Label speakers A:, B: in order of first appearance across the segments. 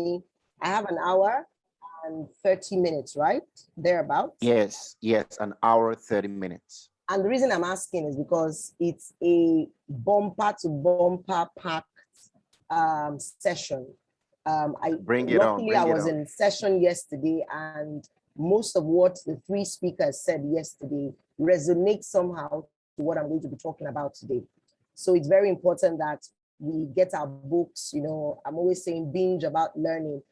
A: me. I have an hour and 30 minutes, right? Thereabouts.
B: Yes, an hour, 30 minutes.
A: And the reason I'm asking is because it's a bumper to bumper packed session. Luckily, I was in session yesterday, and most of what the three speakers said yesterday resonates somehow to what I'm going to be talking about today. So it's very important that we get our books. You know, I'm always saying binge about learning.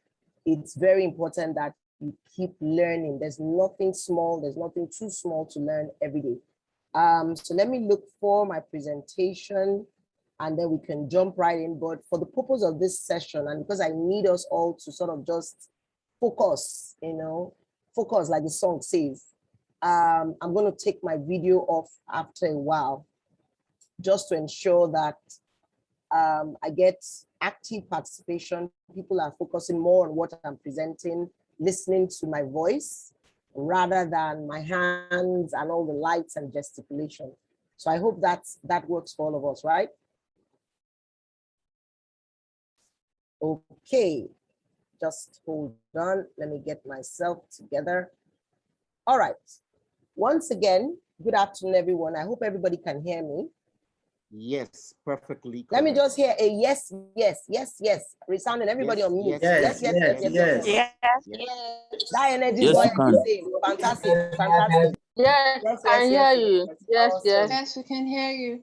A: It's very important that you keep learning. There's nothing small, there's nothing too small to learn every day. So let me look for my presentation and then we can jump right in. But for the purpose of this session, and because I need us all to sort of just focus, you know, focus like the song says, I'm going to take my video off after a while, just to ensure that I get active participation. People are focusing more on what I'm presenting, listening to my voice, rather than my hands and all the lights and gesticulation. So I hope that works for all of us, right? Okay, just hold on. Let me get myself together. All right. Once again, good afternoon, everyone. I hope everybody can hear me.
B: Yes, perfectly correct.
A: Let me just hear a yes, yes, yes, yes. Resounding, everybody on mute. Yes. That energy is what I'm saying. Fantastic, fantastic.
C: Yes, I hear you. Yes,
A: awesome.
D: Yes, we can hear you.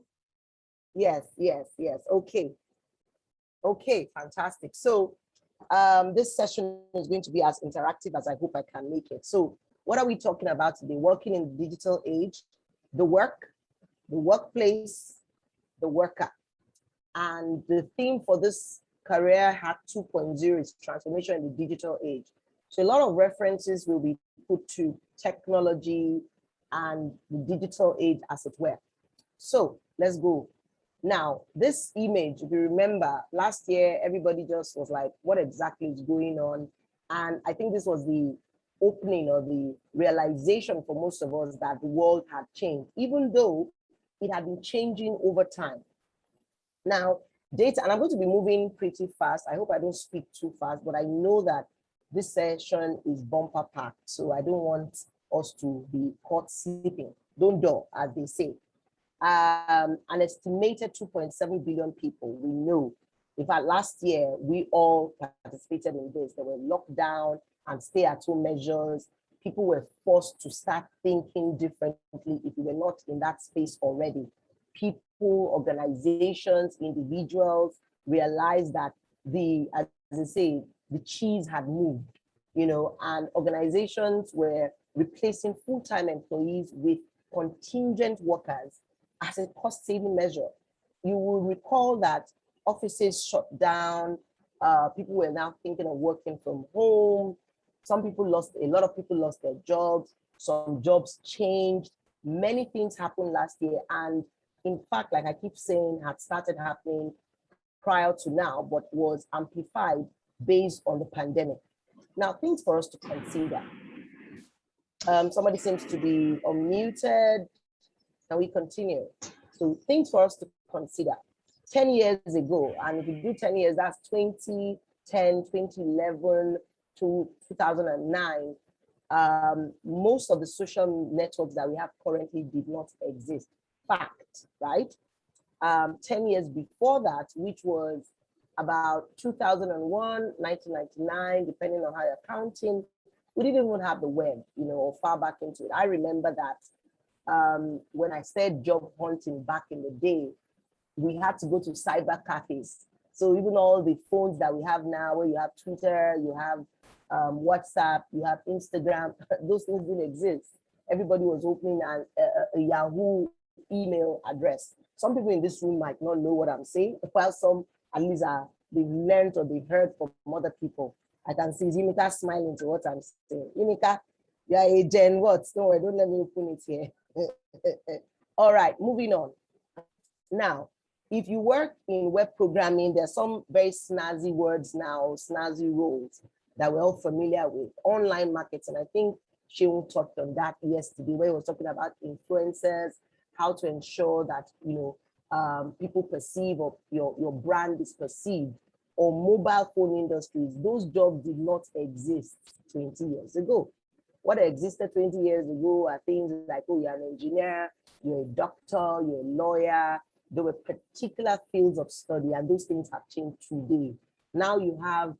A: Yes. Okay, fantastic. So this session is going to be as interactive as I hope I can make it. So what are we talking about today? Working in the digital age, the work, the workplace, the worker. And the theme for this Career Hack 2.0 is transformation in the digital age. So a lot of references will be put to technology and the digital age, as it were. So let's go. Now, this image, if you remember, last year, everybody just was like, what exactly is going on? And I think this was the opening or the realization for most of us that the world had changed, even though it had been changing over time. Now, data, and I'm going to be moving pretty fast. I hope I don't speak too fast, but I know that this session is bumper packed, so I don't want us to be caught sleeping. Don't do, as they say. An estimated 2.7 billion people we know. In fact, last year, we all participated in this. There were lockdown and stay-at-home measures. People were forced to start thinking differently if you were not in that space already. People, organizations, individuals realized that as I say, the cheese had moved, you know, and organizations were replacing full-time employees with contingent workers as a cost-saving measure. You will recall that offices shut down, people were now thinking of working from home. A lot of people lost their jobs, some jobs changed, many things happened last year. And in fact, like I keep saying, had started happening prior to now, but was amplified based on the pandemic. Now, things for us to consider. Somebody seems to be unmuted. Can we continue? So things for us to consider. 10 years ago, and if you do 10 years, that's 2010, 2011 to 2009, most of the social networks that we have currently did not exist. Fact, right? 10 years before that, which was about 2001, 1999, depending on how you're counting, we didn't even have the web, you know, or far back into it. I remember that when I started job hunting back in the day, we had to go to cyber cafes. So even all the phones that we have now, where you have Twitter, you have WhatsApp, you have Instagram, those things didn't exist. Everybody was opening a Yahoo email address. Some people in this room might not know what I'm saying, while some at least they've learned or they've heard from other people. I can see Yimika smiling to what I'm saying. Yimika, you're a Gen what? Don't worry, don't let me open it here. All right, moving on. Now, if you work in web programming, there's some very snazzy words now, snazzy roles that we're all familiar with. Online marketing, I think Sheung talked on that yesterday, where he was talking about influencers, how to ensure that, you know, people perceive or your brand is perceived or mobile phone industries, those jobs did not exist 20 years ago. What existed 20 years ago are things like, oh, you're an engineer, you're a doctor, you're a lawyer. There were particular fields of study, and those things have changed today. Now you have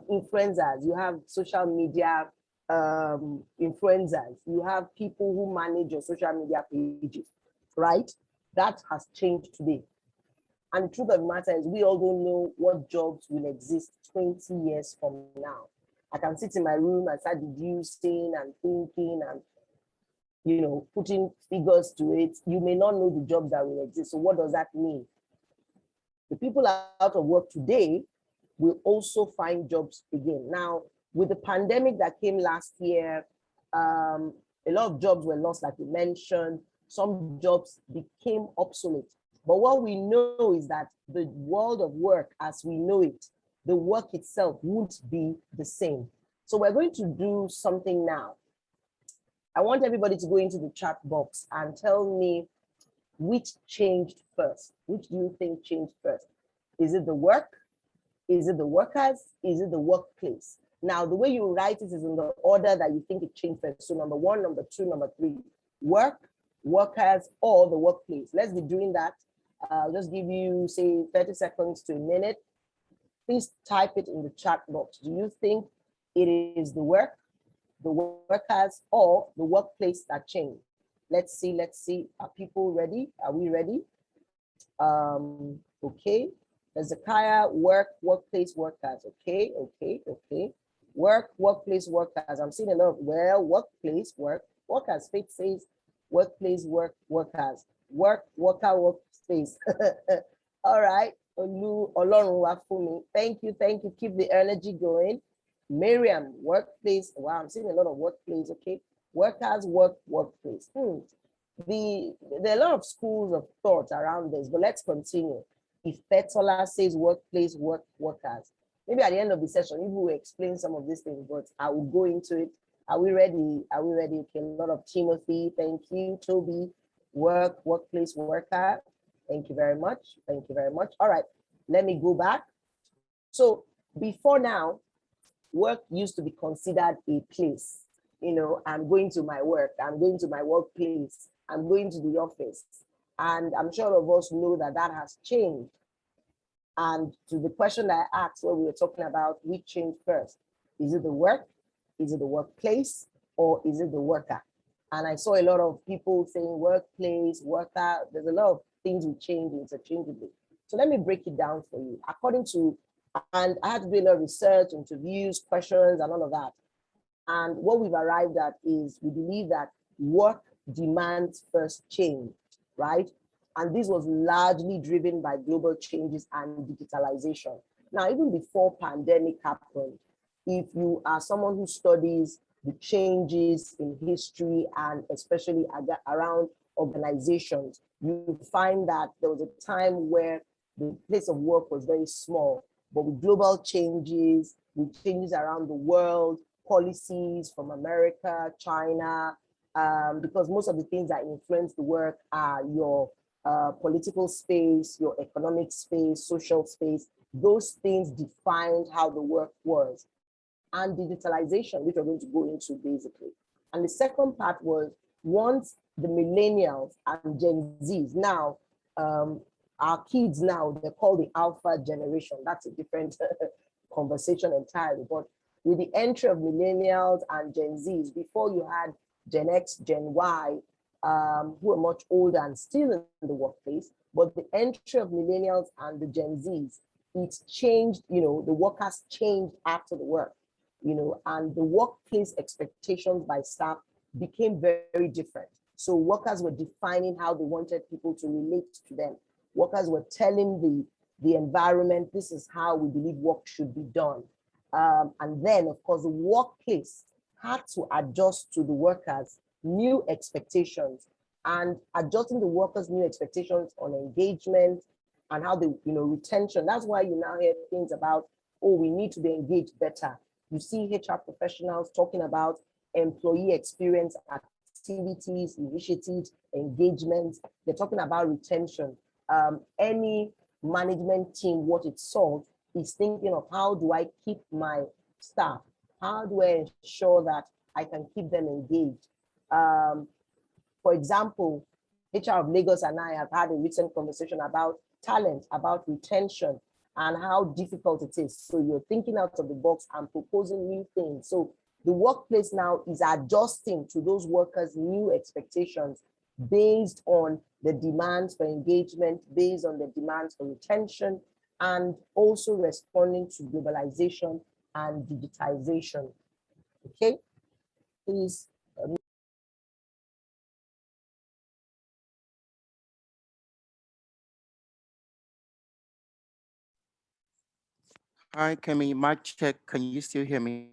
A: influencers, you have social media influencers, you have people who manage your social media pages, right? That has changed today. And the truth of the matter is, we all don't know what jobs will exist 20 years from now. I can sit in my room and start deducing and thinking and, you know, putting figures to it. You may not know the jobs that will exist. So what does that mean? The people out of work today will also find jobs again. Now, with the pandemic that came last year, a lot of jobs were lost, like you mentioned. Some jobs became obsolete. But what we know is that the world of work as we know it, the work itself won't be the same. So we're going to do something now. I want everybody to go into the chat box and tell me which changed first. Which do you think changed first? Is it the work? Is it the workers? Is it the workplace? Now, the way you write it is in the order that you think it changed first. So number 1, number 2, number 3, work, workers, or the workplace. Let's be doing that. I'll just give you, say, 30 seconds to a minute. Please type it in the chat box. Do you think it is the work, the workers, or the workplace that changed? Let's see, let's see. Are people ready? Are we ready? Okay. Hezekiah, work, workplace, workers. Okay, okay, okay. Work, workplace, workers. I'm seeing a lot of, well, workplace, work, workers. Faith says workplace, work, workers. Work, worker, workspace. All right. Thank you, thank you. Keep the energy going. Miriam, workplace. Wow, I'm seeing a lot of workplace. Okay. Workers, work, workplace. There are a lot of schools of thought around this, but let's continue. If Petola says workplace, work, workers. Maybe at the end of the session, you will explain some of these things, but I will go into it. Are we ready? Are we ready? Okay, a lot of Timothy. Thank you, Toby. Work, workplace, worker. Thank you very much. Thank you very much. All right, let me go back. So before now, work used to be considered a place. You know, I'm going to my work, I'm going to my workplace, I'm going to the office. And I'm sure all of us know that that has changed. And to the question that I asked, what we were talking about, which changed first? Is it the work? Is it the workplace? Or is it the worker? And I saw a lot of people saying workplace, worker. There's a lot of things will change interchangeably. So let me break it down for you. According to, and I had to do a lot of research, interviews, questions, and all of that. And what we've arrived at is we believe that work demands first change, right? And this was largely driven by global changes and digitalization. Now, even before pandemic happened, if you are someone who studies the changes in history and especially around organizations, you find that there was a time where the place of work was very small, but with global changes, with changes around the world, policies from America, China, because most of the things that influence the work are your political space, your economic space, social space. Those things defined how the work was. And digitalization, which we're going to go into basically. And the second part was once the millennials and Gen Zs, now our kids now, they're called the Alpha generation. That's a different conversation entirely. But with the entry of millennials and Gen Zs, before you had Gen X, Gen Y, who are much older and still in the workplace, but the entry of millennials and the Gen Zs, it's changed, you know, the workers changed after the work, you know, and the workplace expectations by staff became very, very different. So workers were defining how they wanted people to relate to them. Workers were telling the environment, this is how we believe work should be done. And then, of course, the workplace had to adjust to the workers' new expectations and adjusting the workers' new expectations on engagement and how they, you know, retention. That's why you now hear things about, oh, we need to be engaged better. You see HR professionals talking about employee experience activities, initiatives, engagements. They're talking about retention. Any management team, what it solves is thinking of how do I keep my staff? How do I ensure that I can keep them engaged? For example, HR of Lagos and I have had a recent conversation about talent, about retention, and how difficult it is. So you're thinking out of the box and proposing new things. So the workplace now is adjusting to those workers' new expectations based on the demands for engagement, based on the demands for retention, and also responding to globalization and digitization. Okay, please.
B: Hi, Kemi, mic check. Can you still hear me?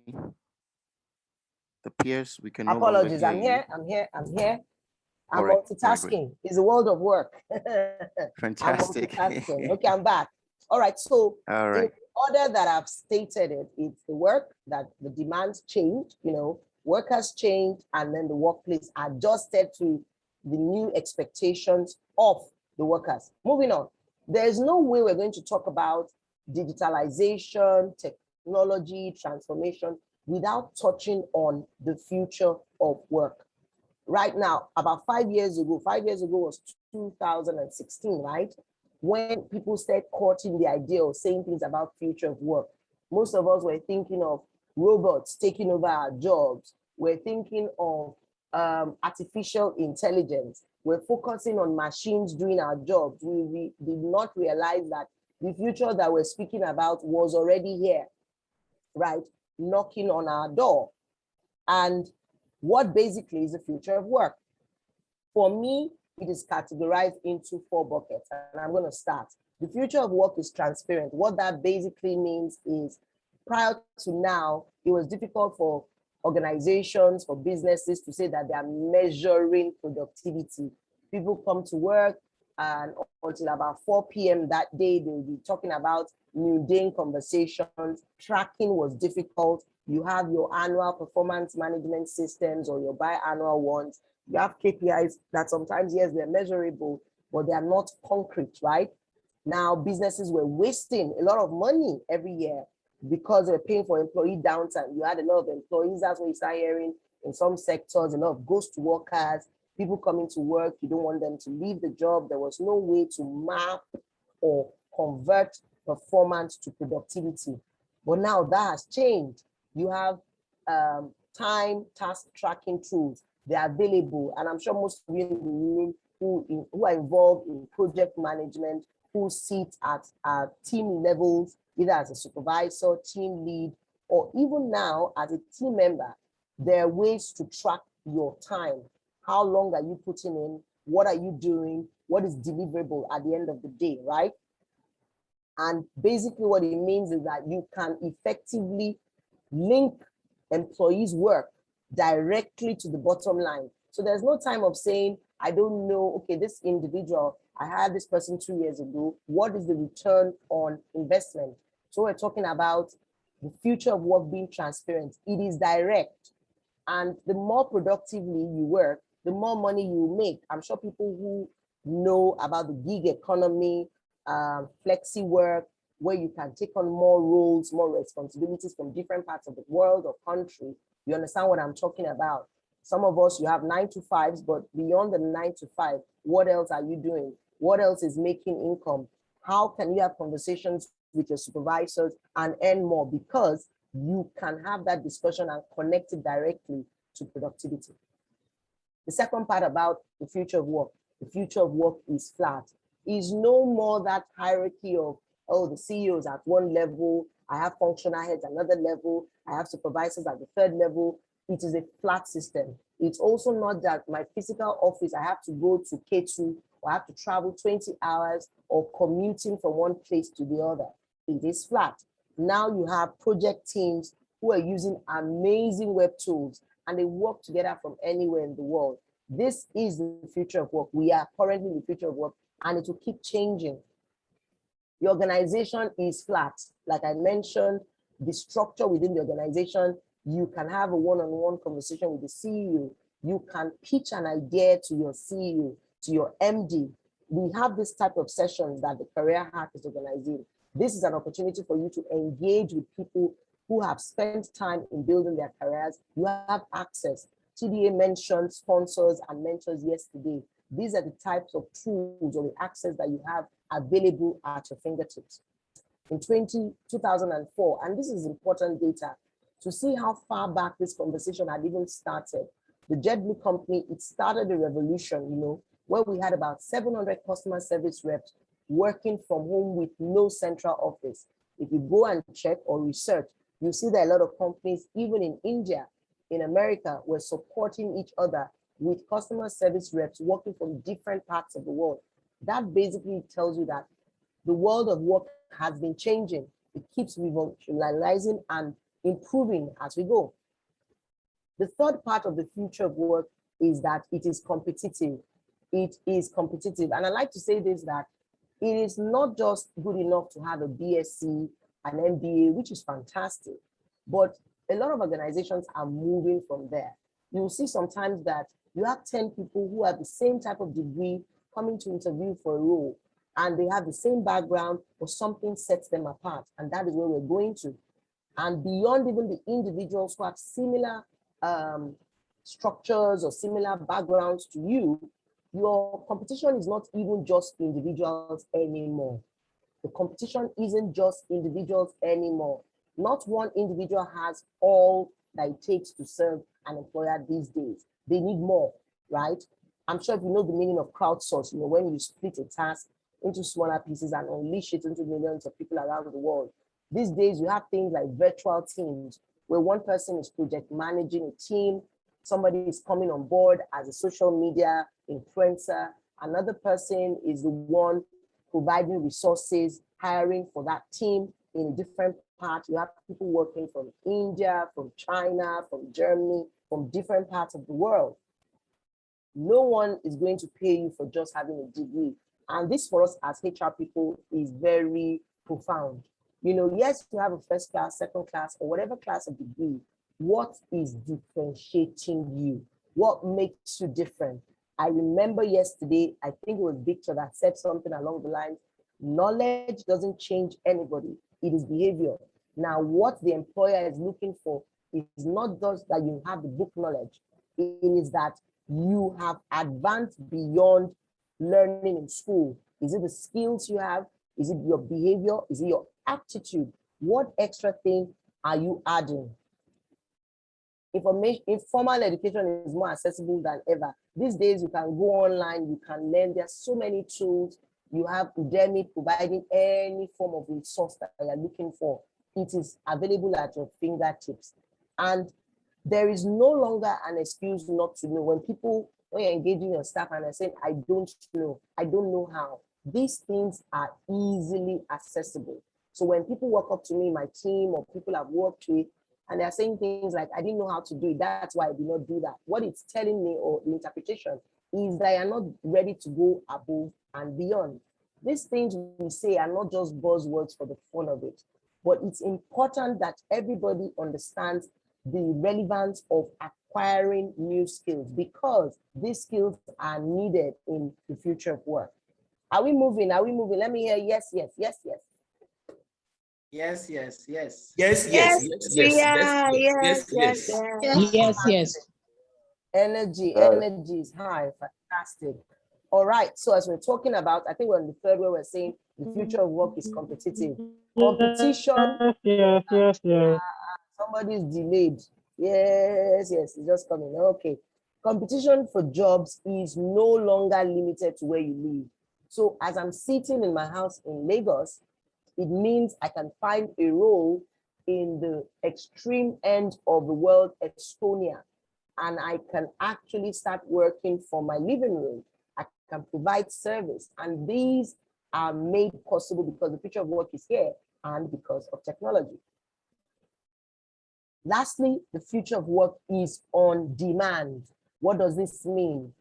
B: The peers, we can no longer
A: Apologies,
B: hear
A: I'm
B: you.
A: here, I'm here, I'm here. I'm
B: All right, very good.
A: multitasking. It's the world of work.
B: Fantastic.
A: I'm multitasking. Okay, I'm back. All right, so
B: All
A: in
B: right.
A: order that I've stated it, it's the work that the demands change, workers change, and then the workplace adjusted to the new expectations of the workers. Moving on, there's no way we're going to talk about digitalization, technology, transformation without touching on the future of work. Right now, about 5 years ago was 2016, right? When people started courting the idea of saying things about future of work. Most of us were thinking of robots taking over our jobs. We're thinking of artificial intelligence. We're focusing on machines doing our jobs. We did not realize that the future that we're speaking about was already here, right? Knocking on our door. And what basically is the future of work? For me, it is categorized into 4 buckets, and I'm going to start. The future of work is transparent. What that basically means is prior to now, it was difficult for organizations, for businesses to say that they are measuring productivity. People come to work, and until about 4 p.m. that day, they will be talking about mundane conversations. Tracking was difficult. You have your annual performance management systems or your biannual ones. You have KPIs that sometimes, yes, they're measurable, but they are not concrete, right? Now, businesses were wasting a lot of money every year because they're paying for employee downtime. You had a lot of employees, that's what you start hearing in some sectors, a lot of ghost workers, people coming to work, you don't want them to leave the job. There was no way to map or convert performance to productivity. But now that has changed. You have time task tracking tools. They're available. And I'm sure most of you in the room who are involved in project management, who sit at team levels, either as a supervisor, team lead, or even now as a team member, there are ways to track your time. How long are you putting in? What are you doing? What is deliverable at the end of the day, right? And basically what it means is that you can effectively link employees' work directly to the bottom line. So there's no time of saying, I don't know, okay, this individual, I had this person 2 years ago, what is the return on investment? So we're talking about the future of work being transparent. It is direct. And the more productively you work, the more money you make. I'm sure people who know about the gig economy, flexi work, where you can take on more roles, more responsibilities from different parts of the world or country. You understand what I'm talking about? Some of us, you have 9 to 5s, but beyond the 9 to 5, what else are you doing? What else is making income? How can you have conversations with your supervisors and earn more? Because you can have that discussion and connect it directly to productivity. The second part about the future of work is flat. Is no more that hierarchy of, oh, the CEO is at one level, I have functional heads another level, I have supervisors at the third level. It is a flat system. It's also not that my physical office, I have to go to K2 or I have to travel 20 hours or commuting from one place to the other. It is flat. Now you have project teams who are using amazing web tools and they work together from anywhere in the world. This is the future of work. We are currently in the future of work, and it will keep changing. The organization is flat. Like I mentioned, the structure within the organization, you can have a one-on-one conversation with the CEO. You can pitch an idea to your CEO, to your MD. We have this type of sessions that the Career Hack is organizing. This is an opportunity for you to engage with people who have spent time in building their careers. You have access. TDA mentioned sponsors and mentors yesterday. These are the types of tools or the access that you have available at your fingertips. In 2004, and this is important data to see how far back this conversation had even started. The JetBlue company, it started a revolution, you know, where we had about 700 customer service reps working from home with no central office. If you go and check or research, you see that a lot of companies, even in India, in America, were supporting each other with customer service reps working from different parts of the world. That basically tells you that the world of work has been changing. It keeps revolutionizing and improving as we go. The third part of the future of work is that it is competitive. It is competitive. And I like to say this, that it is not just good enough to have a BSc, an MBA, which is fantastic, but a lot of organizations are moving from there. You'll see sometimes that you have 10 people who have the same type of degree coming to interview for a role, and they have the same background, or something sets them apart. And that is where we're going to. And beyond even the individuals who have similar structures or similar backgrounds to you, your competition is not even just individuals anymore. The competition isn't just individuals anymore. Not one individual has all that it takes to serve an employer these days. They need more, right? I'm sure if you know the meaning of crowdsource, you know, when you split a task into smaller pieces and unleash it into millions of people around the world. These days, you have things like virtual teams, where one person is project managing a team, somebody is coming on board as a social media influencer, another person is the one providing resources, hiring for that team in a different part. You have people working from India, from China, from Germany, from different parts of the world. No one is going to pay you for just having a degree. And this for us as HR people is very profound. You know, yes, you have a first class, second class, or whatever class of degree. What is differentiating you? What makes you different? I remember yesterday, I think it was Victor that said something along the lines, knowledge doesn't change anybody, it is behavior. Now, what the employer is looking for is not just that you have the book knowledge, it is that you have advanced beyond learning in school. Is it the skills you have? Is it your behavior? Is it your attitude? What extra thing are you adding? Informal education is more accessible than ever. These days, you can go online, you can learn. There's so many tools. You have Udemy providing any form of resource that you're looking for. It is available at your fingertips. And there is no longer an excuse not to know. When you're engaging your staff and they're saying, I don't know how. These things are easily accessible. So when people walk up to me, my team, or people I've worked with, and they're saying things like, I didn't know how to do it, that's why I did not do that. What it's telling me, or the interpretation, is that you're not ready to go above and beyond. These things we say are not just buzzwords for the fun of it, but it's important that everybody understands the relevance of acquiring new skills, because these skills are needed in the future of work. Are we moving? Are we moving? Let me hear yes, yes, yes, yes.
D: Yes, yes, yes.
E: Yes, yes, yes, yes, yes.
A: Energy is high, fantastic. All right, so as we're talking about, I think we're on the third where we're saying the future of work is competitive. Competition.
C: Yes.
A: Somebody's delayed. Yes, it's just coming. Okay. Competition for jobs is no longer limited to where you live. So as I'm sitting in my house in Lagos, it means I can find a role in the extreme end of the world, Estonia, and I can actually start working from my living room. I can provide service, and these are made possible because the future of work is here and because of technology. Lastly, the future of work is on demand. What does this mean?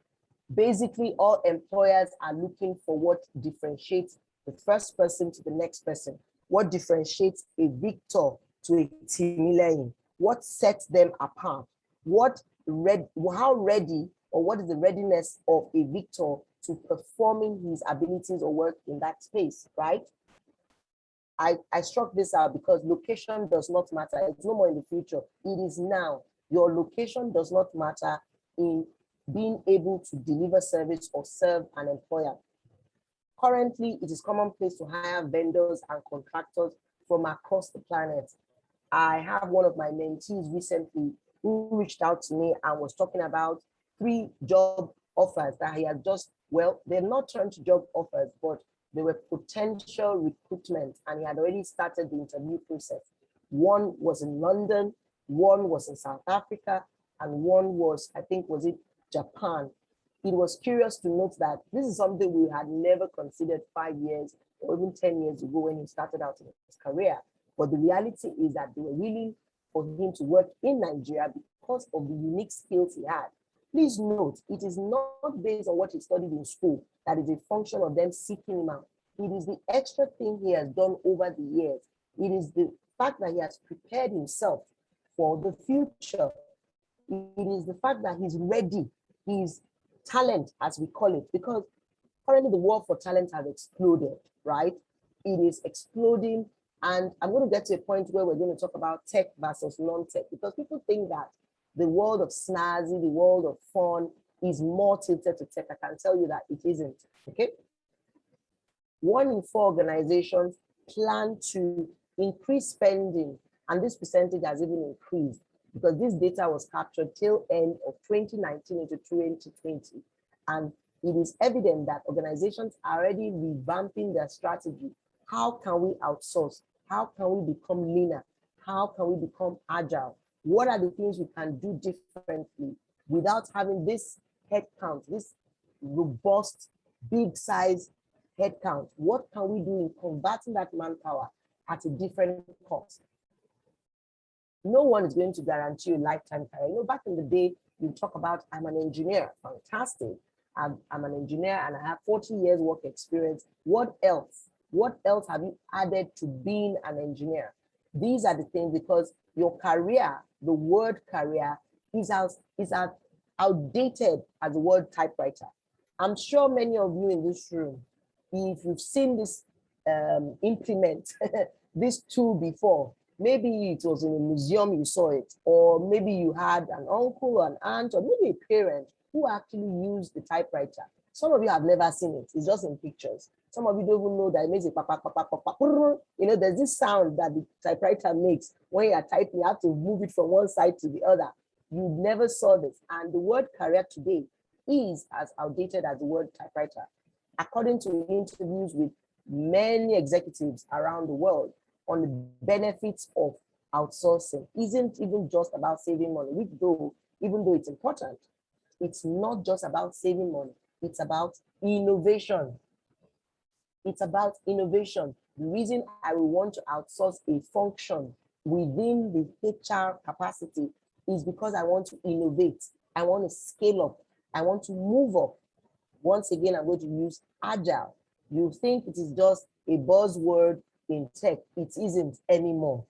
A: Basically, all employers are looking for what differentiates the first person to the next person. What differentiates a Victor to a Timileyin? What sets them apart? How ready, or what is the readiness of a Victor to performing his abilities or work in that space, right? I struck this out because location does not matter. It's no more in the future. It is now. Your location does not matter in being able to deliver service or serve an employer. Currently, it is commonplace to hire vendors and contractors from across the planet. I have one of my mentees recently who reached out to me and was talking about 3 job offers that he had just, well, they're not turned to job offers, but they were potential recruitment, and he had already started the interview process. One was in London, one was in South Africa, and one was, I think, was it Japan. It was curious to note that this is something we had never considered 5 years or even 10 years ago when he started out in his career. But the reality is that they were willing for him to work in Nigeria because of the unique skills he had. Please note, it is not based on what he studied in school that is a function of them seeking him out. It is the extra thing he has done over the years. It is the fact that he has prepared himself for the future. It is the fact that he's ready, his talent, as we call it, because currently the war for talent has exploded, right? It is exploding. And I'm going to get to a point where we're going to talk about tech versus non-tech, because people think that the world of snazzy, the world of fun is more tilted to tech. I can tell you that it isn't, okay? 1 in 4 organizations plan to increase spending, and this percentage has even increased because this data was captured till end of 2019 into 2020. And it is evident that organizations are already revamping their strategy. How can we outsource? How can we become leaner? How can we become agile? What are the things we can do differently without having this headcount, this robust, big size headcount? What can we do in converting that manpower at a different cost? No one is going to guarantee you a lifetime career. You know, back in the day, you talk about, I'm an engineer, fantastic. I'm an engineer and I have 40 years work experience. What else? What else have you added to being an engineer? These are the things, because your career, the word career, is as outdated as the word typewriter. I'm sure many of you in this room, if you've seen this implement, this tool before, maybe it was in a museum, you saw it, or maybe you had an uncle or an aunt, or maybe a parent who actually used the typewriter. Some of you have never seen it, it's just in pictures. Some of you don't even know that it makes a papa, papa, papa, you know, there's this sound that the typewriter makes when you are typing, you have to move it from one side to the other. You never saw this. And the word career today is as outdated as the word typewriter. According to interviews with many executives around the world on the benefits of outsourcing, isn't even just about saving money, which even though it's important, it's not just about saving money, it's about innovation. It's about innovation. The reason I will want to outsource a function within the HR capacity is because I want to innovate. I want to scale up. I want to move up. Once again, I'm going to use agile. You think it is just a buzzword in tech. It isn't anymore.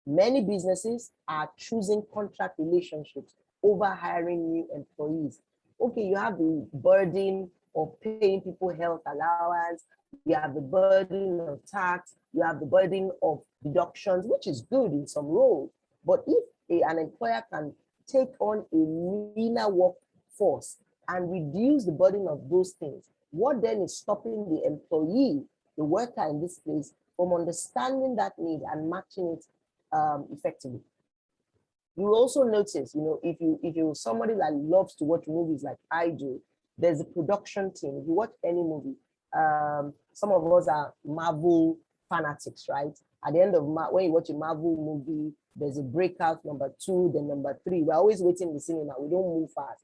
A: Many businesses are choosing contract relationships over hiring new employees. Okay, you have the burden of paying people health allowance, you have the burden of tax, you have the burden of deductions, which is good in some roles. But if an employer can take on a leaner workforce and reduce the burden of those things, what then is stopping the employee, the worker in this case, from understanding that need and matching it effectively? You will also notice, you know, if you're somebody that loves to watch movies like I do, there's a production team. If you watch any movie, some of us are Marvel fanatics, right? At the end of when you watch a Marvel movie, there's a breakout number 2, then number 3. We're always waiting in the cinema. We don't move fast.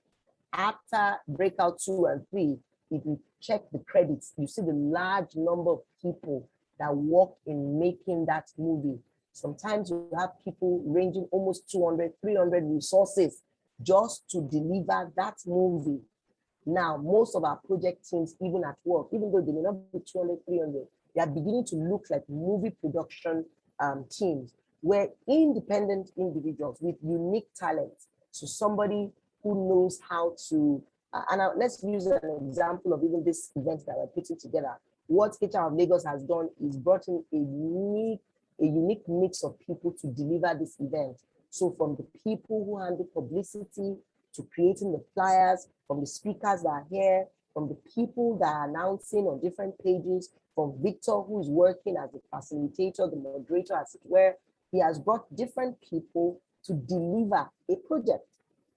A: After breakout 2 and 3, if you check the credits, you see the large number of people that work in making that movie. Sometimes you have people ranging almost 200, 300 resources just to deliver that movie. Now, most of our project teams, even at work, even though they may not be 200, 300, they are beginning to look like movie production teams, where independent individuals with unique talents, so somebody who knows how to, let's use an example of even this event that we're putting together. what HR of Lagos has done is brought in a unique mix of people to deliver this event. So from the people who handle publicity to creating the flyers, from the speakers that are here, from the people that are announcing on different pages, from Victor, who is working as a facilitator, the moderator, as it were, he has brought different people to deliver a project.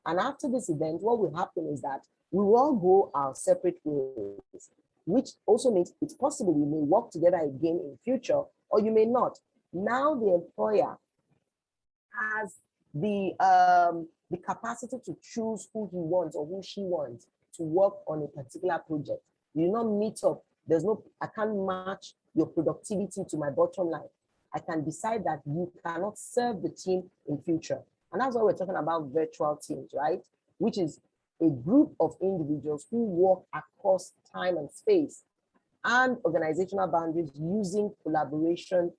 A: And after this event, what will happen is that we will all go our separate ways, which also means it's possible we may work together again in future, or you may not. Now the employer has the capacity to choose who he wants or who she wants to work on a particular project. You do not meet up. I can't match your productivity to my bottom line. I can decide that you cannot serve the team in future. And that's why we're talking about virtual teams, right? Which is a group of individuals who work across time and space and organizational boundaries using collaboration,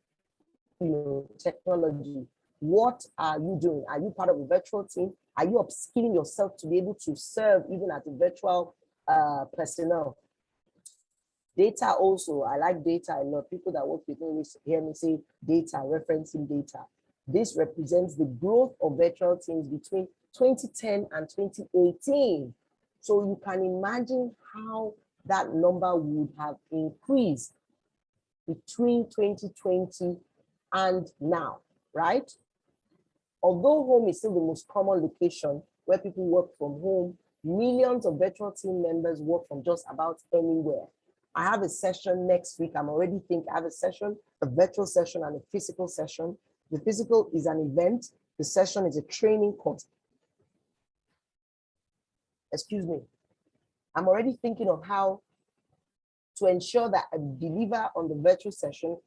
A: technology. What are you doing? Are you part of a virtual team? Are you upskilling yourself to be able to serve even as a virtual personnel? Data also, I like data a lot. People that work with me hear me say data, referencing data. This represents the growth of virtual teams between 2010 and 2018. So you can imagine how that number would have increased between 2020 and now, right? Although home is still the most common location where people work from home, millions of virtual team members work from just about anywhere. I have a session next week. I have a session, a virtual session and a physical session. The physical is an event. The session is a training course. Excuse me. I'm already thinking of how to ensure that I deliver on the virtual session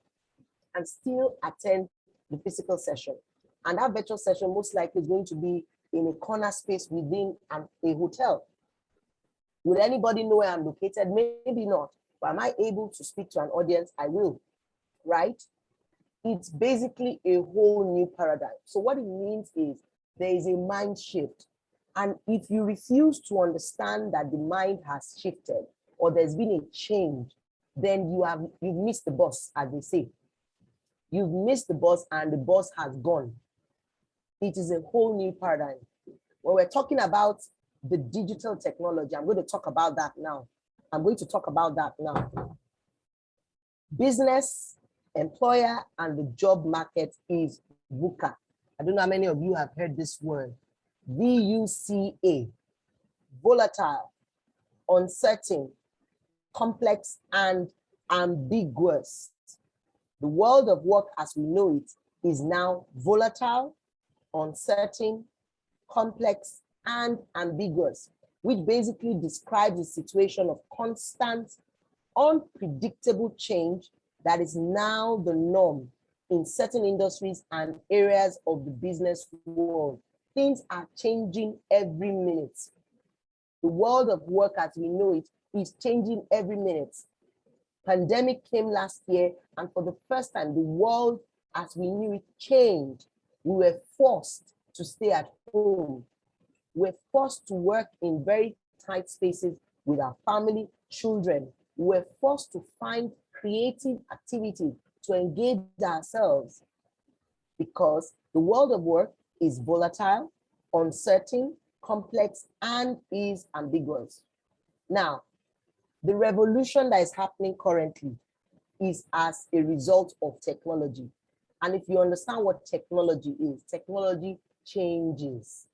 A: and still attend the physical session. And that virtual session most likely is going to be in a corner space within a hotel. Will anybody know where I'm located? Maybe not. But am I able to speak to an audience? I will, right? It's basically a whole new paradigm. So what it means is there is a mind shift. And if you refuse to understand that the mind has shifted or there's been a change, then you've missed the bus, as they say. You've missed the bus and the bus has gone. It is a whole new paradigm. When we're talking about the digital technology, I'm going to talk about that now. Business, employer, and the job market is VUCA. I don't know how many of you have heard this word. VUCA, volatile, uncertain, complex, and ambiguous. The world of work as we know it is now volatile, uncertain, complex, and ambiguous, which basically describes a situation of constant, unpredictable change that is now the norm in certain industries and areas of the business world. Things are changing every minute. The world of work as we know it is changing every minute. Pandemic came last year, and for the first time, the world as we knew it changed. We were forced to stay at home. We're forced to work in very tight spaces with our family, children. We're forced to find creative activities to engage ourselves because the world of work is volatile, uncertain, complex, and is ambiguous. Now, the revolution that is happening currently is as a result of technology. And if you understand what technology is, technology changes.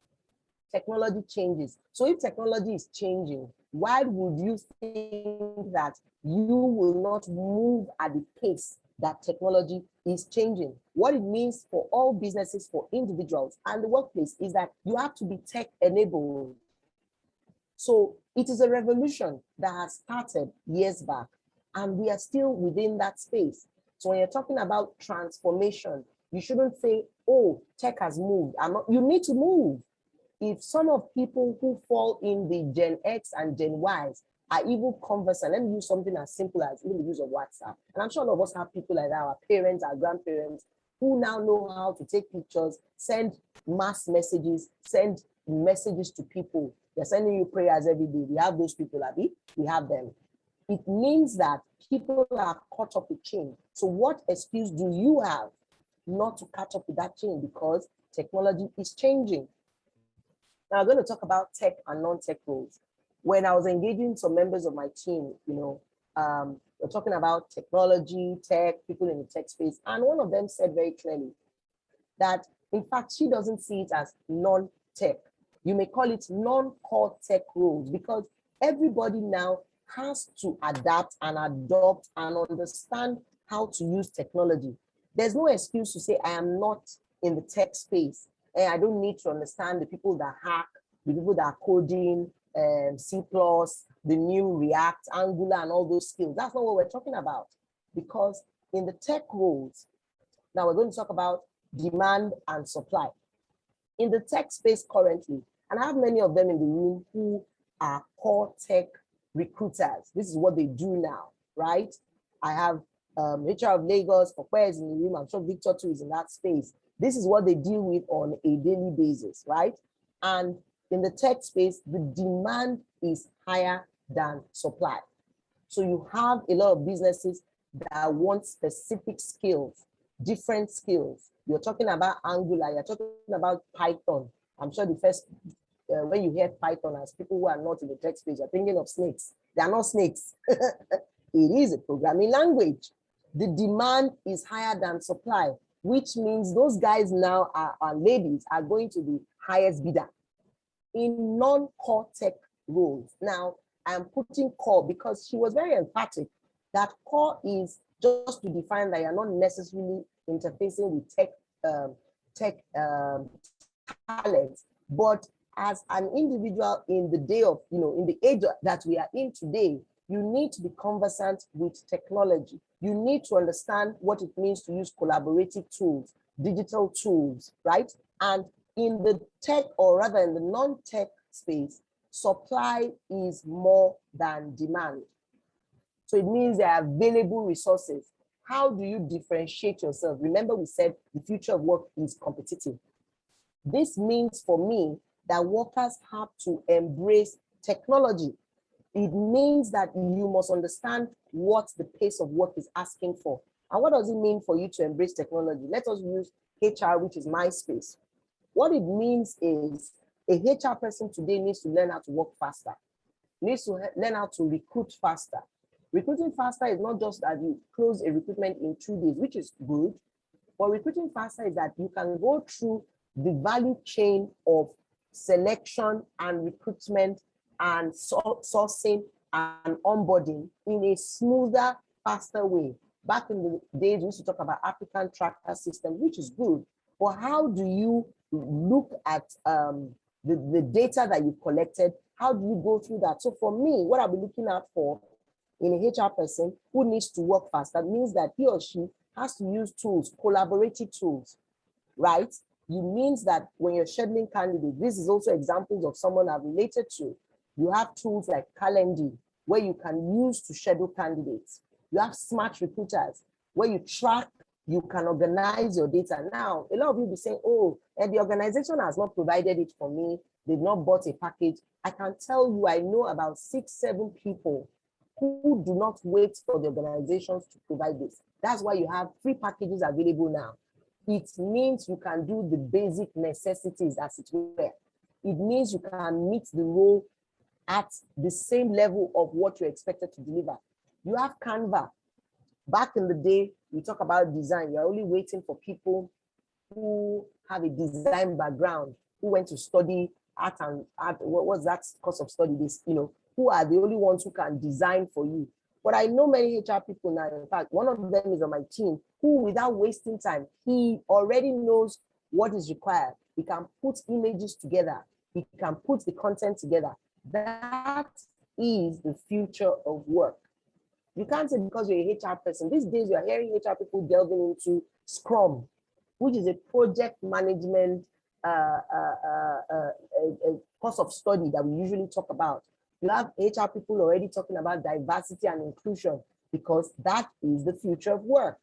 A: Technology changes. So if technology is changing, why would you think that you will not move at the pace that technology is changing? What it means for all businesses, for individuals, and the workplace is that you have to be tech-enabled. So it is a revolution that has started years back, and we are still within that space. So when you're talking about transformation, you shouldn't say, oh, tech has moved. You need to move. If some of people who fall in the Gen X and Gen Ys are even conversant, let me use something as simple as even the use of WhatsApp. And I'm sure all of us have people like that, our parents, our grandparents, who now know how to take pictures, send mass messages, send messages to people. They're sending you prayers every day. We have those people, Abby. We have them. It means that people are caught up with change. So what excuse do you have not to catch up with that change? Because technology is changing. Now I'm going to talk about tech and non-tech roles. When I was engaging some members of my team, we're talking about technology, tech, people in the tech space, and one of them said very clearly that, in fact, she doesn't see it as non-tech. You may call it non-core tech roles, because everybody now has to adapt and adopt and understand how to use technology. There's no excuse to say, I am not in the tech space, and I don't need to understand the people that hack, the people that are coding, C++, the new React, Angular, and all those skills. That's not what we're talking about. Because in the tech roles, now we're going to talk about demand and supply. In the tech space currently, and I have many of them in the room who are core tech recruiters. This is what they do now, right? I have HR of Lagos, Okwe is in the room, I'm sure Victor too is in that space. This is what they deal with on a daily basis, right? And in the tech space, the demand is higher than supply. So you have a lot of businesses that want specific skills, different skills. You're talking about Angular, you're talking about Python. I'm sure the first, when you hear Python, as people who are not in the tech space, you're thinking of snakes. They are not snakes. It is a programming language. The demand is higher than supply, which means those guys now are ladies are going to be highest bidder in non-core tech roles. Now, I'm putting core because she was very emphatic that core is just to define that you're not necessarily interfacing with tech talents, but as an individual in the day of, in the age that we are in today, you need to be conversant with technology. You need to understand what it means to use collaborative tools, digital tools, right? And in the tech, or rather in the non-tech space, supply is more than demand. So it means there are available resources. How do you differentiate yourself? Remember, we said the future of work is competitive. This means for me that workers have to embrace technology. It means that you must understand what the pace of work is asking for. And what does it mean for you to embrace technology? Let us use HR, which is my space. What it means is a HR person today needs to learn how to work faster, needs to learn how to recruit faster. Recruiting faster is not just that you close a recruitment in 2 days, which is good, but recruiting faster is that you can go through the value chain of selection and recruitment and sourcing and onboarding in a smoother, faster way. Back in the days, we used to talk about applicant tracker system, which is good, but how do you look at the data that you collected? How do you go through that? So for me, what I'll be looking out for in a HR person who needs to work faster means that he or she has to use tools, collaborative tools, right? It means that when you're scheduling candidates, this is also examples of someone I've related to. You have tools like Calendly, where you can use to schedule candidates. You have smart recruiters, where you track, you can organize your data. Now, a lot of you will be saying, oh, and the organization has not provided it for me. They've not bought a package. I can tell you, I know about 6, 7 people who do not wait for the organizations to provide this. That's why you have free packages available now. It means you can do the basic necessities, as it were. It means you can meet the role at the same level of what you're expected to deliver. You have Canva. Back in the day, we talk about design. You're only waiting for people who have a design background, who went to study art and art. What was that course of study? This, who are the only ones who can design for you. But I know many HR people now. In fact, one of them is on my team who, without wasting time, he already knows what is required. He can put images together. He can put the content together. That is the future of work. You can't say because you're a HR person. These days, you're hearing HR people delving into Scrum, which is a project management course of study that we usually talk about. You have HR people already talking about diversity and inclusion because that is the future of work.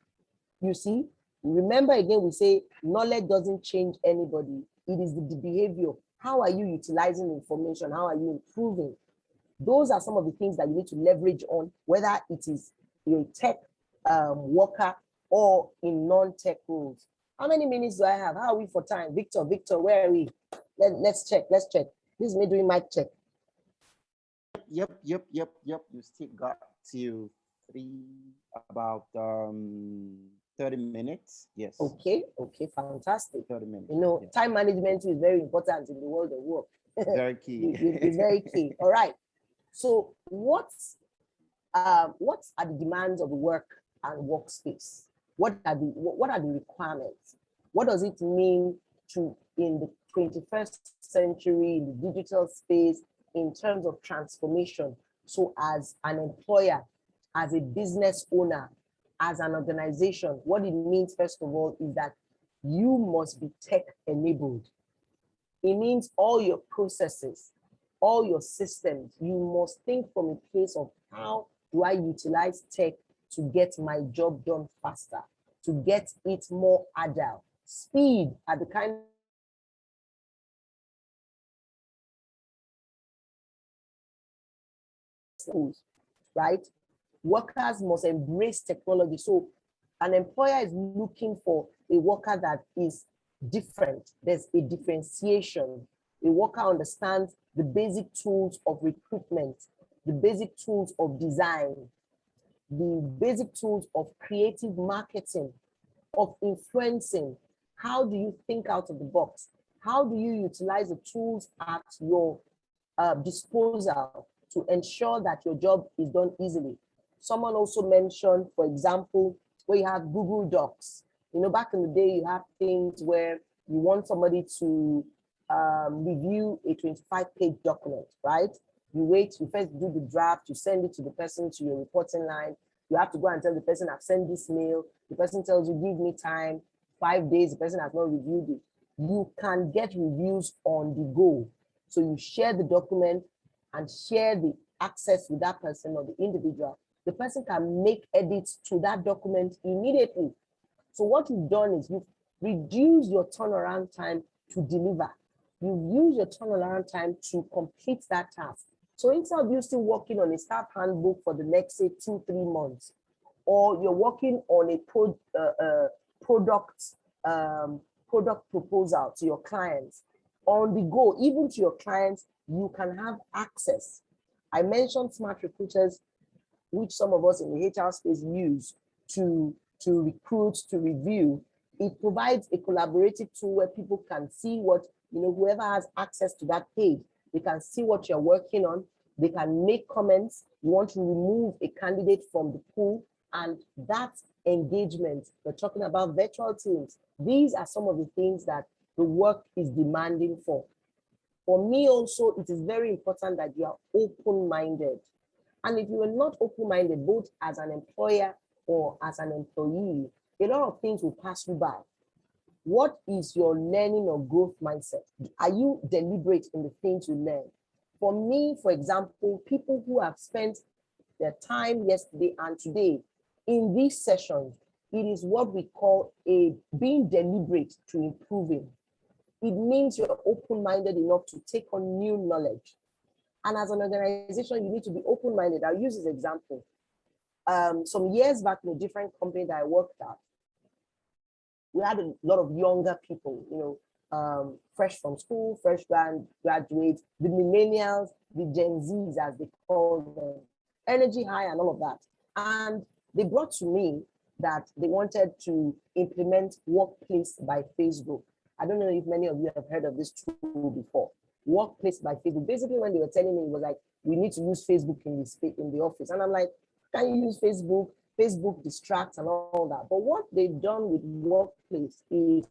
A: You see, remember again, we say knowledge doesn't change anybody. It is the behavior. How are you utilizing information? How are you improving? Those are some of the things that you need to leverage on, whether it is a tech worker or in non-tech roles. How many minutes do I have? How are we for time? Victor, where are we? Let's check. This is me doing mic check.
B: Yep. You still got to about 30 minutes. Yes.
A: Okay, fantastic.
B: 30 minutes.
A: You know, time management is very important in the world of work.
B: Very key.
A: It's very key. All right. So what are the demands of the work and workspace? What are the requirements? What does it mean in the 21st century, in the digital space, in terms of transformation? So as an employer, as a business owner, as an organization, what it means, first of all, is that you must be tech enabled. It means all your processes, all your systems, you must think from a place of how do I utilize tech to get my job done faster, to get it more agile. Speed at the kind of, right? Workers must embrace technology. So an employer is looking for a worker that is different. There's a differentiation. A worker understands the basic tools of recruitment, the basic tools of design, the basic tools of creative marketing, of influencing. How do you think out of the box? How do you utilize the tools at your disposal to ensure that your job is done easily? Someone also mentioned, for example, where you have Google Docs. You know, back in the day, you have things where you want somebody to review a 25-page document, right? You wait, you first do the draft, you send it to the person, to your reporting line. You have to go and tell the person, I've sent this mail. The person tells you, give me time, 5 days, the person has not reviewed it. You can get reviews on the go. So you share the document and share the access with that person or the individual. The person can make edits to that document immediately. So what you've done is you've reduced your turnaround time to deliver. You've used your turnaround time to complete that task. So instead of you still working on a staff handbook for the next, say, 2-3 months, or you're working on a product proposal to your clients, on the go, even to your clients, you can have access. I mentioned smart recruiters, which some of us in the HR space use to recruit, to review. It provides a collaborative tool where people can see what, whoever has access to that page, they can see what you're working on. They can make comments. You want to remove a candidate from the pool, and that engagement, we're talking about virtual teams. These are some of the things that the work is demanding for. For me also, it is very important that you are open-minded. And if you are not open-minded, both as an employer or as an employee, a lot of things will pass you by. What is your learning or growth mindset? Are you deliberate in the things you learn? For me, for example, people who have spent their time yesterday and today in these sessions, it is what we call being deliberate to improving. It means you're open-minded enough to take on new knowledge. And as an organization, you need to be open-minded. I'll use this example. Some years back in a different company that I worked at, we had a lot of younger people, fresh from school, fresh graduates, the millennials, the Gen Zs, as they call them, energy high and all of that. And they brought to me that they wanted to implement Workplace by Facebook. I don't know if many of you have heard of this tool before. Workplace by Facebook. Basically, when they were telling me, it was like, we need to use Facebook in the office. And I'm like, can you use Facebook? Facebook distracts and all that. But what they've done with Workplace is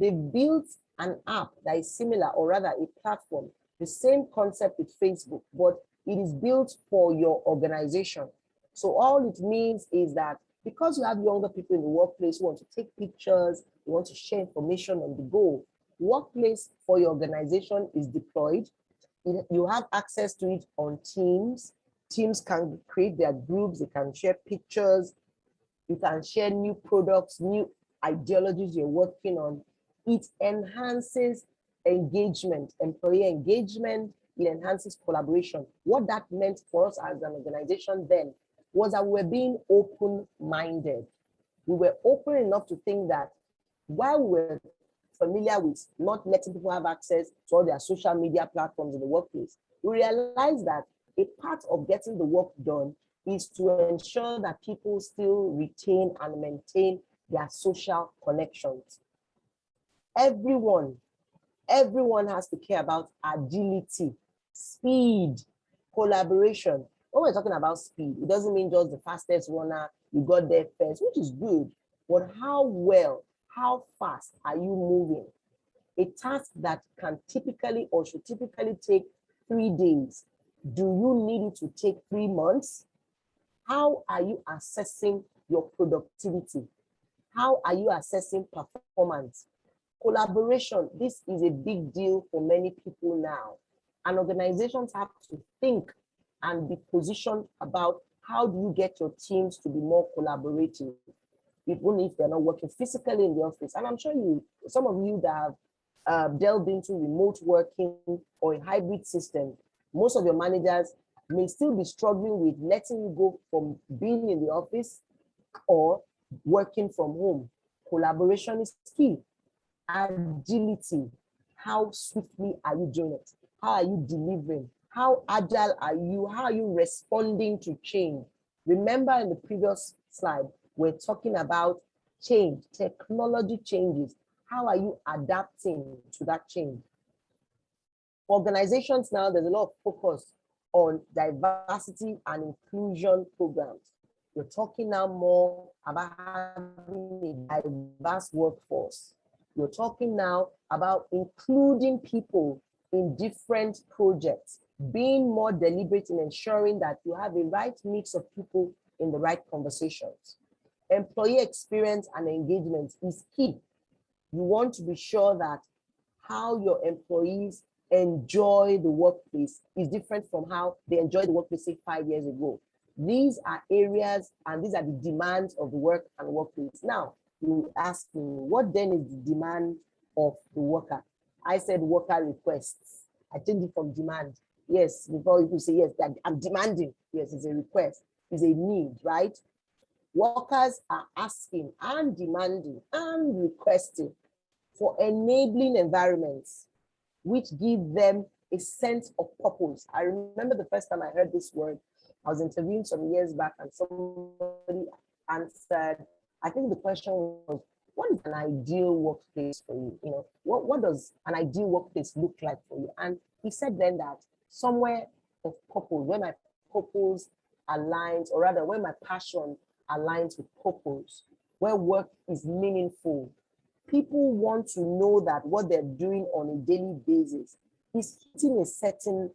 A: they've built an app that is similar, or rather a platform, the same concept with Facebook, but it is built for your organization. So all it means is that because you have younger people in the workplace who want to take pictures, you want to share information on the go, Workplace for your organization is deployed. You have access to it on Teams. Teams can create their groups, they can share pictures, you can share new products, new ideologies you're working on. It enhances engagement, employee engagement. it enhances collaboration. What that meant for us as an organization then was that we were being open-minded. We were open enough to think that while we were familiar with not letting people have access to all their social media platforms in the workplace, we realized that a part of getting the work done is to ensure that people still retain and maintain their social connections. Everyone has to care about agility, speed, collaboration. When we're talking about speed, it doesn't mean just the fastest runner, you got there first, which is good, but how well, how fast are you moving? A task that can typically or should typically take 3 days, do you need it to take 3 months? How are you assessing your productivity? How are you assessing performance? Collaboration, this is a big deal for many people now. And organizations have to think and be positioned about how do you get your teams to be more collaborative, even if they're not working physically in the office. And I'm sure some of you that have delved into remote working or a hybrid system, most of your managers may still be struggling with letting you go from being in the office or working from home. Collaboration is key. Agility, how swiftly are you doing it? How are you delivering? How agile are you? How are you responding to change? Remember in the previous slide, we're talking about change, technology changes. How are you adapting to that change? Organizations now, there's a lot of focus on diversity and inclusion programs. We're talking now more about having a diverse workforce. We're talking now about including people in different projects, being more deliberate in ensuring that you have a right mix of people in the right conversations. Employee experience and engagement is key. You want to be sure that how your employees enjoy the workplace is different from how they enjoyed the workplace, say, 5 years ago. These are areas and these are the demands of the work and workplace. Now, you ask me, what then is the demand of the worker? I said worker requests. I changed it from demand. Yes, before you say, yes, I'm demanding. Yes, it's a request, it's a need, right? Workers are asking and demanding and requesting for enabling environments which give them a sense of purpose. I remember the first time I heard this word, I was interviewing some years back and somebody answered, I think the question was, what is an ideal workplace for you? You know, what does an ideal workplace look like for you? And he said then that somewhere of purpose, when my purpose aligns, or rather when my passion aligns with purpose, where work is meaningful, people want to know that what they're doing on a daily basis is hitting a certain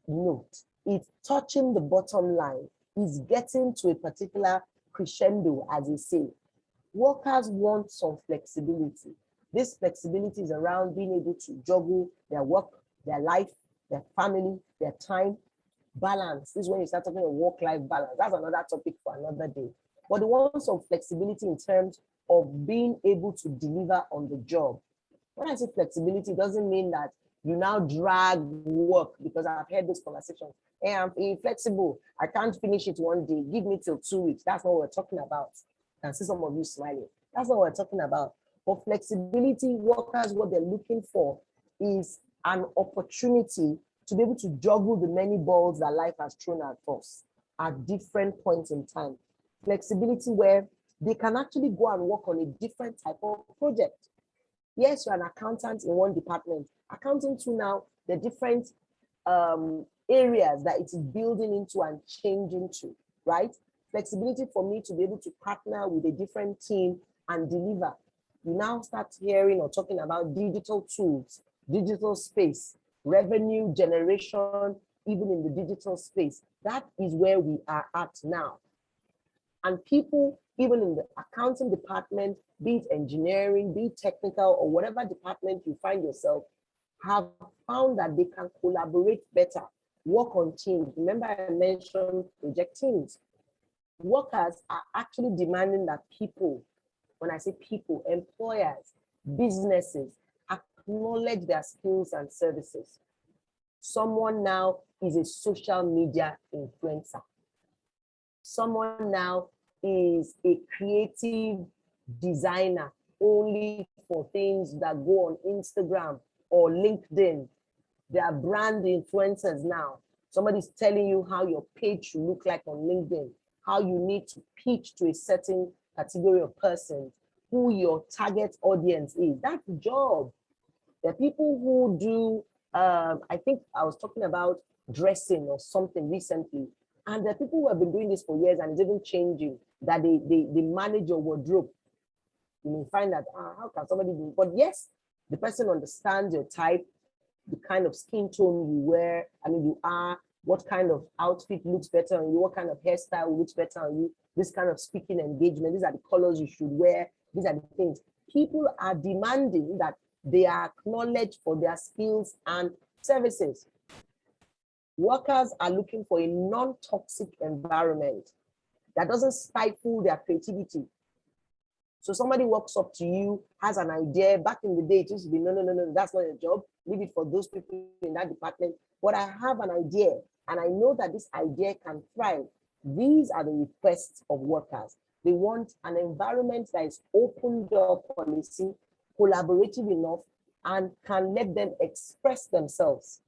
A: note. It's touching the bottom line. It's getting to a particular crescendo, as they say. Workers want some flexibility. This flexibility is around being able to juggle their work, their life, their family, their time. Balance. This is when you start talking about work-life balance. That's another topic for another day. But they want some flexibility in terms of being able to deliver on the job. When I say flexibility, it doesn't mean that you now drag work, because I've heard this conversation. Hey, I'm inflexible. I can't finish it one day. Give me till 2 weeks. That's not what we're talking about. I see some of you smiling. That's not what we're talking about. For flexibility, workers, what they're looking for is an opportunity to be able to juggle the many balls that life has thrown at us at different points in time. Flexibility where they can actually go and work on a different type of project. Yes, you're an accountant in one department. Accounting to now the different areas that it is building into and changing to, right? Flexibility for me to be able to partner with a different team and deliver. You now start hearing or talking about digital tools, digital space, revenue generation, even in the digital space. That is where we are at now. And people, even in the accounting department, be it engineering, be it technical, or whatever department you find yourself, have found that they can collaborate better, work on teams. Remember, I mentioned project teams. Workers are actually demanding that people, when I say people, employers, businesses, acknowledge their skills and services. Someone now is a social media influencer. Someone now is a creative designer only for things that go on Instagram or LinkedIn. They are brand influencers now. Somebody's telling you how your page should look like on LinkedIn, how you need to pitch to a certain category of persons, who your target audience is. That's the job. There are people who do, I think I was talking about dressing or something recently, and there are people who have been doing this for years and it's even changing, that they manage your wardrobe. You may find that, how can somebody do it? But yes, the person understands your type, the kind of skin tone you wear, you are, what kind of outfit looks better on you, what kind of hairstyle looks better on you, this kind of speaking engagement, these are the colors you should wear, these are the things. People are demanding that they are acknowledged for their skills and services. Workers are looking for a non-toxic environment that doesn't stifle their creativity. So somebody walks up to you, has an idea. Back in the day, it used to be, no, that's not your job. Leave it for those people in that department. But I have an idea, and I know that this idea can thrive. These are the requests of workers. They want an environment that is open door policy, collaborative enough, and can let them express themselves.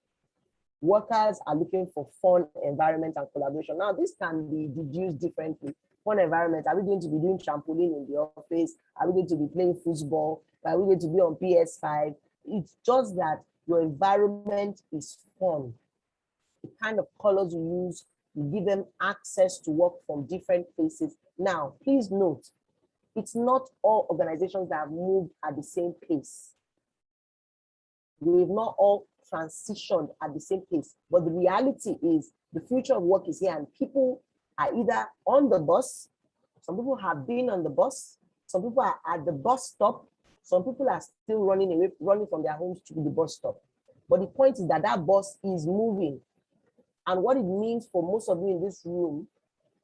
A: Workers are looking for fun environment and collaboration. Now, this can be deduced differently. Fun environment, are we going to be doing trampoline in the office? Are we going to be playing football? Are we going to be on PS5? It's just that your environment is fun. The kind of colors you use, you give them access to work from different places. Now, please note, it's not all organizations that have moved at the same pace. We've not all transitioned at the same pace, but the reality is the future of work is here, and people are either on the bus, some people have been on the bus, some people are at the bus stop, some people are still running from their homes to the bus stop. But the point is that that bus is moving. And what it means for most of you in this room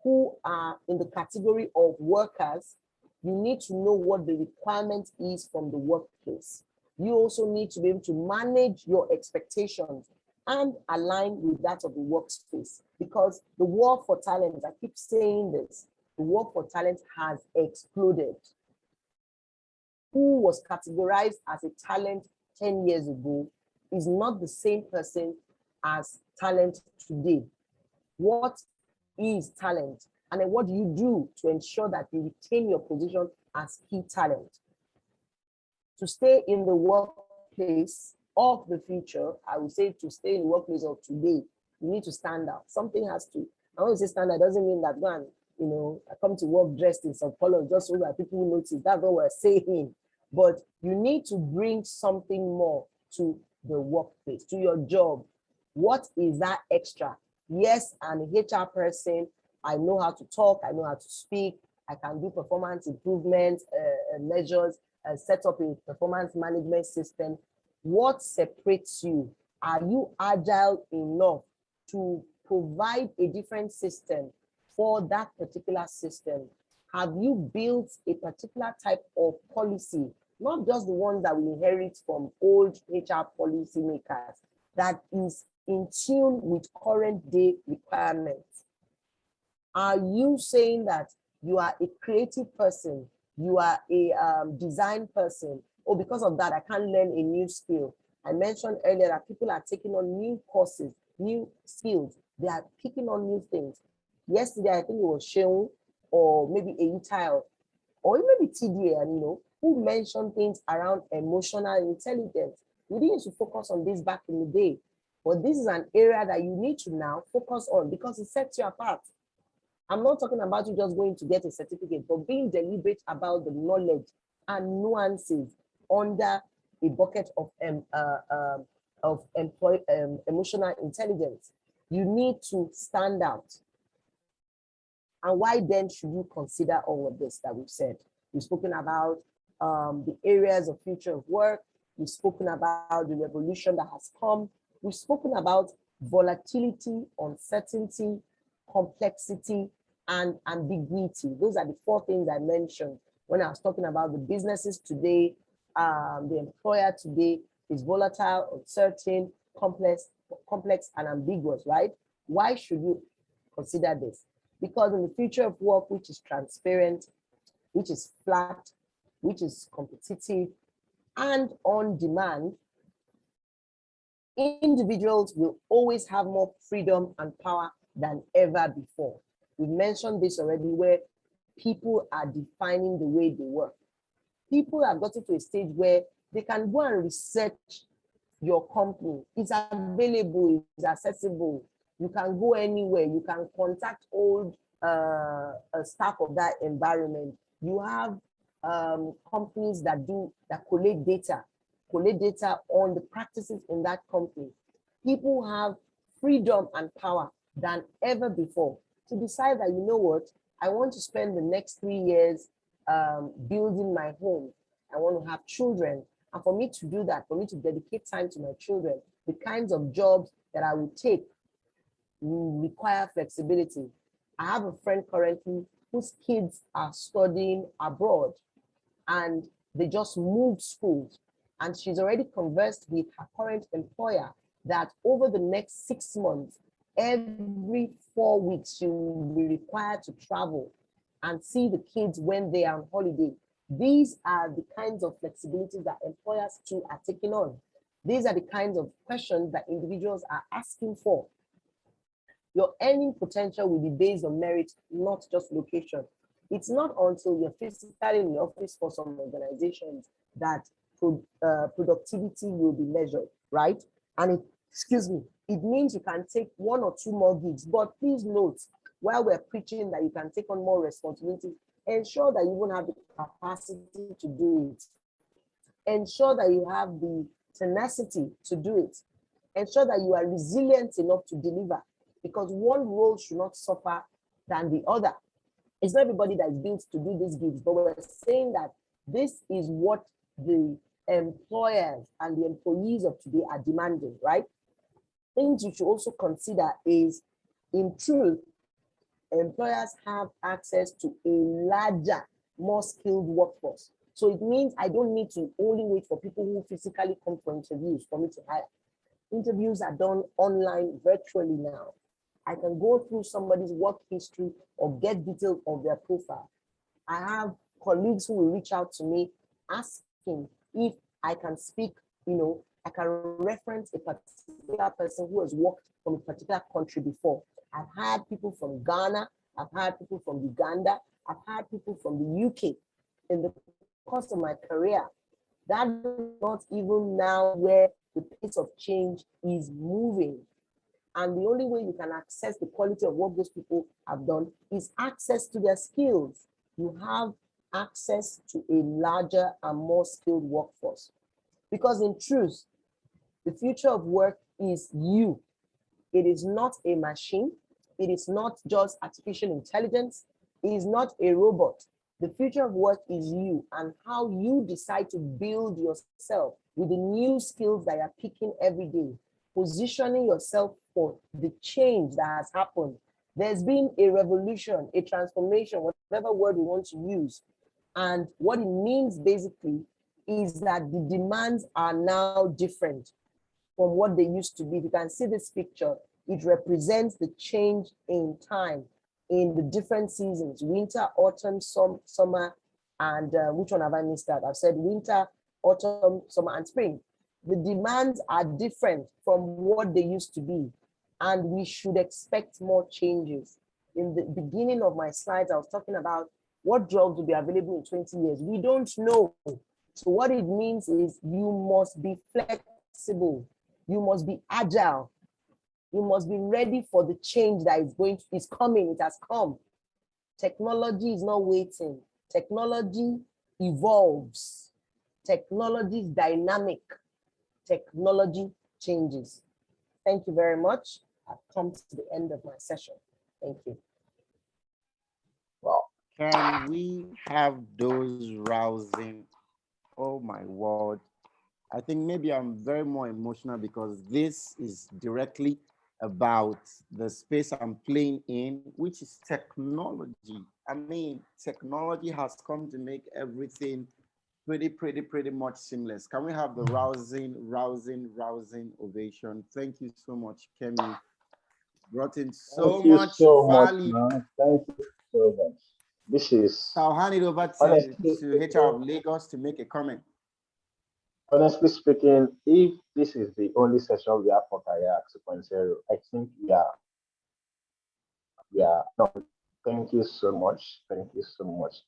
A: who are in the category of workers, you need to know what the requirement is from the workplace. You also need to be able to manage your expectations and align with that of the workspace, because the war for talent, I keep saying this, the war for talent has exploded. Who was categorized as a talent 10 years ago is not the same person as talent today. What is talent? And then what do you do to ensure that you retain your position as key talent? To stay in the workplace of the future, I would say to stay in the workplace of today, you need to stand out. Something has to, I want to say stand out, doesn't mean that one, I come to work dressed in some color just so that people notice. That's what we're saying. But you need to bring something more to the workplace, to your job. What is that extra? Yes, I'm an HR person. I know how to talk. I know how to speak. I can do performance improvement measures, set up a performance management system. What separates you? Are you agile enough to provide a different system for that particular system? Have you built a particular type of policy, not just the one that we inherit from old HR policymakers, that is in tune with current day requirements? Are you saying that you are a creative person, you are a design person, or because of that, I can't learn a new skill? I mentioned earlier that people are taking on new courses, new skills. They are picking on new things. Yesterday, I think it was Sheung or maybe Eutile or maybe TDA, who mentioned things around emotional intelligence. We didn't used to focus on this back in the day, but this is an area that you need to now focus on because it sets you apart. I'm not talking about you just going to get a certificate, but being deliberate about the knowledge and nuances under a bucket of emotional intelligence. You need to stand out. And why then should you consider all of this that we've said? We've spoken about the areas of future of work. We've spoken about the revolution that has come. We've spoken about volatility, uncertainty, complexity, and ambiguity. Those are the 4 things I mentioned when I was talking about the businesses today. The employer today is volatile, uncertain, complex, complex and ambiguous, right? Why should you consider this? Because in the future of work, which is transparent, which is flat, which is competitive and on demand, individuals will always have more freedom and power than ever before. We mentioned this already, where people are defining the way they work. People have gotten to a stage where they can go and research your company. It's available, it's accessible. You can go anywhere. You can contact old staff of that environment. You have companies that collate data on the practices in that company. People have freedom and power than ever before to decide that, you know what, I want to spend the next 3 years building my home. I want to have children. And for me to do that, for me to dedicate time to my children, the kinds of jobs that I would take will require flexibility. I have a friend currently whose kids are studying abroad and they just moved schools. And she's already conversed with her current employer that over the next 6 months, every 4 weeks, she will be required to travel and see the kids when they are on holiday. These are the kinds of flexibilities that employers too are taking on. These are the kinds of questions that individuals are asking for. Your earning potential will be based on merit, not just location. It's not until you're physically in the office for some organizations that productivity will be measured, right? And it means you can take 1 or 2 more gigs, but please note, while we're preaching that you can take on more responsibilities, ensure that you won't have the capacity to do it. Ensure that you have the tenacity to do it. Ensure that you are resilient enough to deliver, because one role should not suffer than the other. It's not everybody that is built to do these gigs, but we're saying that this is what the employers and the employees of today are demanding, right? Things you should also consider is, in truth, employers have access to a larger, more skilled workforce. So it means I don't need to only wait for people who physically come for interviews for me to hire. Interviews are done online virtually now. I can go through somebody's work history or get details of their profile. I have colleagues who will reach out to me asking if I can speak, I can reference a particular person who has worked from a particular country before. I've had people from Ghana, I've had people from Uganda, I've had people from the UK in the course of my career. That is not even now where the pace of change is moving. And the only way you can access the quality of what those people have done is access to their skills. You have access to a larger and more skilled workforce. Because in truth, the future of work is you. It is not a machine. It is not just artificial intelligence. It is not a robot. The future of work is you and how you decide to build yourself with the new skills that you're picking every day, positioning yourself for the change that has happened. There's been a revolution, a transformation, whatever word we want to use. And what it means basically is that the demands are now different from what they used to be. If you can see this picture, it represents the change in time in the different seasons: winter, autumn, summer, and which one have I missed out? I've said winter, autumn, summer, and spring. The demands are different from what they used to be, and we should expect more changes. In the beginning of my slides, I was talking about what jobs will be available in 20 years. We don't know. So what it means is you must be flexible. You must be agile. You must be ready for the change that is coming. It has come. Technology is not waiting. Technology evolves. Technology is dynamic. Technology changes. Thank you very much. I've come to the end of my session. Thank you.
B: Well, can we have those rousing? Oh my word. I think maybe I'm very more emotional because this is directly about the space I'm playing in, which is technology. I mean, technology has come to make everything pretty much seamless. Can we have the rousing ovation? Thank you so much, Kemi. Brought in so much value.
F: Thank you so much. This is.
B: I'll hand it over to HR of Lagos to make a comment.
F: Honestly speaking, if this is the only session we have for Career 2.0, I think no, thank you so much. Thank you so much.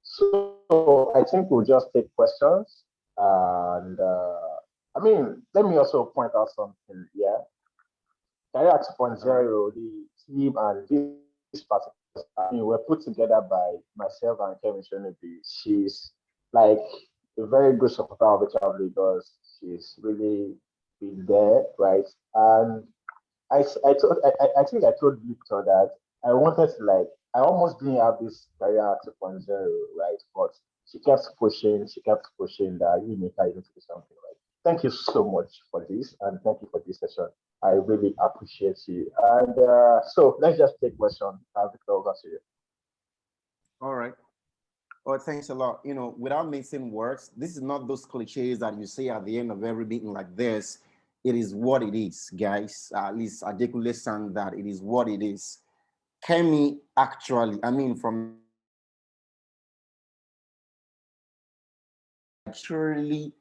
F: So I think we'll just take questions. And I mean, let me also point out something here. Career 2.0, the team and this particular, I mean, were put together by myself and Kevin Shonebi. She's like a very good supporter of HR Lagos. She's really been there, right? And I think I told Victor that I wanted to I almost didn't have this Career 2.0, right? But she kept pushing that you need to do something, right? Thank you so much for this, and thank you for this session. I really appreciate you. And so let's just take questions. Victor, over to you.
B: All right. Oh, thanks a lot. You know, without mixing words, this is not those cliches that you say at the end of every meeting like this. It is what it is, guys. At least Adekule sang that. It is what it is. Kemi actually, I mean, from actually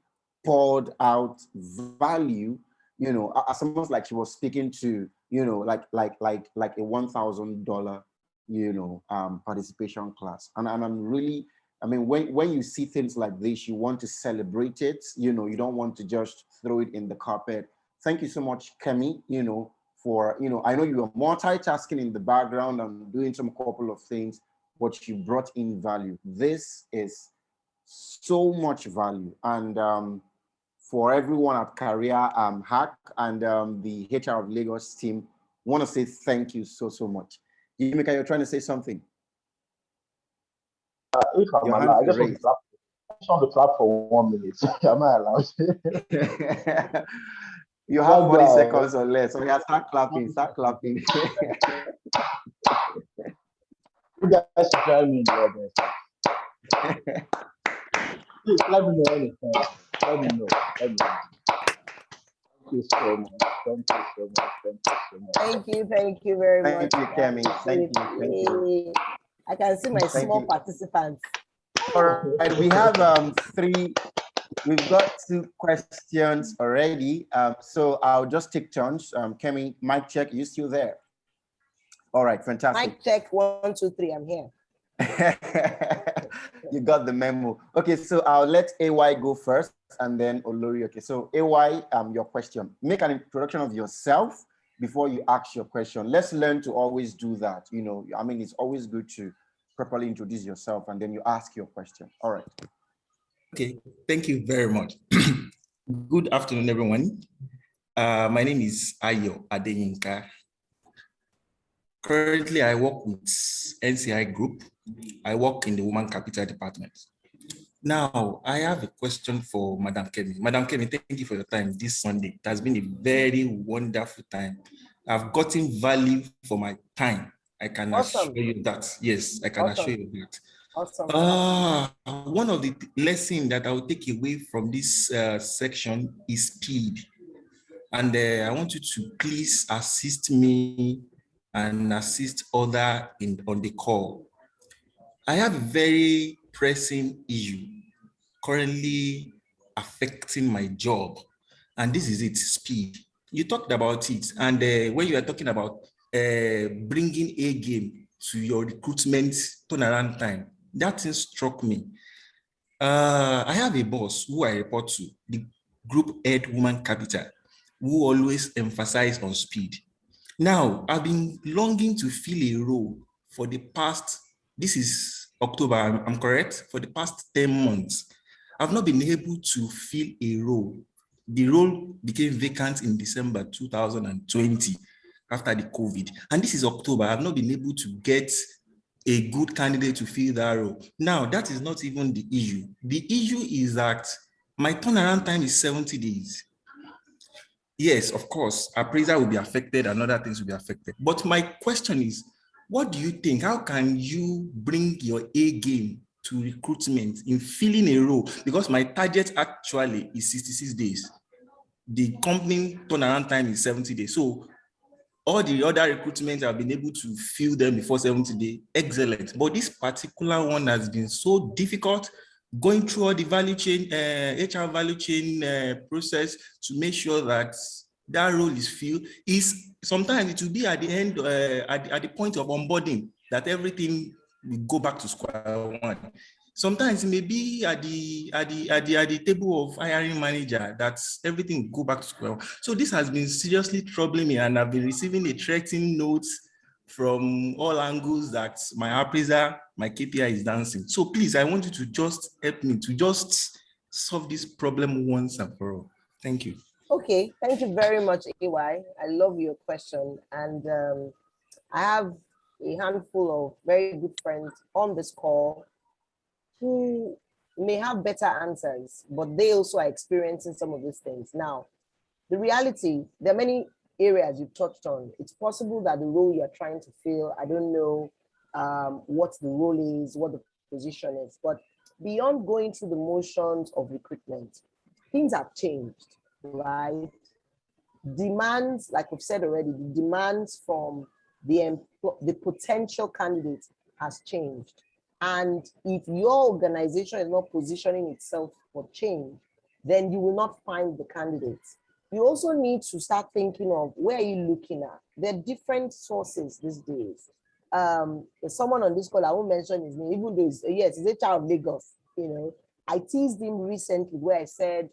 B: poured out value, you know, as almost like she was speaking to, you know, like a $1,000, you know, participation class. And I'm really, I mean, when you see things like this, you want to celebrate it, you know, you don't want to just throw it in the carpet. Thank you so much, Kemi, you know, for, you know, I know you were multitasking in the background and doing some couple of things, but you brought in value. This is so much value. And for everyone at Career Hack and the HR of Lagos team, want to say thank you so much. Yimika, you're trying to say something?
F: If I'm allowed, I just want to clap for 1 minute. Am I allowed?
B: You have 40 seconds or less. So yeah, start clapping.
F: You guys should join me in the audience. Please let me know anything. Let me know. Thank you so much.
A: Thank you very much.
B: Thank you, Kemi. Thank you.
A: I can see my small participants.
B: All right, we have we've got 2 questions already. So I'll just take turns. Kemi, mic check, you still there? All right, fantastic.
A: Mic check, 1, 2, 3, I'm here.
B: You got the memo. Okay, so I'll let AY go first and then Olori. Okay, so AY, your question. Make an introduction of yourself before you ask your question. Let's learn to always do that. You know, I mean, it's always good to properly introduce yourself and then you ask your question. All right.
G: Okay, thank you very much. Good afternoon, everyone. My name is Ayo Adeyinka. Currently, I work with NCI Group. I work in the Women Capital Department. Now, I have a question for Madam Kemi. Madam Kemi, thank you for your time this Sunday. It has been a very wonderful time. I've gotten value for my time. I can assure you that. Yes, I can assure you that.
A: Awesome.
G: One of the lessons that I will take away from this section is speed. And I want you to please assist me and assist others on the call. I have a very pressing issue currently affecting my job. And this is it, speed. You talked about it. And when you are talking about bringing a game to your recruitment turnaround time, that thing struck me. I have a boss who I report to, the group head Women Capital, who always emphasize on speed. Now, I've been longing to fill a role for the past, this is October, I'm correct? For the past 10 months, I've not been able to fill a role. The role became vacant in December 2020 after the COVID. And this is October, I've not been able to get a good candidate to fill that role. Now, that is not even the issue. The issue is that my turnaround time is 70 days. Yes, of course, appraisal will be affected and other things will be affected. But my question is, what do you think? How can you bring your A game to recruitment in filling a role, because my target actually is 66 days. The company turnaround time is 70 days. So all the other recruitment have been able to fill them before 70 days. Excellent. But this particular one has been so difficult, going through all the value chain, HR value chain process to make sure that that role is filled. Is sometimes it will be at the end, at the point of onboarding, that everything will go back to square one. Sometimes it may be at the table of hiring manager that everything will go back to square one. So this has been seriously troubling me, and I've been receiving a threatening notes from all angles that my appraiser, my KPI is dancing. So please, I want you to just help me to just solve this problem once and for all. Thank you.
A: Okay, thank you very much, AY. I love your question. And I have a handful of very good friends on this call who may have better answers, but they also are experiencing some of these things. Now, the reality, there are many areas you've touched on. It's possible that the role you're trying to fill, I don't know what the role is, what the position is, but beyond going through the motions of recruitment, things have changed, right? Demands, like we've said already, the demands from the potential candidates has changed. And if your organization is not positioning itself for change, then you will not find the candidates. You also need to start thinking of where are you looking at? There are different sources these days. There's someone on this call, I won't mention his name, even though he's a child of Lagos. You know, I teased him recently where I said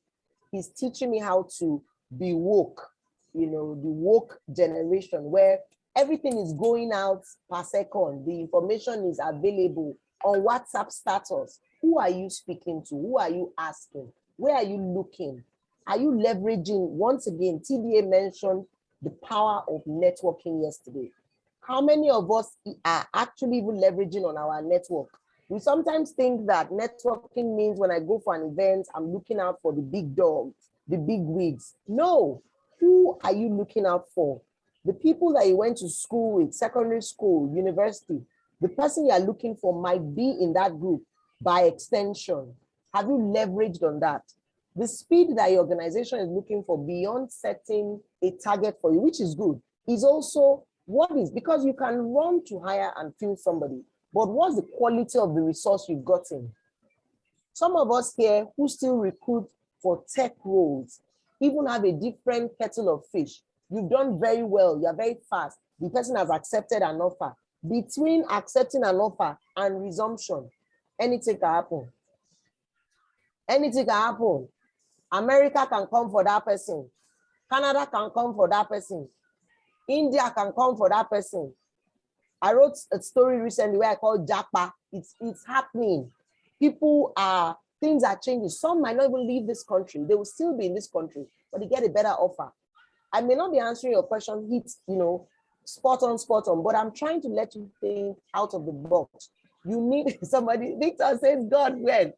A: he's teaching me how to be woke. You know, the woke generation where everything is going out per second. The information is available on WhatsApp status. Who are you speaking to? Who are you asking? Where are you looking? Are you leveraging? Once again, TDA mentioned the power of networking yesterday. How many of us are actually even leveraging on our network? We sometimes think that networking means when I go for an event, I'm looking out for the big dogs, the big wigs. No, who are you looking out for? The people that you went to school with, secondary school, university, the person you are looking for might be in that group by extension. Have you leveraged on that? The speed that your organization is looking for beyond setting a target for you, which is good, is also what is, because you can run to hire and fill somebody, but what's the quality of the resource you've gotten? Some of us here who still recruit for tech roles even have a different kettle of fish. You've done very well, you're very fast. The person has accepted an offer. Between accepting an offer and resumption, anything can happen. Anything can happen. America can come for that person. Canada can come for that person. India can come for that person. I wrote a story recently where I called Japa. It's happening. Things are changing. Some might not even leave this country. They will still be in this country, but they get a better offer. I may not be answering your question, spot on, but I'm trying to let you think out of the box. You need somebody, Victor says, God, when?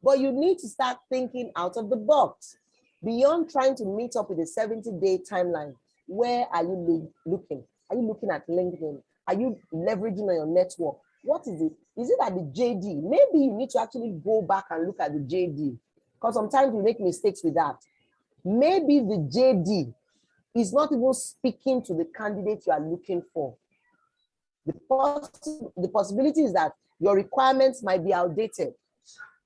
A: But you need to start thinking out of the box. Beyond trying to meet up with a 70-day timeline, where are you looking? Are you looking at LinkedIn? Are you leveraging on your network? What is it? Is it at the JD? Maybe you need to actually go back and look at the JD, because sometimes we make mistakes with that. Maybe the JD is not even speaking to the candidate you are looking for. The possibility is that your requirements might be outdated,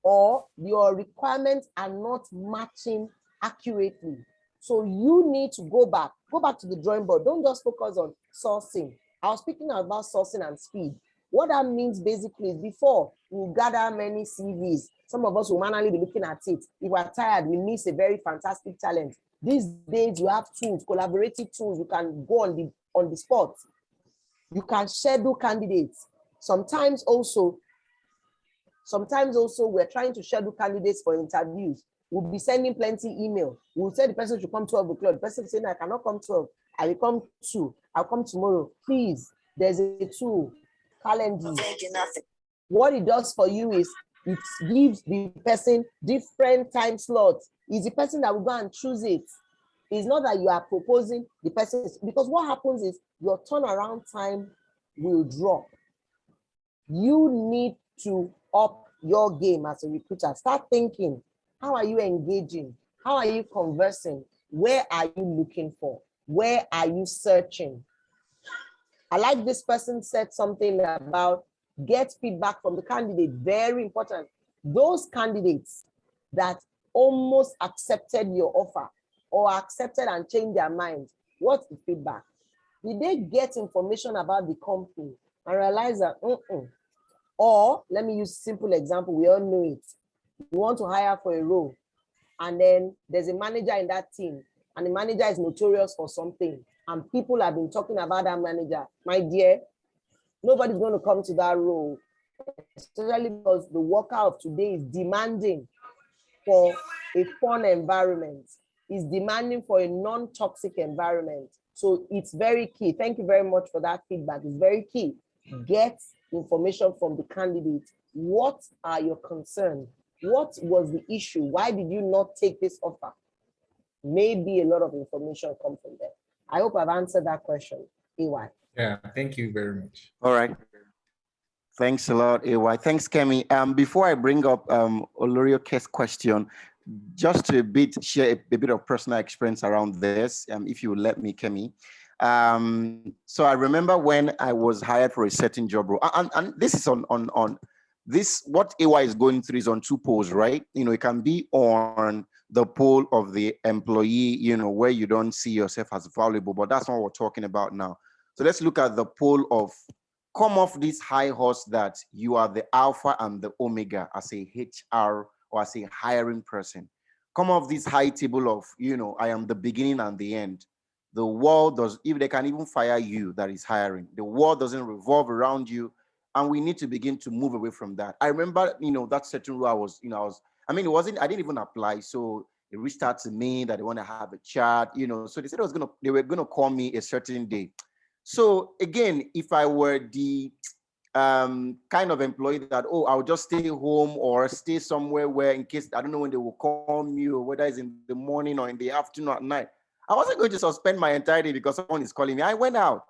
A: or your requirements are not matching accurately. So you need to go back to the drawing board. Don't just focus on sourcing. I was speaking about sourcing and speed. What that means basically is before we gather many CVs, some of us will manually be looking at it. If we're tired, we miss a very fantastic talent. These days you have tools, collaborative tools. You can go on the spot. You can schedule candidates. Sometimes also we're trying to schedule candidates for interviews. We'll be sending plenty email. We'll say the person should come 12 o'clock. The person saying, I cannot come 12. I will come 2. I'll come tomorrow. Please, there's a tool, Calendly. What it does for you is it gives the person different time slots. It's the person that will go and choose it. It's not that you are proposing the person, because what happens is your turnaround time will drop. You need to up your game as a recruiter. Start thinking, how are you engaging? How are you conversing? Where are you looking for? Where are you searching? I like this person said something about get feedback from the candidate. Very important. Those candidates that almost accepted your offer or accepted and changed their mind, what's the feedback? Did they get information about the company and realize that, Or let me use simple example, we all know it. You want to hire for a role, and then there's a manager in that team, and the manager is notorious for something, and people have been talking about that manager. My dear, nobody's going to come to that role, especially because the worker of today is demanding for a fun environment, is demanding for a non-toxic environment. So it's very key. Thank you very much for that feedback. It's very key. Get information from the candidate. What are your concerns? What was the issue? Why did you not take this offer? Maybe a lot of information come from there. I hope I've answered that question, AY.
G: Yeah, thank you very much.
B: All right. Thanks a lot, AY. Thanks, Kemi. Before I bring up Olorioke's question, just to share a bit of personal experience around this, if you will let me, Kemi. So I remember when I was hired for a certain job role, and this is on this, what AY is going through is on two poles, right? It can be on the pole of the employee, where you don't see yourself as valuable, but that's not what we're talking about now. So let's look at the pole of come off this high horse that you are the alpha and the omega as a HR or as a hiring person. Come off this high table of, I am the beginning and the end. The world does, if they can even fire you that is hiring, the world doesn't revolve around you. And we need to begin to move away from that. I remember, that certain role I didn't even apply. So they reached out to me that they want to have a chat, so they said they were going to call me a certain day. So again, if I were the kind of employee that, I'll just stay home or stay somewhere where in case, I don't know when they will call me or whether it's in the morning or in the afternoon or at night, I wasn't going to suspend my entire day because someone is calling me. I went out.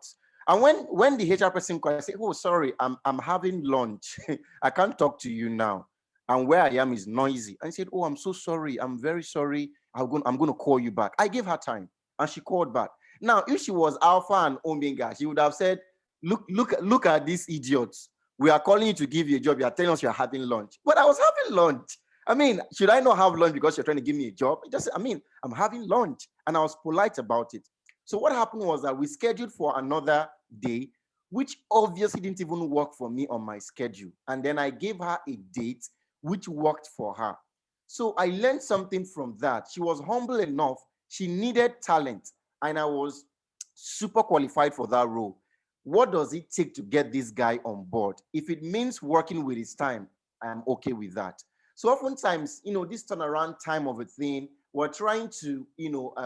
B: And when the HR person called, I said, sorry, I'm having lunch. I can't talk to you now. And where I am is noisy. And he said, I'm so sorry. I'm very sorry. I'm going to call you back. I gave her time and she called back. Now, if she was alpha and omega, she would have said, look at these idiots. We are calling you to give you a job. You are telling us you're having lunch. But I was having lunch. I mean, should I not have lunch because you're trying to give me a job? I'm having lunch. And I was polite about it. So what happened was that we scheduled for another day, which obviously didn't even work for me on my schedule. And then I gave her a date which worked for her. So I learned something from that. She was humble enough. She needed talent. And I was super qualified for that role. What does it take to get this guy on board? If it means working with his time, I'm okay with that. So oftentimes, this turnaround time of a thing, we're trying to,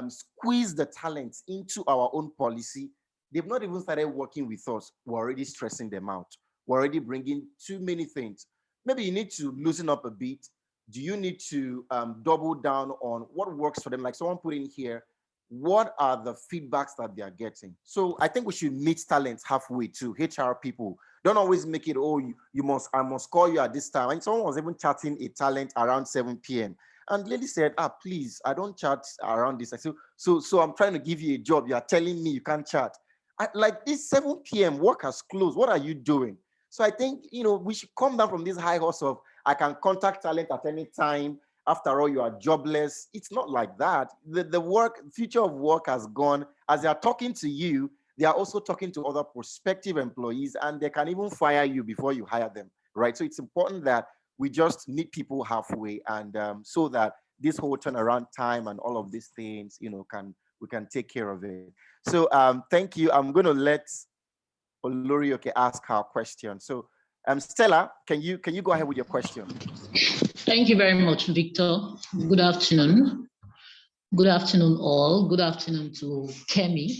B: squeeze the talents into our own policy. They've not even started working with us. We're already stressing them out. We're already bringing too many things. Maybe you need to loosen up a bit. Do you need to double down on what works for them? Like someone put in here, what are the feedbacks that they are getting? So I think we should meet talents halfway too. HR people, don't always make it, I must call you at this time. And someone was even chatting a talent around 7 p.m. And the lady said, please, I don't chat around this. I said, so I'm trying to give you a job. You are telling me you can't chat. Like this 7 p.m. work has closed. What are you doing? So I think, we should come down from this high horse of I can contact talent at any time. After all, you are jobless. It's not like that. The future of work has gone. As they are talking to you, they are also talking to other prospective employees, and they can even fire you before you hire them, right? So it's important that we just meet people halfway, and so that this whole turnaround time and all of these things, we can take care of it. So thank you. I'm going to let Olorioke ask her question. So Stella, can you go ahead with your question?
H: Thank you very much, Victor. Good afternoon. Good afternoon, all. Good afternoon to Kemi.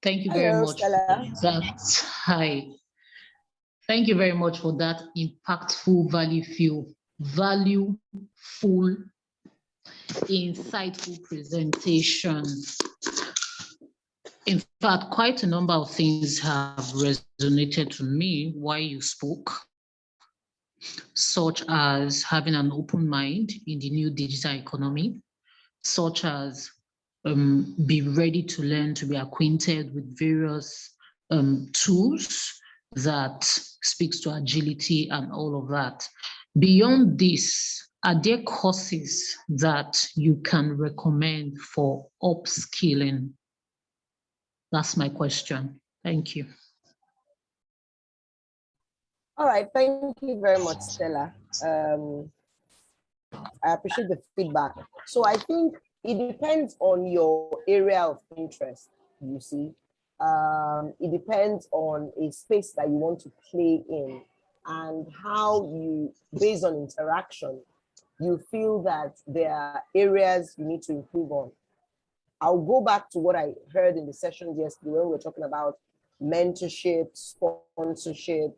H: Thank you very much
A: Stella.
H: for that. Hi. Thank you very much for that impactful, valueful, insightful presentation. In fact, quite a number of things have resonated to me while you spoke, such as having an open mind in the new digital economy, such as be ready to learn, to be acquainted with various tools that speaks to agility and all of that. Beyond this, are there courses that you can recommend for upskilling? That's my question. Thank you.
A: All right, thank you very much, Stella. I appreciate the feedback. So I think it depends on your area of interest, you see. It depends on a space that you want to play in and how you, based on interaction, you feel that there are areas you need to improve on. I'll go back to what I heard in the session yesterday when we were talking about mentorship, sponsorship,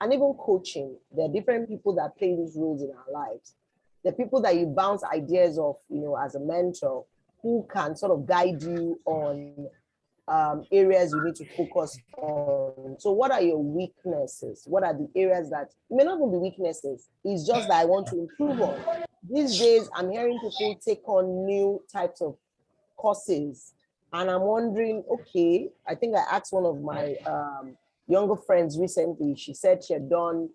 A: and even coaching. There are different people that play these roles in our lives. The people that you bounce ideas off, as a mentor, who can sort of guide you on areas you need to focus on. So what are your weaknesses? What are the areas that may not even be weaknesses? It's just that I want to improve on. These days, I'm hearing people take on new types of courses, and I'm wondering, okay, I think I asked one of my younger friends recently. She said she had done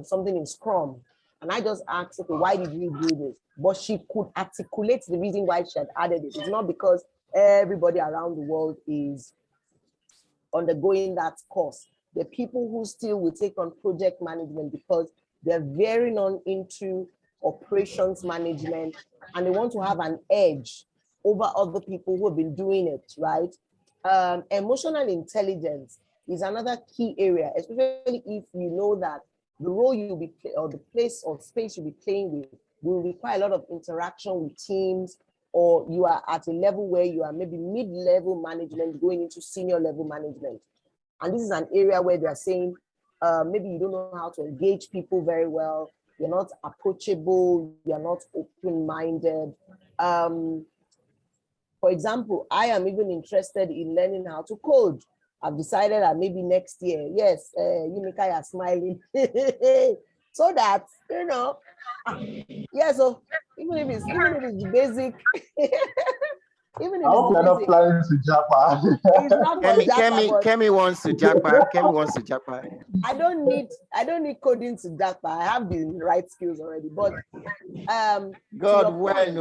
A: something in Scrum, and I just asked, okay, why did you do this? But she could articulate the reason why she had added it. It's not because everybody around the world is undergoing that course. The people who still will take on project management because they're veering on into operations management and they want to have an edge over other people who have been doing it, right? Emotional intelligence is another key area, especially if you know that the role you'll be or the place or space you'll be playing with will require a lot of interaction with teams, or you are at a level where you are maybe mid-level management going into senior level management. And this is an area where they're saying, maybe you don't know how to engage people very well, you're not approachable, you're not open-minded. For example, I am even interested in learning how to code. I've decided that maybe next year, yes, Yumika, you're smiling, so that, yeah, so even if it's basic, even if
F: I hope you're not planning to japa.
A: It's not for japa,
B: Kemi wants to japa. Kemi wants to japa.
A: I don't need coding to japa. I have the right skills already. But
B: God when.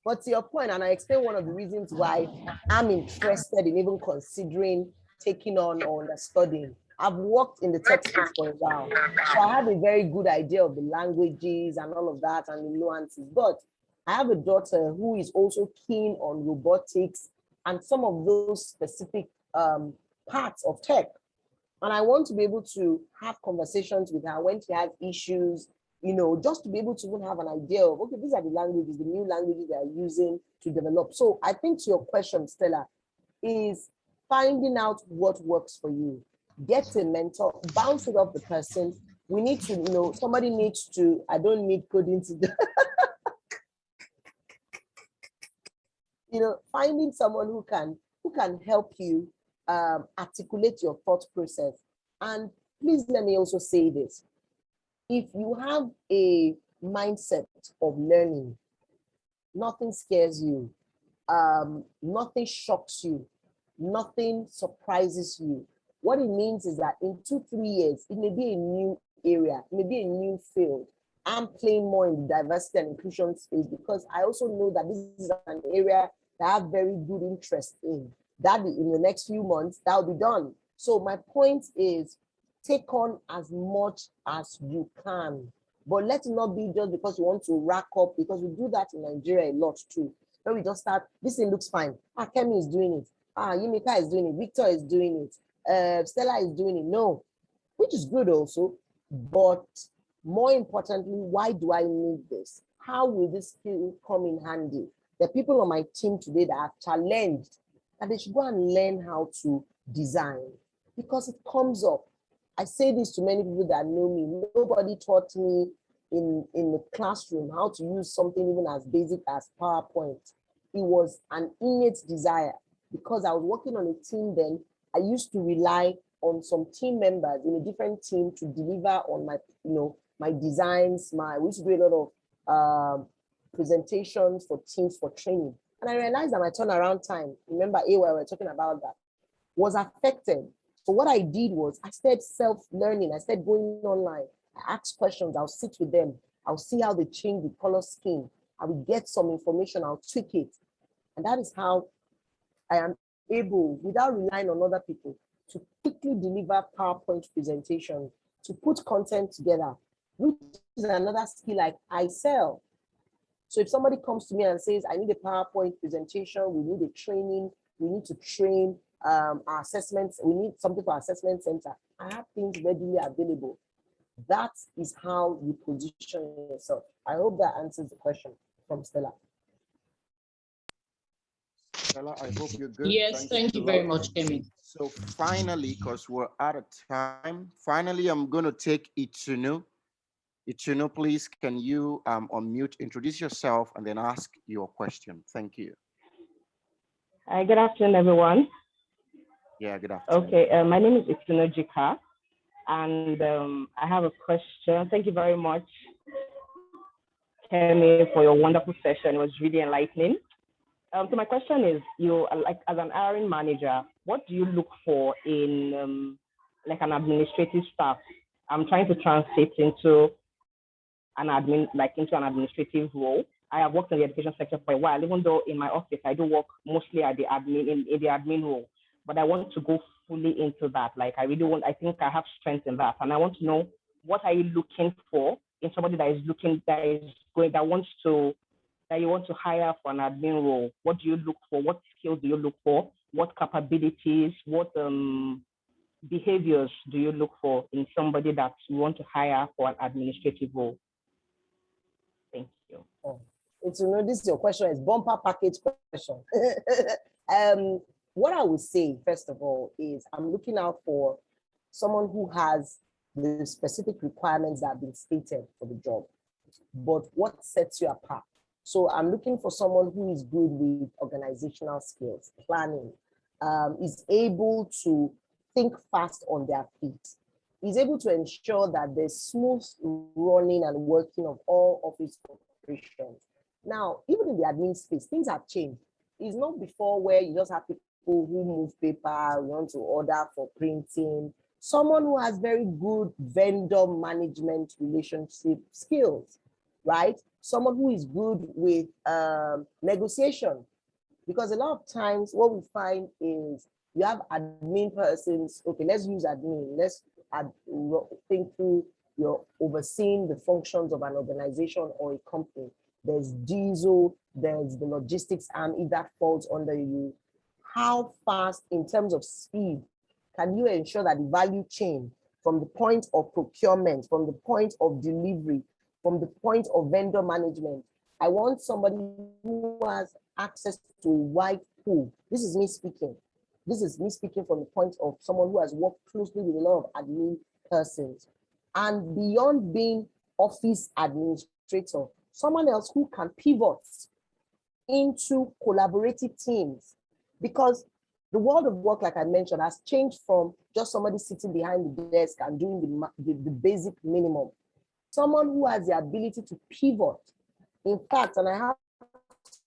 A: But to your point, and I explain one of the reasons why I'm interested in even considering taking on or understudying. I've worked in the tech space for a while, so I have a very good idea of the languages and all of that and the nuances. But I have a daughter who is also keen on robotics and some of those specific parts of tech. And I want to be able to have conversations with her when she has issues, just to be able to even have an idea of, okay, these are the languages, the new languages they are using to develop. So I think to your question, Stella, is finding out what works for you. Get a mentor, bounce it off the person. We need to, somebody needs to, I don't need coding to do, finding someone who can help you articulate your thought process. And please let me also say this. If you have a mindset of learning, nothing scares you, nothing shocks you, nothing surprises you. What it means is that in 2-3 years, it may be a new area, it may be a new field. I'm playing more in the diversity and inclusion space because I also know that this is an area that I have very good interest in. That in the next few months, that will be done. So my point is, take on as much as you can, but let it not be just because you want to rack up, because we do that in Nigeria a lot too. When we just start, this thing looks fine. Kemi is doing it. Yumika is doing it. Victor is doing it. Stella is doing it. No, which is good also, but more importantly, why do I need this? How will this skill come in handy? The people on my team today that have challenged that they should go and learn how to design because it comes up. I say this to many people that know me. Nobody taught me in the classroom how to use something even as basic as PowerPoint. It was an innate desire because I was working on a team then I used to rely on some team members in a different team to deliver on my, my designs. We used to do a lot of presentations for teams for training. And I realized that my turnaround time, remember, we were talking about that, was affected. So what I did was I started self-learning. I started going online. I asked questions. I'll sit with them. I'll see how they change the color scheme. I will get some information. I'll tweak it. And that is how I am able, without relying on other people, to quickly deliver PowerPoint presentations, to put content together, which is another skill like I sell. So if somebody comes to me and says, I need a PowerPoint presentation, we need a training, we need to train our assessments, we need something for our assessment center, I have things readily available. That is how you position yourself. I hope that answers the question from Stella.
B: Stella, I hope you're good.
H: Yes, thank you very much, Kemi.
B: So finally, because we're out of time, finally, I'm going to take Itunu. Itunu, please, can you unmute, introduce yourself, and then ask your question? Thank you.
I: Hi, good afternoon, everyone.
B: Yeah, good afternoon.
I: Okay, my name is Itunu Jika, and I have a question. Thank you very much, Kemi, for your wonderful session. It was really enlightening. So my question is, like as an hiring manager, what do you look for in like an administrative staff? I'm trying to transit into an administrative role. I have worked in the education sector for a while, even though in my office I do work mostly at the admin in the admin role. But I want to go fully into that. Like I think I have strength in that, and I want to know, what are you looking for in somebody that you want to hire for an admin role? What do you look for? What skills do you look for? What capabilities? What behaviors do you look for in somebody that you want to hire for an administrative role? Thank you.
A: This is your question, is bumper package question. What I would say, first of all, is I'm looking out for someone who has the specific requirements that have been stated for the job, but what sets you apart? So I'm looking for someone who is good with organizational skills, planning, is able to think fast on their feet, is able to ensure that there's smooth running and working of all office operations. Now, even in the admin space, things have changed. It's not before where you just have people who move paper, you want to order for printing, someone who has very good vendor management relationship skills, right? Someone who is good with negotiation, because a lot of times what we find is you have admin persons. Okay, let's use admin. Let's think through, you're overseeing the functions of an organization or a company. There's diesel, there's the logistics arm, if that falls under you. How fast, in terms of speed, can you ensure that the value chain from the point of procurement, from the point of delivery, from the point of vendor management? I want somebody who has access to a wide pool. This is me speaking. This is me speaking from the point of someone who has worked closely with a lot of admin persons. And beyond being office administrator, someone else who can pivot into collaborative teams. Because the world of work, like I mentioned, has changed from just somebody sitting behind the desk and doing the basic minimum. Someone who has the ability to pivot. In fact, and I have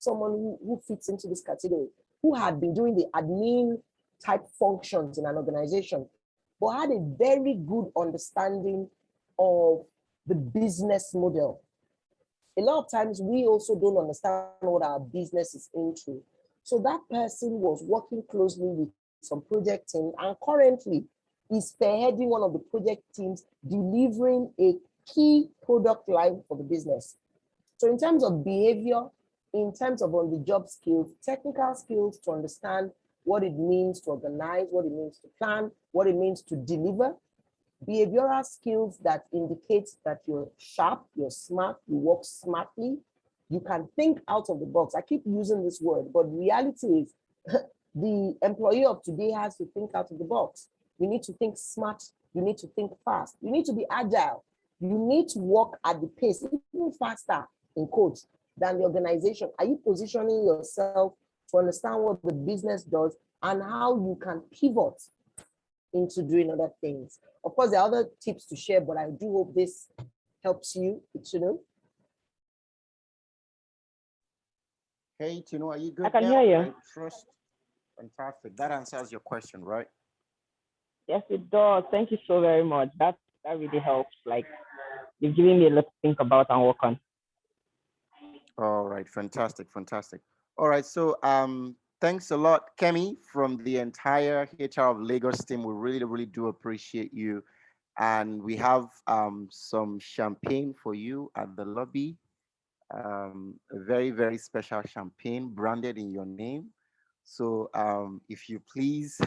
A: someone who fits into this category, who had been doing the admin type functions in an organization, but had a very good understanding of the business model. A lot of times we also don't understand what our business is into. So that person was working closely with some project team, and currently is spearheading one of the project teams delivering a key product line for the business. So in terms of behavior, in terms of on-the-job skills, technical skills to understand what it means to organize, what it means to plan, what it means to deliver, behavioral skills that indicate that you're sharp, you're smart, you work smartly, you can think out of the box. I keep using this word, but reality is the employee of today has to think out of the box. You need to think smart, you need to think fast, you need to be agile, you need to work at the pace, even faster, in quotes, than the organization. Are you positioning yourself to understand what the business does and how you can pivot into doing other things. Of course, there are other tips to share, but I do hope this helps you,
B: Hey, Tino, are you good?
I: I can
B: now?
I: hear you.
B: I trust. Fantastic. That answers your question, right?
I: Yes, it does. Thank you so very much. That really helps. Like, you've given me a lot to think about and work on.
B: All right, fantastic, fantastic. All right, so thanks a lot, Kemi, from the entire HR of Lagos team. We really, really do appreciate you. And we have some champagne for you at the lobby. A very, very special champagne branded in your name. So if you please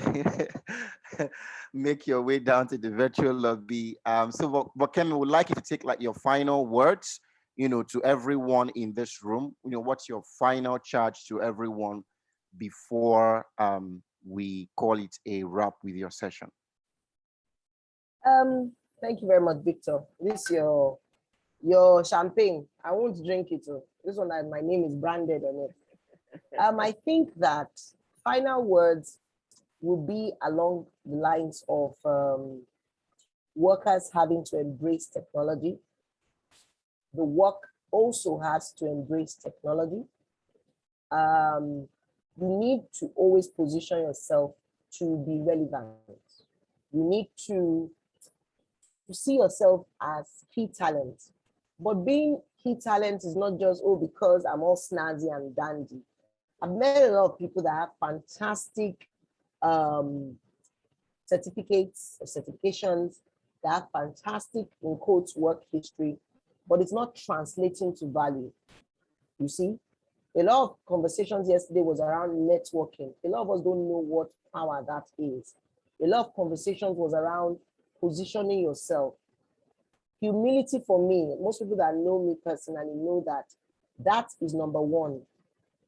B: make your way down to the virtual lobby. But Kemi, would like you to take like your final words, to everyone in this room. What's your final charge to everyone before we call it a wrap with your session?
A: Thank you very much, Victor. This your champagne. I won't drink it. This one, my name is branded on it. I think that final words will be along the lines of workers having to embrace technology. The work also has to embrace technology. You need to always position yourself to be relevant. You need to see yourself as key talent. But being key talent is not just, because I'm all snazzy and dandy. I've met a lot of people that have fantastic certificates or certifications, that have fantastic, in quotes, work history, but it's not translating to value. You see, a lot of conversations yesterday was around networking. A lot of us don't know what power that is. A lot of conversations was around positioning yourself. Humility for me, most people that know me personally know that is number one.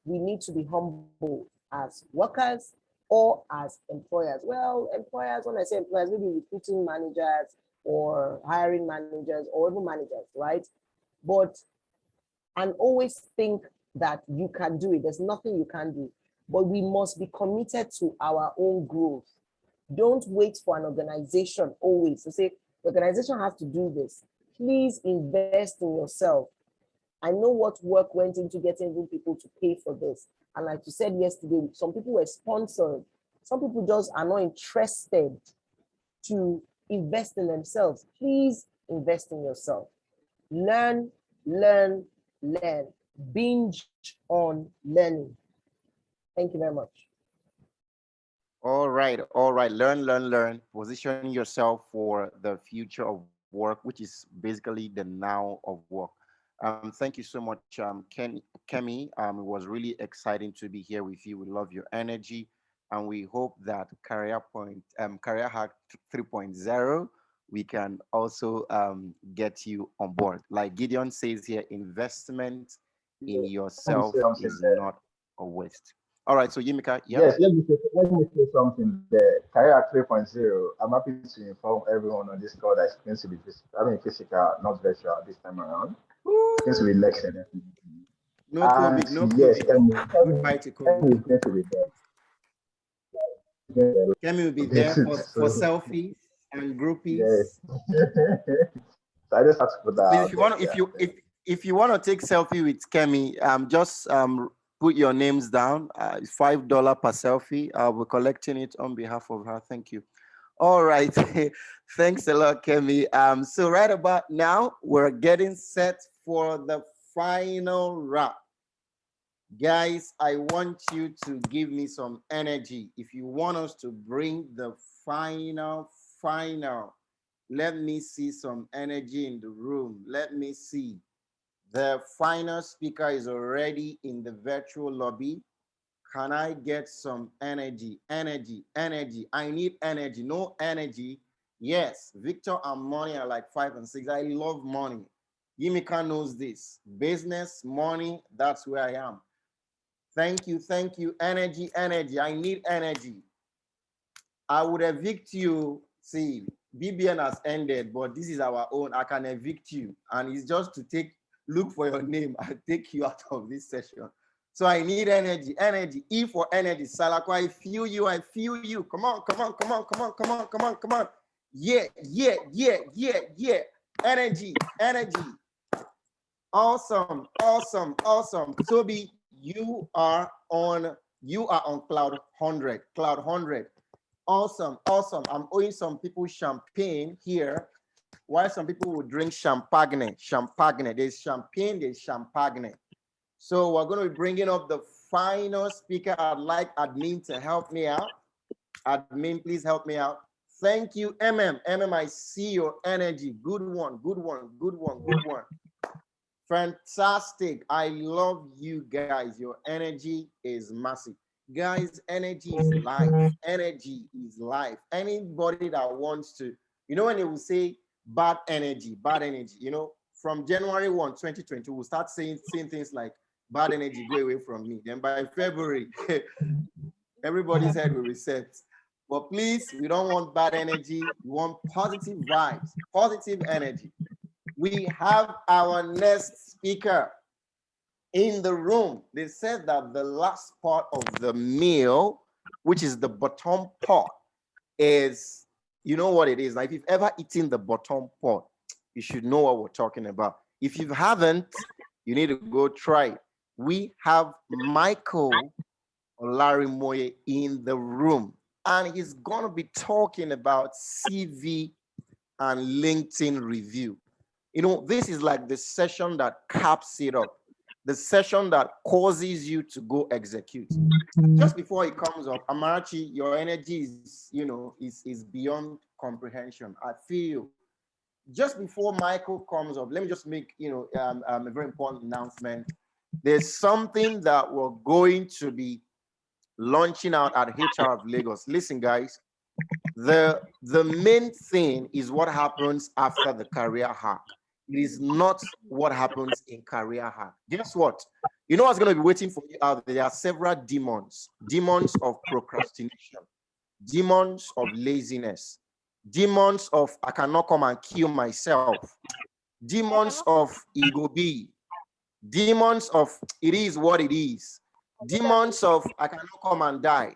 A: We need to be humble as workers or as employers. Well, employers, when I say employers, maybe recruiting managers or hiring managers or even managers, right? And always think that you can do it. There's nothing you can do, but we must be committed to our own growth. Don't wait for an organization always to say, the organization has to do this. Please invest in yourself. I know what work went into getting even people to pay for this. And like you said yesterday, some people were sponsored. Some people just are not interested to invest in themselves. Please invest in yourself. Learn, learn, learn. Binge on learning. Thank you very much.
B: All right, all right. Learn, learn, learn. Position yourself for the future of work, which is basically the now of work. Thank you so much, Kemi. It was really exciting to be here with you. We love your energy, and we hope that Career Hack 3.0, we can also get you on board. Like Gideon says here, investment in yourself is not a waste. All right, so Yimika, yeah.
F: Yes, let me say something there. Career 3.0, I'm happy to inform everyone on this call that it's going to be physical, not virtual this time around. It's going to be lecture.
B: No COVID, no COVID.
F: Yes,
B: Goodbye to COVID.
F: Kemi is going to be there.
B: Kemi will be there for selfies and groupies.
F: Yes. So I just have to put that.
B: Please, if you want to take selfie with Kemi, just put your names down. It's $5 per selfie. We're collecting it on behalf of her. Thank you. All right. Thanks a lot, Kemi. So right about now, we're getting set for the final wrap. Guys, I want you to give me some energy. If you want us to bring the final, let me see some energy in the room. Let me see. The final speaker is already in the virtual lobby. Can I get some energy? Energy. I need energy. No energy. Yes, Victor and money are like 5 and 6. I love money. Yimika knows this. Business, money, that's where I am. Thank you. Energy. I need energy. I would evict you. See, BBN has ended, but this is our own. I can evict you. And it's just to look for your name and take you out of this session. So I need energy, energy. E for energy. Salako, I feel you, I feel you. Come on, come on, come on, come on, come on, come on, come on. Yeah, yeah, yeah, yeah, yeah. Energy, energy. Awesome, awesome, awesome. Toby, you are on cloud 100, cloud 100. Awesome, awesome. I'm owing some people champagne here. Why some people will drink champagne, champagne. There's champagne, there's champagne. So we're going to be bringing up the final speaker. I'd like admin to help me out. Admin, please help me out. Thank you, MM. MM, I see your energy. Good one, good one, good one, good one. Fantastic. I love you guys. Your energy is massive. Guys, energy is life. Energy is life. Anybody that wants to, you know, when they will say bad energy, you know, from January 1, 2020, we'll start saying things like bad energy, go away from me. Then by February, everybody's head will reset. But please, we don't want bad energy. We want positive vibes, positive energy. We have our next speaker in the room. They said that the last part of the meal, which is the bottom part, is, you know what it is. Like if you've ever eaten the bottom part, you should know what we're talking about. If you haven't, you need to go try it. We have Michael Olarimoye in the room, and he's gonna be talking about CV and LinkedIn review. You know, this is like the session that caps it up, the session that causes you to go execute. Just before it comes up, Amarachi, your energy is, you know, is beyond comprehension. I feel. Just before Michael comes up, let me just make, you know, a very important announcement. There's something that we're going to be launching out at HR of Lagos. Listen, guys, the main thing is what happens after the career hack. It is not what happens in career hack. Guess what? You know what's going to be waiting for you out there? There are several demons. Demons of procrastination, demons of laziness, demons of I cannot come and kill myself, demons of ego be, demons of it is what it is, demons of I cannot come and die,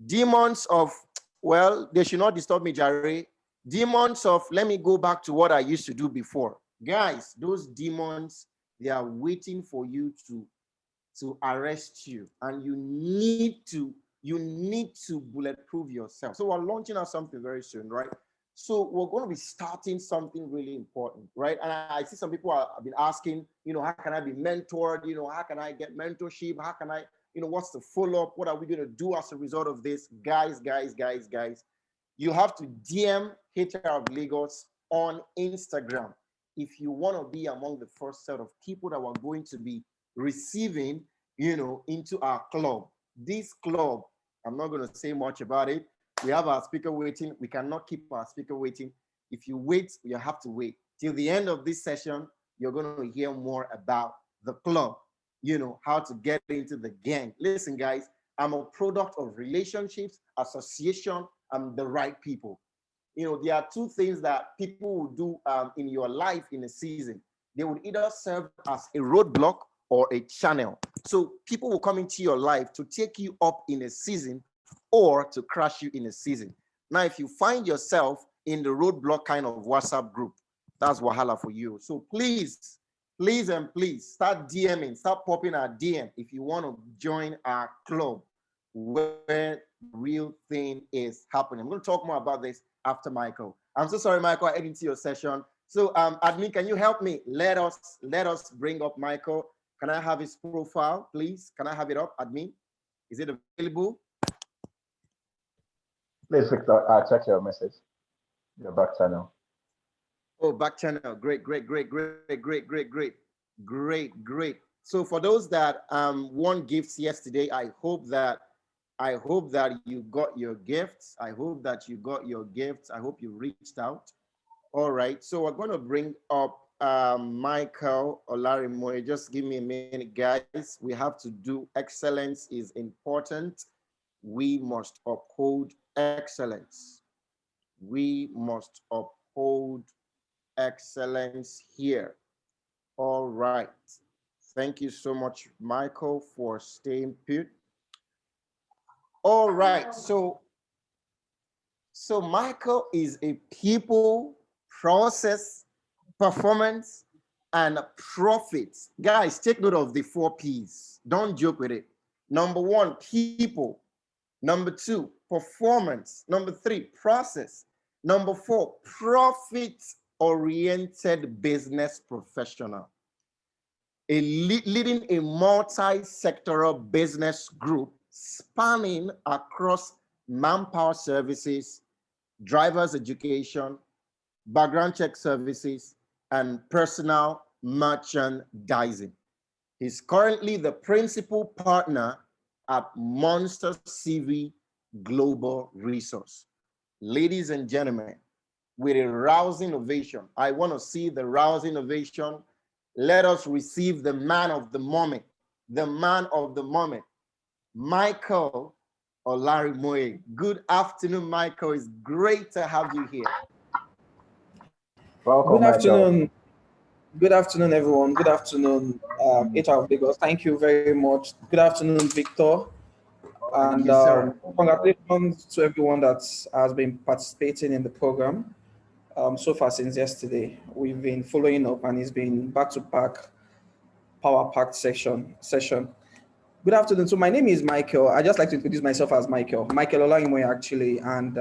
B: demons of, well, they should not disturb me, Jerry. Demons of let me go back to what I used to do before. Guys, those demons, they are waiting for you to arrest you, and you need to bulletproof yourself. So we're launching out something very soon, right? So we're going to be starting something really important, right? And I see some people have been asking, you know, how can I be mentored? You know, how can I get mentorship? How can I, you know, what's the follow-up? What are we going to do as a result of this? Guys, you have to DM HR of Lagos on Instagram if you want to be among the first set of people that are going to be receiving, you know, into our club. This club, I'm not going to say much about it. We have our speaker waiting. We cannot keep our speaker waiting. If you wait, you have to wait. Till the end of this session, you're going to hear more about the club, you know, how to get into the gang. Listen, guys, I'm a product of relationships, association, and the right people. You know, there are two things that people will do in your life in a season. They would either serve as a roadblock or a channel. So people will come into your life to take you up in a season or to crash you in a season. Now, if you find yourself in the roadblock kind of WhatsApp group, that's Wahala for you. So please, please and please start DMing, start popping our DM if you want to join our club where real thing is happening. I'm going to talk more about this after Michael. I'm so sorry, Michael, I into your session. So admin, can you help me? Let us bring up Michael. Can I have his profile, please? Can I have it up, admin? Is it available?
F: Please, Victor, check your message, your back channel.
B: Oh, back channel. Great. So for those that won gifts yesterday, I hope that you got your gifts. I hope that you got your gifts. I hope you reached out. All right. So we're going to bring up Michael Olarimoye. Just give me a minute, guys. We have to do excellence is important. We must uphold excellence. We must uphold excellence here. All right. Thank you so much, Michael, for staying put. All right, so Michael is a people, process, performance, and profits. Guys, take note of the 4 P's. Don't joke with it. Number 1, people. Number 2, performance. Number 3, process. Number 4, profit-oriented business professional. Leading a multi-sectoral business group spanning across manpower services, driver's education, background check services, and personal merchandising. He's currently the principal partner at Monster CV Global Resource. Ladies and gentlemen, with a rousing ovation, I want to see the rousing ovation. Let us receive the man of the moment, Michael Olarimoye. Good afternoon, Michael. It's great to have you here.
F: Welcome,
J: Good afternoon.
F: Michael.
J: Good afternoon, everyone. Good afternoon, HR of Lagos. Thank you very much. Good afternoon, Victor. And congratulations to everyone that has been participating in the program so far since yesterday. We've been following up and it's been back-to-back, power-packed session. Good afternoon. So my name is Michael. I just like to introduce myself as Michael Olarimoye, actually. And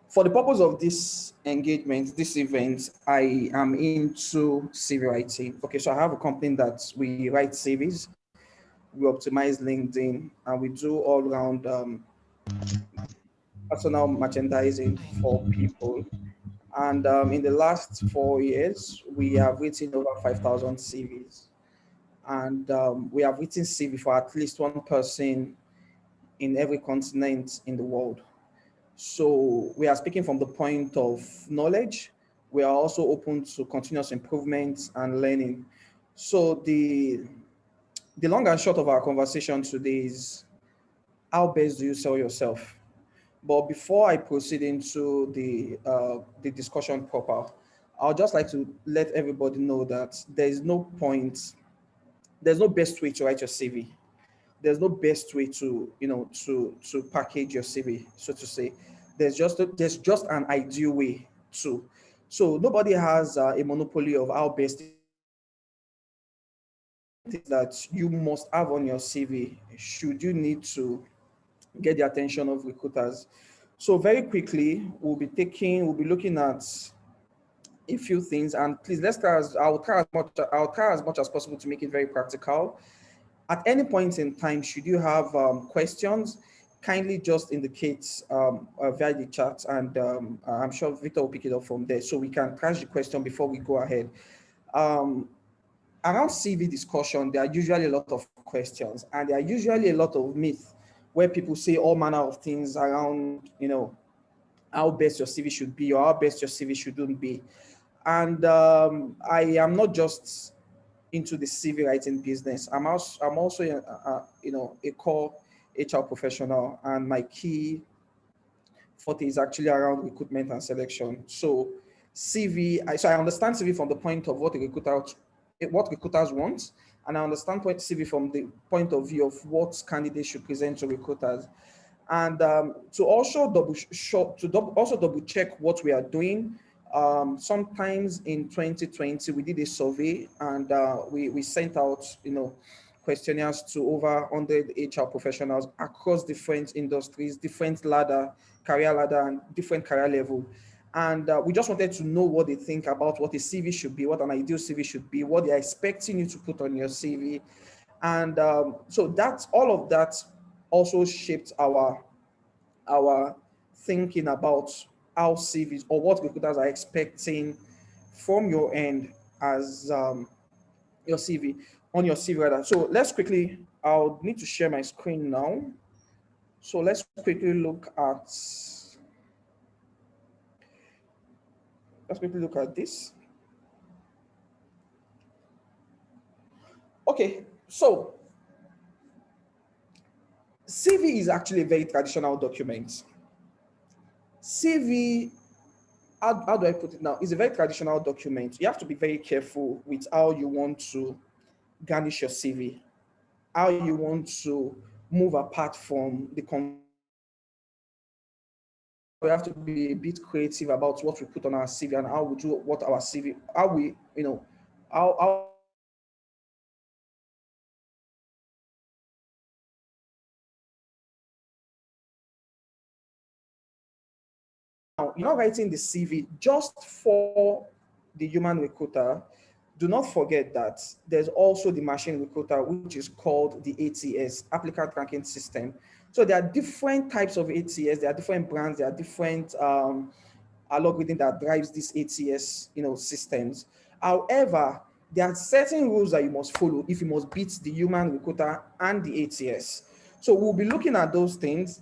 J: for the purpose of this engagement, this event, I am into CV writing. Okay, so I have a company that we write CVs, we optimize LinkedIn, and we do all-round personal merchandising for people. And in the last 4 years, we have written over 5,000 CVs. And we have written CV for at least one person in every continent in the world. So we are speaking from the point of knowledge. We are also open to continuous improvement and learning. So the long and short of our conversation today is, how best do you sell yourself? But before I proceed into the discussion proper, I'd just like to let everybody know that there's no best way to write your CV. There's no best way to, to package your CV, so to say. There's just an ideal way to. So nobody has a monopoly of how best that you must have on your CV should you need to get the attention of recruiters. So very quickly, we'll be looking at a few things, and please I'll try as much as possible to make it very practical. At any point in time, should you have questions, kindly just indicate via the chat, and I'm sure Victor will pick it up from there so we can trash the question before we go ahead. Around CV discussion, there are usually a lot of questions, and there are usually a lot of myths where people say all manner of things around, how best your CV should be or how best your CV shouldn't be. And I am not just into the CV writing business. I'm also a core HR professional, and my key forte is actually around recruitment and selection. So I understand CV from the point of what recruiters want, and I understand CV from the point of view of what candidates should present to recruiters. And to also double check what we are doing. Sometimes in 2020, we did a survey, and we sent out, questionnaires to over 100 HR professionals across different industries, different career ladder, and different career level. And we just wanted to know what they think about what a CV should be, what an ideal CV should be, what they're expecting you to put on your CV. And so all of that also shaped our thinking about how CVs or what recruiters are expecting from your end as your CV, on your CV rather. So I'll need to share my screen now. So let's quickly look at this. Okay, so CV is actually a very traditional document. CV, how do I put it now? It's a very traditional document. You have to be very careful with how you want to garnish your CV, how you want to move apart from the we have to be a bit creative about what we put on our CV and how we do what our CV, how we, how now, you're not writing the CV just for the human recruiter. Do not forget that there's also the machine recruiter, which is called the ATS, Applicant Tracking System. So there are different types of ATS, there are different brands, there are different algorithm that drives these ATS, systems. However, there are certain rules that you must follow if you must beat the human recruiter and the ATS. So we'll be looking at those things.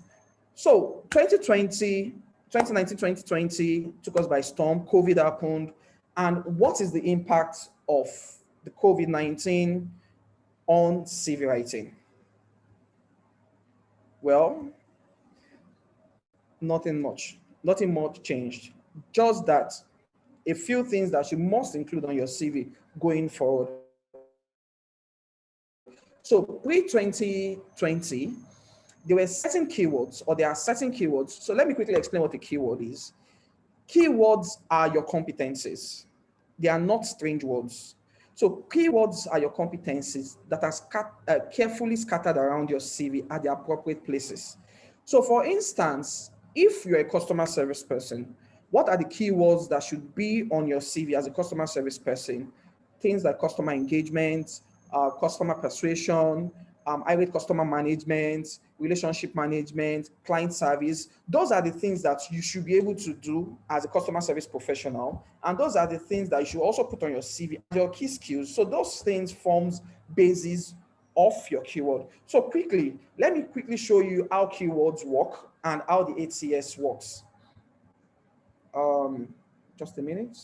J: So 2019, 2020 took us by storm, COVID happened. And what is the impact of the COVID-19 on CV writing? Well, nothing much changed. Just that a few things that you must include on your CV going forward. So pre-2020, there were certain keywords, or there are certain keywords. So let me quickly explain what a keyword is. Keywords are your competencies. They are not strange words. So keywords are your competencies that are carefully scattered around your CV at the appropriate places. So for instance, if you're a customer service person, what are the keywords that should be on your CV as a customer service person? Things like customer engagement, customer persuasion, irate customer management, relationship management, client service. Those are the things that you should be able to do as a customer service professional. And those are the things that you should also put on your CV, your key skills. So those things forms basis of your keyword. So let me quickly show you how keywords work and how the ATS works. Just a minute.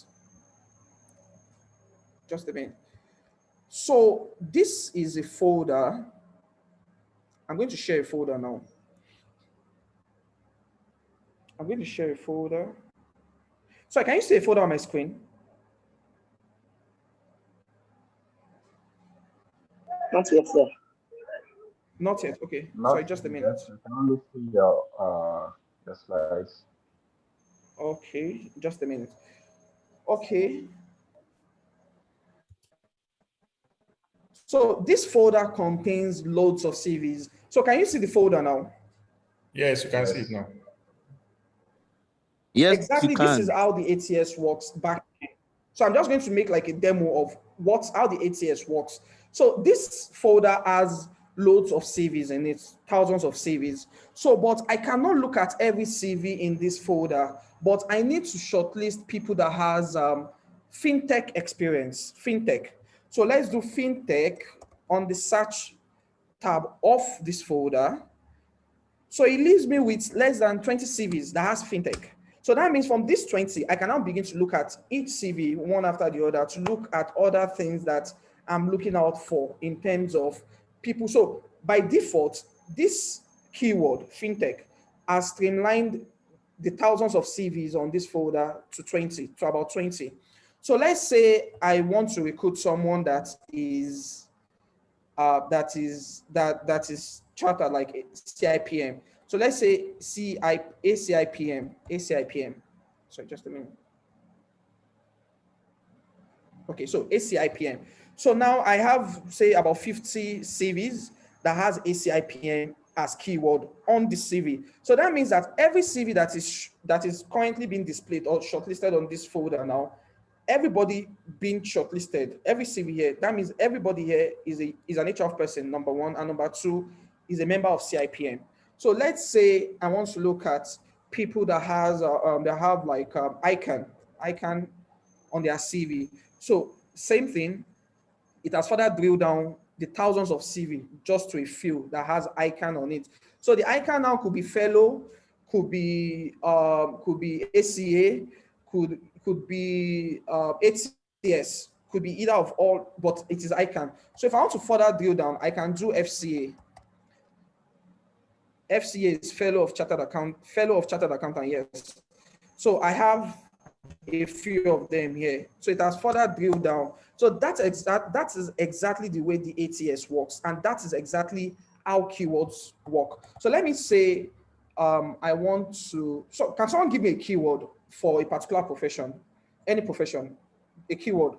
J: So this is a folder. I'm going to share a folder now. So can you see a folder on my screen?
E: Not yet, sir.
J: Not yet. Okay. Sorry, just a minute.
F: I can only see your slides.
J: Okay, just a minute. Okay. So this folder contains loads of CVs. So can you see the folder now?
G: Yes, you can see it now.
B: Yes,
J: exactly.
B: you can.
J: This is how the ATS works back. So I'm just going to make like a demo of how the ATS works. So this folder has loads of CVs in it, thousands of CVs. So, but I cannot look at every CV in this folder, but I need to shortlist people that has fintech experience, fintech. So let's do fintech on the search tab of this folder. So it leaves me with less than 20 CVs that has fintech. So that means from this 20, I can now begin to look at each CV one after the other to look at other things that I'm looking out for in terms of people. So by default, this keyword, fintech, has streamlined the thousands of CVs on this folder to about 20. So let's say I want to recruit someone that is chartered like CIPM. So let's say ACIPM. Sorry, just a minute. Okay, so ACIPM. So now I have, say, about 50 CVs that has ACIPM as keyword on the CV. So that means that every CV that is currently being displayed or shortlisted on this folder now, everybody being shortlisted, every CV here, that means everybody here is an HR person, number one, and number two is a member of CIPM. So let's say I want to look at people that have like ICANN on their CV. So same thing, it has further drilled down the thousands of CV just to a few that has ICANN on it. So the ICANN now could be fellow, could be ACA, could be ATS, could be either of all, but it is ICANN. So if I want to further drill down, I can do FCA. FCA is fellow of chartered accountant, yes. So I have a few of them here. So it has further drilled down. So that is exactly the way the ATS works. And that is exactly how keywords work. So let me say, I want to, so can someone give me a keyword for a particular profession? Any profession, a keyword.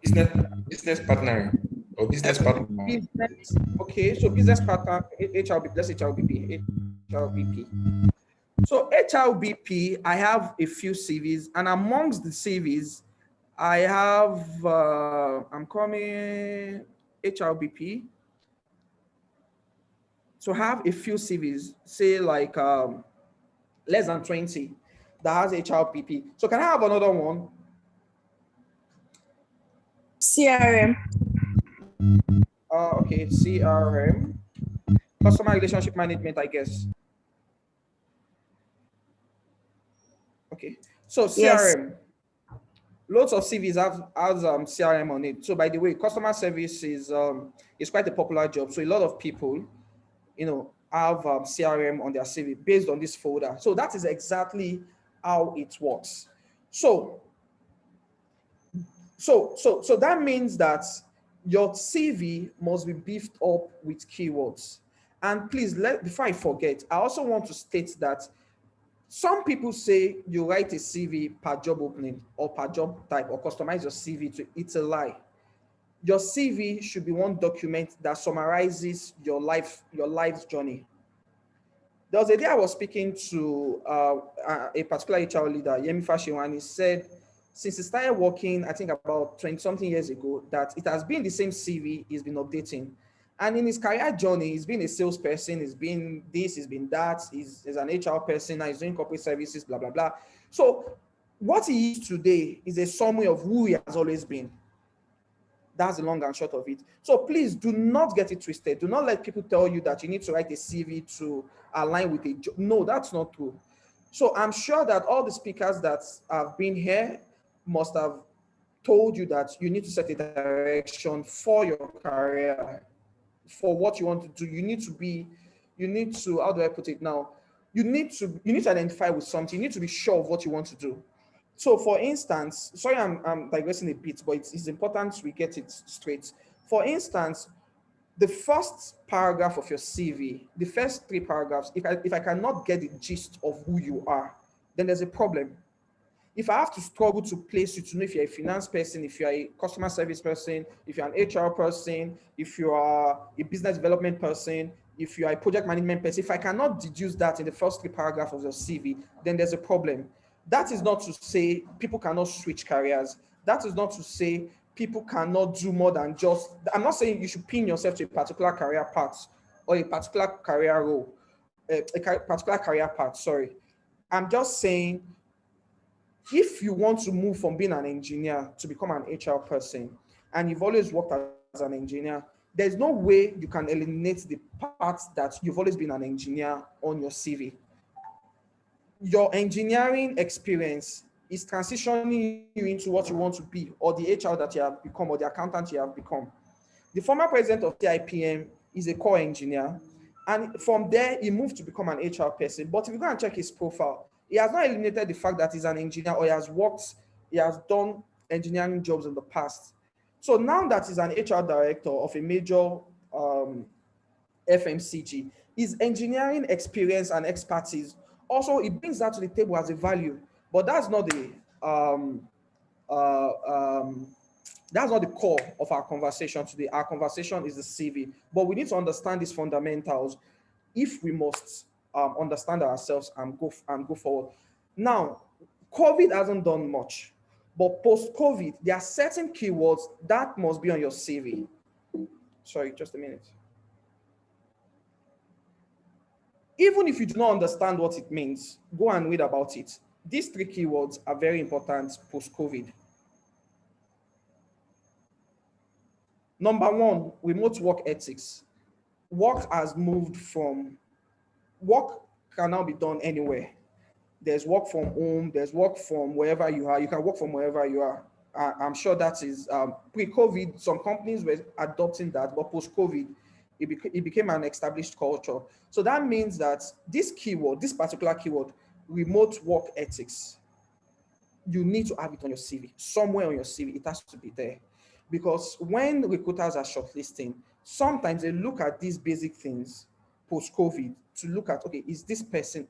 G: Business partner or business partner.
J: Business, okay, so business partner, HRBP, let's say HRBP. So HRBP, I have a few CVs, and amongst the CVs, I have, I'm coming HRBP. So have a few CVs, say like less than 20 that has HRBP. So can I have another one?
C: CRM.
J: Okay, CRM, customer relationship management, I guess. Okay, so CRM, lots of CVs has CRM on it. So by the way, customer service is quite a popular job. So a lot of people, have CRM on their CV based on this folder. So that is exactly how it works. So that means that your CV must be beefed up with keywords. And please, before I forget, I also want to state that some people say you write a CV per job opening or per job type or customize your CV to, it's a lie. Your CV should be one document that summarizes your life's journey. There was a day I was speaking to a particular HR leader, Yemi Fashion, and he said, since he started working, I think about 20-something years ago, that it has been the same CV he's been updating. And in his career journey, he's been a salesperson, he's been this, he's been that, he's an HR person, now he's doing corporate services, blah, blah, blah. So what he is today is a summary of who he has always been. That's the long and short of it. So please do not get it twisted. Do not let people tell you that you need to write a CV to align with a job. No, that's not true. So I'm sure that all the speakers that have been here must have told you that you need to set a direction for your career, for what you want to do. You need to, how do I put it now? You need to identify with something. You need to be sure of what you want to do. So for instance, sorry, I'm digressing a bit, but it's important we get it straight. For instance, the first paragraph of your CV, the first 3 paragraphs, if I cannot get the gist of who you are, then there's a problem. If I have to struggle to place you to know if you're a finance person, if you're a customer service person, if you're an HR person, if you are a business development person, if you are a project management person, if I cannot deduce that in the first 3 paragraphs of your CV, then there's a problem. That is not to say people cannot switch careers. That is not to say people cannot do more than just, I'm not saying you should pin yourself to a particular career path or a particular career role, a particular career path, sorry. I'm just saying, if you want to move from being an engineer to become an HR person, and you've always worked as an engineer, there's no way you can eliminate the part that you've always been an engineer on your CV. Your engineering experience is transitioning you into what you want to be, or the HR that you have become, or the accountant you have become. The former president of CIPM is a core engineer, and from there, he moved to become an HR person. But if you go and check his profile, he has not eliminated the fact that he's an engineer, or he has done engineering jobs in the past. So now that he's an HR director of a major FMCG, his engineering experience and expertise, also he brings that to the table as a value. But that's not the core of our conversation today. Our conversation is the CV, but we need to understand these fundamentals if we must understand ourselves and go forward. Now, COVID hasn't done much, but post-COVID, there are certain keywords that must be on your CV. Sorry, just a minute. Even if you do not understand what it means, go and read about it. These 3 keywords are very important post-COVID. Number 1, remote work ethics. Work can now be done anywhere. There's work from home, there's work from wherever you are. You can work from wherever you are. I'm sure that is pre-COVID, some companies were adopting that, but post-COVID, it became an established culture. So that means that this particular keyword, remote work ethics, you need to have it on your CV. Somewhere on your CV, it has to be there. Because when recruiters are shortlisting, sometimes they look at these basic things post-COVID to look at, okay,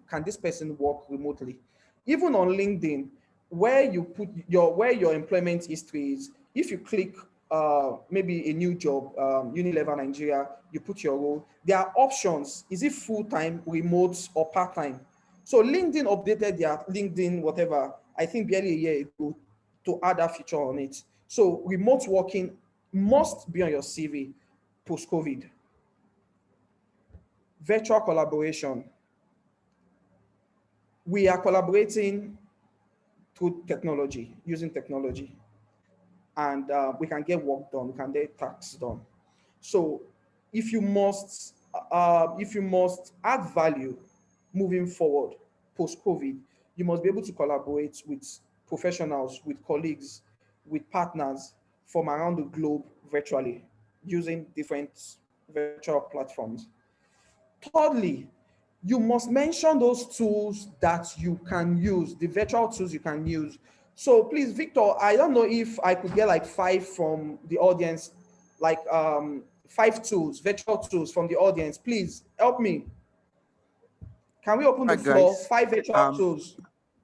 J: can this person work remotely? Even on LinkedIn, where you put where your employment history is, if you click maybe a new job, Unilever Nigeria, you put your role, there are options. Is it full-time, remote, or part-time? So LinkedIn updated their LinkedIn, whatever, I think barely a year ago, to add that feature on it. So remote working must be on your CV post-COVID. Virtual collaboration. We are collaborating through technology, using technology, and we can get work done, we can get tasks done. So if you must add value moving forward post-COVID, you must be able to collaborate with professionals, with colleagues, with partners from around the globe virtually using different virtual platforms. Thirdly, you must mention those tools that you can use, the virtual tools you can use. So please, Victor, I don't know if I could get like 5 from the audience, like 5 tools, virtual tools from the audience. Please help me. Can we open the floor?
B: Guys,
J: 5 virtual tools.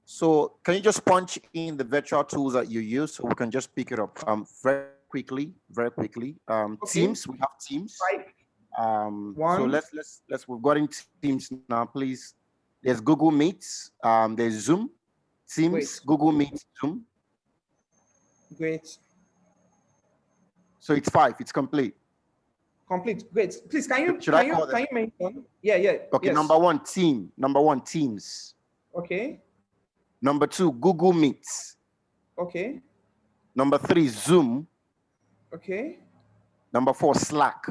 B: So can you just punch in the virtual tools that you use so we can just pick it up very quickly. Okay. Teams, we have Teams.
J: 5.
B: So let's we've got in Teams now, please. There's Google Meets, there's Zoom, Teams,
J: Great.
B: Google Meet, Zoom.
J: Great.
B: So it's 5, it's complete.
J: Complete. Great. Please, can you mention? Yeah.
B: Okay,
J: yes.
B: Number one, Teams.
J: Okay.
B: Number 2, Google Meets.
J: Okay.
B: Number 3, Zoom.
J: Okay.
B: Number 4, Slack.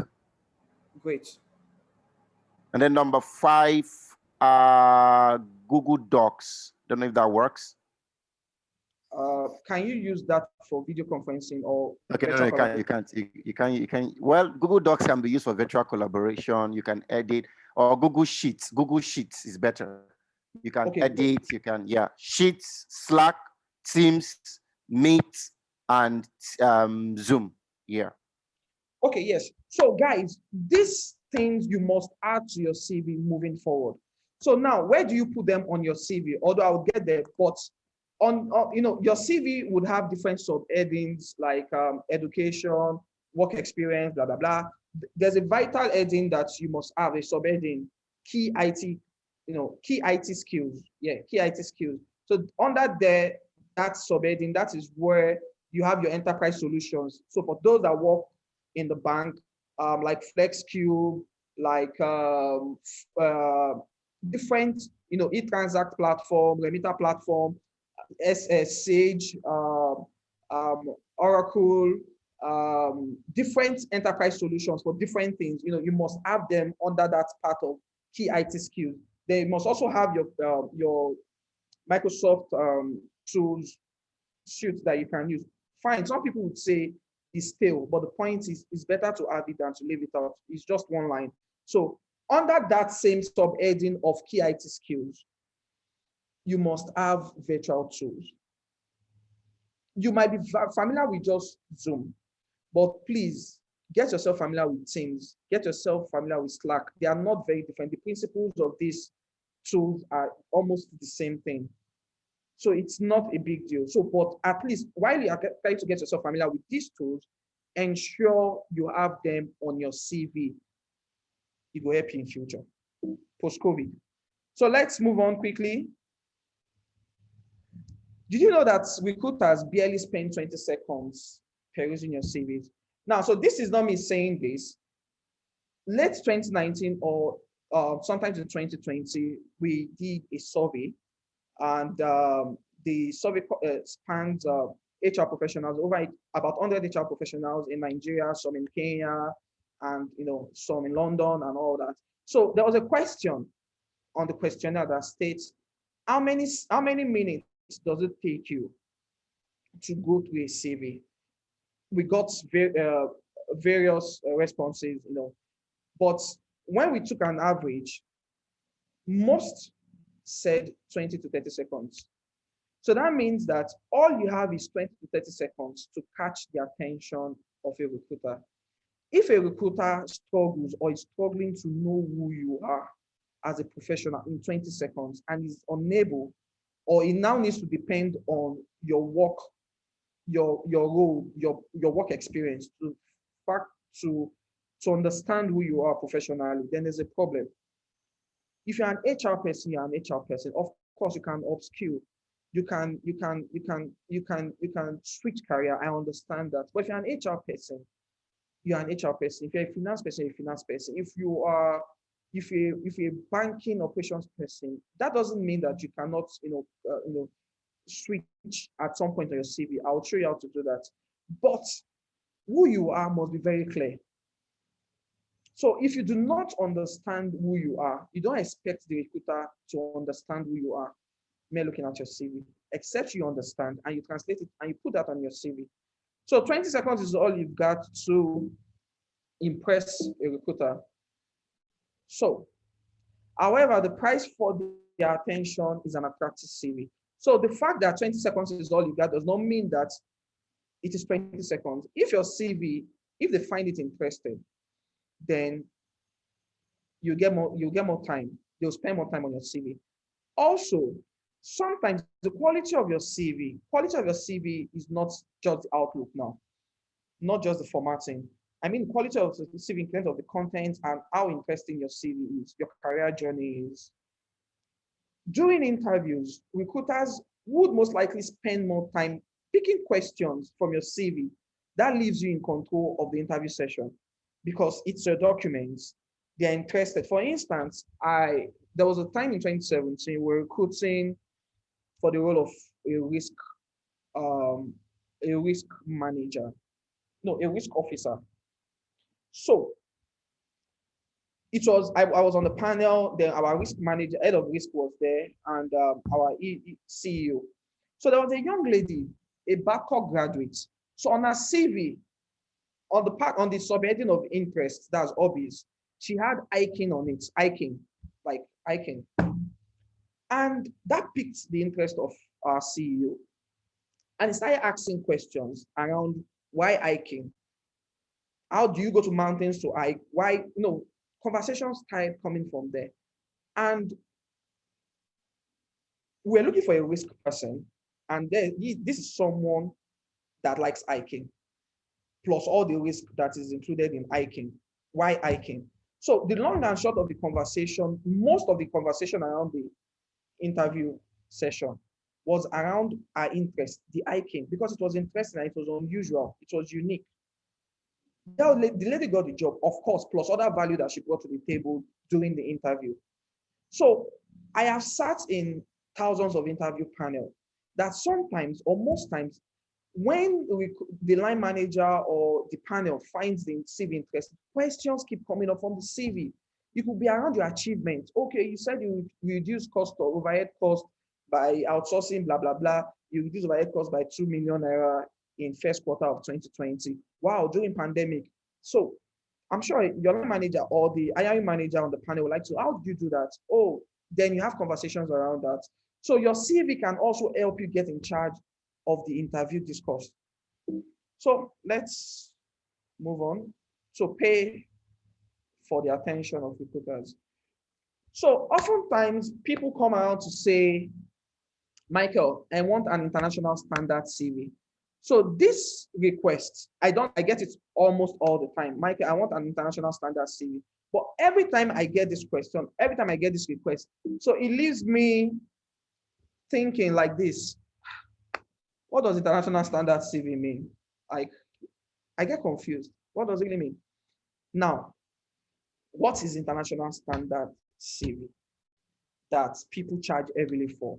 J: Great.
B: And then number 5, Google Docs. Don't know if that works.
J: Can you use that for video conferencing or?
B: Okay, no, you can't. Well, Google Docs can be used for virtual collaboration. You can edit, or Google Sheets. Google Sheets is better. You can edit, you can, Sheets, Slack, Teams, Meet, and Zoom. Yeah.
J: Okay, yes. So guys, these things you must add to your CV moving forward. So now, where do you put them on your CV? Although I'll get there, but on your CV would have different sub-headings like education, work experience, blah, blah, blah. There's a vital heading that you must have, a sub-heading, key IT, key IT skills. Yeah, key IT skills. So under there, that sub-heading, that is where you have your enterprise solutions. So for those that work in the bank, like FlexCube, like different, eTransact platform, Remita platform, Sage, Oracle, different enterprise solutions for different things. You must have them under that part of key IT skills. They must also have your Microsoft tools suite that you can use. Fine, some people would say it's stale, but the point is it's better to add it than to leave it out. It's just one line. So under that same subheading of key IT skills, you must have virtual tools. You might be familiar with just Zoom, but please get yourself familiar with Teams, get yourself familiar with Slack. They are not very different. The principles of these tools are almost the same thing. So it's not a big deal. So, but at least while you are trying to get yourself familiar with these tools, ensure you have them on your CV. It will help you in future, post-COVID. So let's move on quickly. Did you know that recruiters barely spend 20 seconds perusing your CVs? Now, so this is not me saying this. Late 2019 or sometimes in 2020, we did a survey, and the survey spans HR professionals, over about 100 HR professionals in Nigeria, some in Kenya, and some in London and all that. So there was a question on the questionnaire that states, how many minutes does it take you to go through a CV? We got various responses, but when we took an average, most said 20 to 30 seconds. So that means that all you have is 20 to 30 seconds to catch the attention of a recruiter. If a recruiter struggles or is struggling to know who you are as a professional in 20 seconds and is unable, or it now needs to depend on your work, your role, your work experience to understand who you are professionally, then there's a problem. If you're an HR person, you're an HR person. Of course, you can upskill. You can switch career. I understand that. But if you're an HR person, you're an HR person. If you're a finance person, you're a finance person. If you're a banking operations person, that doesn't mean that you cannot, switch at some point on your CV. I'll show you how to do that. But who you are must be very clear. So if you do not understand who you are, you don't expect the recruiter to understand who you are, mere looking at your CV, except you understand and you translate it and you put that on your CV. So 20 seconds is all you've got to impress a recruiter. So, however, the price for their attention is an attractive CV. So the fact that 20 seconds is all you got does not mean that it is 20 seconds. If your CV, if they find it interesting, then you get more time. They'll spend more time on your CV. Also, sometimes the quality of your CV is not just the outlook now, not just the formatting. I mean, quality of the CV in terms of the content and how interesting your CV is, your career journey is. During interviews, recruiters would most likely spend more time picking questions from your CV. That leaves you in control of the interview session because it's your documents. They're interested. For instance, there was a time in 2017 we're recruiting for the role of a risk manager, no, a risk officer. So I was on the panel, then our risk manager, head of risk was there, and our CEO. So there was a young lady, a Babcock graduate. So on her CV, on the subheading of interest, that's hobbies, she had hiking on it, hiking. And that piqued the interest of our CEO. And he started asking questions around why hiking? How do you go to mountains to hike? Why, conversations started coming from there. And we're looking for a risk person. And this is someone that likes hiking, plus all the risk that is included in hiking. Why hiking? So the long and short of the conversation, most of the conversation around the interview session was around our interest, the hiking, because it was interesting and it was unusual, it was unique. The lady got the job, of course, plus other value that she brought to the table during the interview. So I have sat in thousands of interview panels that sometimes or most times when the line manager or the panel finds the CV interesting, questions keep coming up from the CV. It could be around your achievement. Okay, you said you reduce cost or overhead cost by outsourcing, blah, blah, blah. You reduce overhead cost by 2 million naira in first quarter of 2020. Wow, during pandemic. So I'm sure your line manager or the hiring manager on the panel would like to, how do you do that? Oh, then you have conversations around that. So your CV can also help you get in charge of the interview discourse. So let's move on. So pay for the attention of recruiters. So oftentimes people come around to say, Michael, I want an international standard CV. So this request, I get it almost all the time. Michael, I want an international standard CV. But every time I get this question, every time I get this request, so it leaves me thinking like this. What does international standard CV mean? I get confused. What does it really mean? Now, what is international standard CV that people charge heavily for,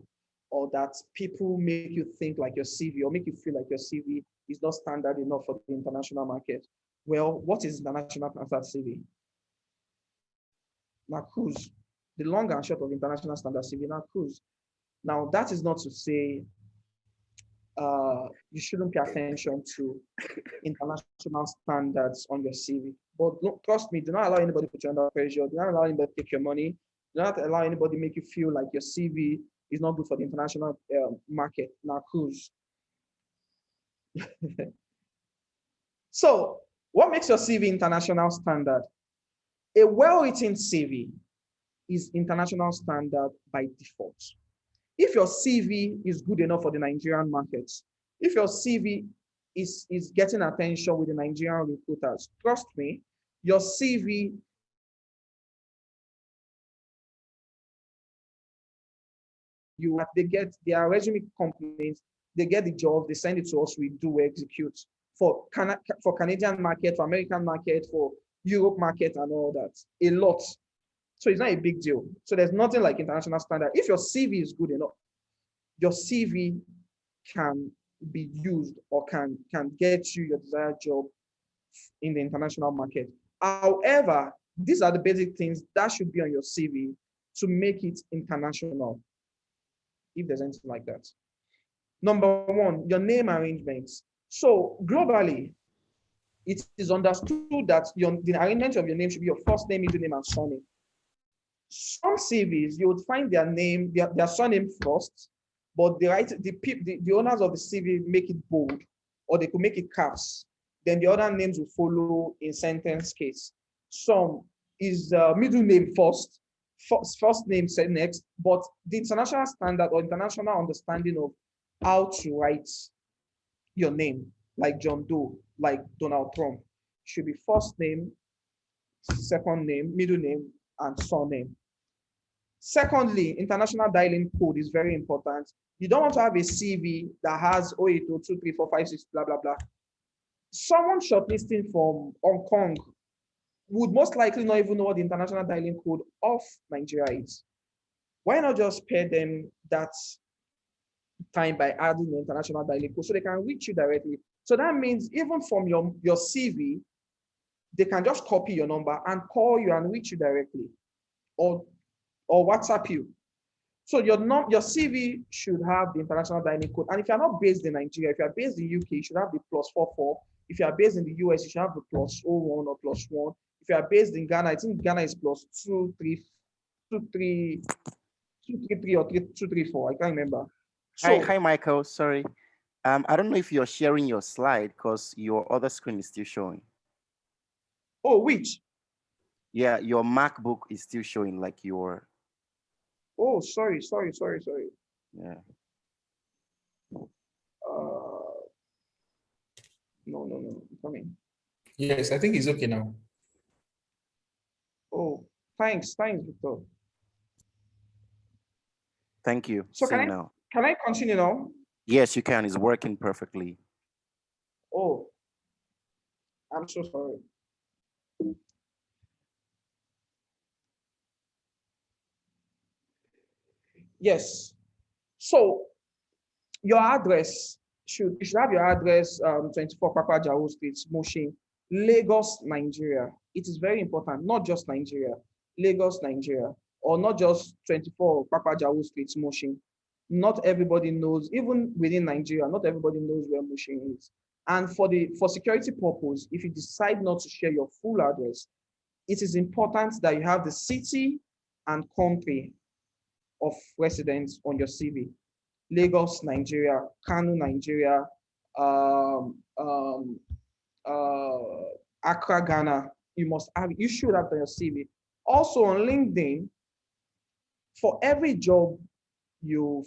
J: or that people make you think like your CV or make you feel like your CV is not standard enough for the international market? Well, what is international standard CV? Now, cruise. The long and short of international standard CV, now cruise. Now, that is not to say you shouldn't pay attention to international standards on your CV. But trust me, do not allow anybody to put you under pressure. Do not allow anybody to take your money. Do Do not allow anybody make you feel like your CV is not good for the international market. Now, cruise. So, what makes your CV international standard? A well-written CV is international standard by default. If your CV is good enough for the Nigerian market, if your CV is getting attention with the Nigerian recruiters, trust me, your CV they are resume companies, they get the job, they send it to us, we do, we execute for Canadian market, for American market, for Europe market and all that, a lot. So it's not a big deal. So there's nothing like international standard. If your CV is good enough, your CV can be used or can get you your desired job in the international market. However, these are the basic things that should be on your CV to make it international, if there's anything like that. Number one, your name arrangements. So globally, it is understood that the arrangement of your name should be your first name, middle name, and surname. Some CVs, you would find their name, their surname first, but the owners of the CV make it bold, or they could make it caps. Then the other names will follow in sentence case. Some is middle name first name said next, but the international standard or international understanding of how to write your name, like John Doe, like Donald Trump, should be first name, second name, middle name, and surname. Secondly, international dialing code is very important. You don't want to have a CV that has 080234556, blah, blah, blah. Someone shortlisting from Hong Kong would most likely not even know what the international dialing code of Nigeria is. Why not just spare them that time by adding the international dialing code so they can reach you directly? So that means even from your CV, they can just copy your number and call you and reach you directly, or WhatsApp you. So your CV should have the international dialing code. And if you're not based in Nigeria, if you're based in UK, you should have the +44. If you are based in the US, you should have the +01 or +1. If you are based in Ghana, I think Ghana is +233 or 234. I can't remember. So,
B: Hi, Michael. Sorry. I don't know if you're sharing your slide because your other screen is still showing.
J: Oh, which?
B: Yeah, your MacBook is still showing like your.
J: Oh, sorry.
B: Yeah.
J: No. Coming.
G: Yes, I think it's okay now.
J: Oh, thanks, Victor.
B: Thank you.
J: So
B: See now.
J: can I continue now?
B: Yes, you can. It's working perfectly.
J: Oh, I'm so sorry. Yes. So your address you should have your address 24 Papa Jao Street, Mushin, Lagos, Nigeria. It is very important, not just Nigeria, Lagos, Nigeria, or not just 24 Papa Jao Street, Mushin. Not everybody knows, even within Nigeria, not everybody knows where Mushin is. And for security purpose, if you decide not to share your full address, it is important that you have the city and country of residence on your CV. Lagos, Nigeria, Kano, Nigeria, Accra, Ghana. You should have on your CV. Also on LinkedIn, for every job you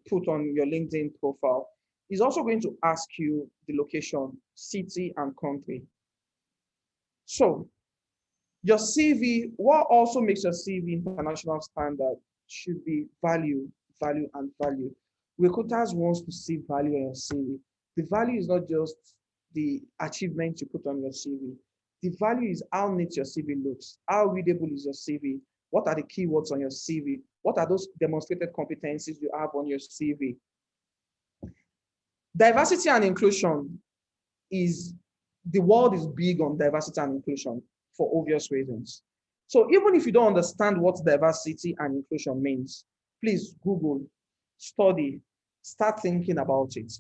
J: put on your LinkedIn profile, it's also going to ask you the location, city, and country. So your CV, what also makes your CV international standard should be value. Recruiters want to see value in your CV. The value is not just the achievement you put on your CV. The value is how neat your CV looks, how readable is your CV, what are the keywords on your CV, what are those demonstrated competencies you have on your CV. Diversity and inclusion the world is big on diversity and inclusion for obvious reasons. So even if you don't understand what diversity and inclusion means, please Google, study, start thinking about it.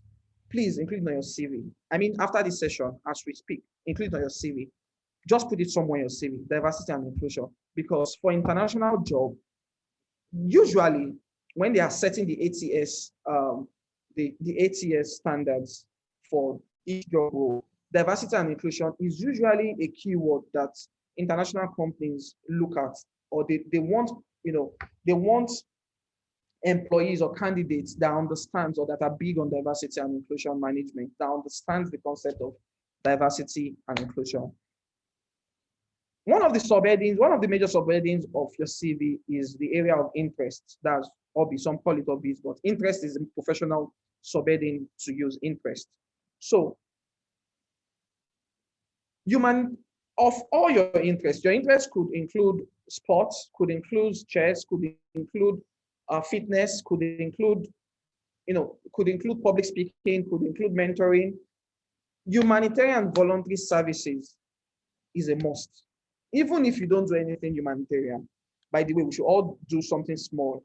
J: Please include it on your CV. I mean, after this session, as we speak, include it on your CV. Just put it somewhere on your CV, diversity and inclusion. because for international job, usually when they are setting the ATS, the ATS standards for each job role, diversity and inclusion is usually a keyword that international companies look at, or they want, they want employees or candidates that understands or that are big on diversity and inclusion management, that understands the concept of diversity and inclusion. One of the major subheadings of your CV is the area of interest. That's hobbies. Some call it hobbies, but interest is a professional subheading to use interest. So, of all your interests could include sports, could include chess, could include fitness, could include, could include public speaking, could include mentoring. Humanitarian voluntary services is a must. Even if you don't do anything humanitarian, by the way, we should all do something small,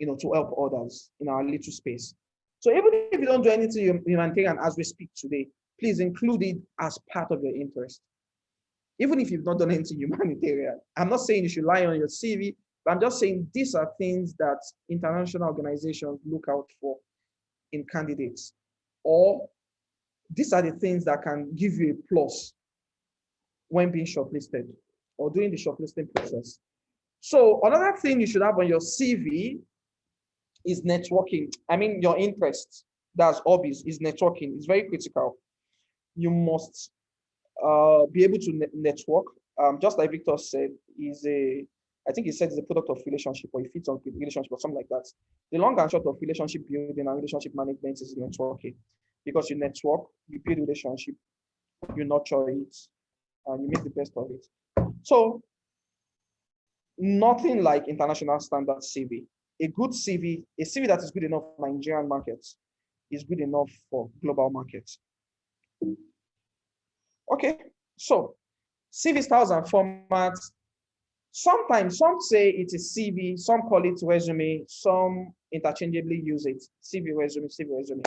J: to help others in our little space. So even if you don't do anything humanitarian as we speak today, please include it as part of your interest. Even if you've not done anything humanitarian, I'm not saying you should lie on your CV, but I'm just saying these are things that international organizations look out for in candidates, or these are the things that can give you a plus when being shortlisted or during the shortlisting process. So another thing you should have on your CV is networking. I mean, your interests, that's hobbies, is networking. It's very critical. You must be able to network. Just like Victor said, I think he said it's a product of relationship, or it fits on relationship or something like that. The long and short of relationship building and relationship management is networking. Because you network, you build relationship, you nurture it, and you make the best of it. So nothing like international standard CV. A good CV, a CV that is good enough for Nigerian markets, is good enough for global markets. Okay, so CV styles and formats. Sometimes some say it's a CV, some call it resume, some interchangeably use it. CV, resume, CV, resume.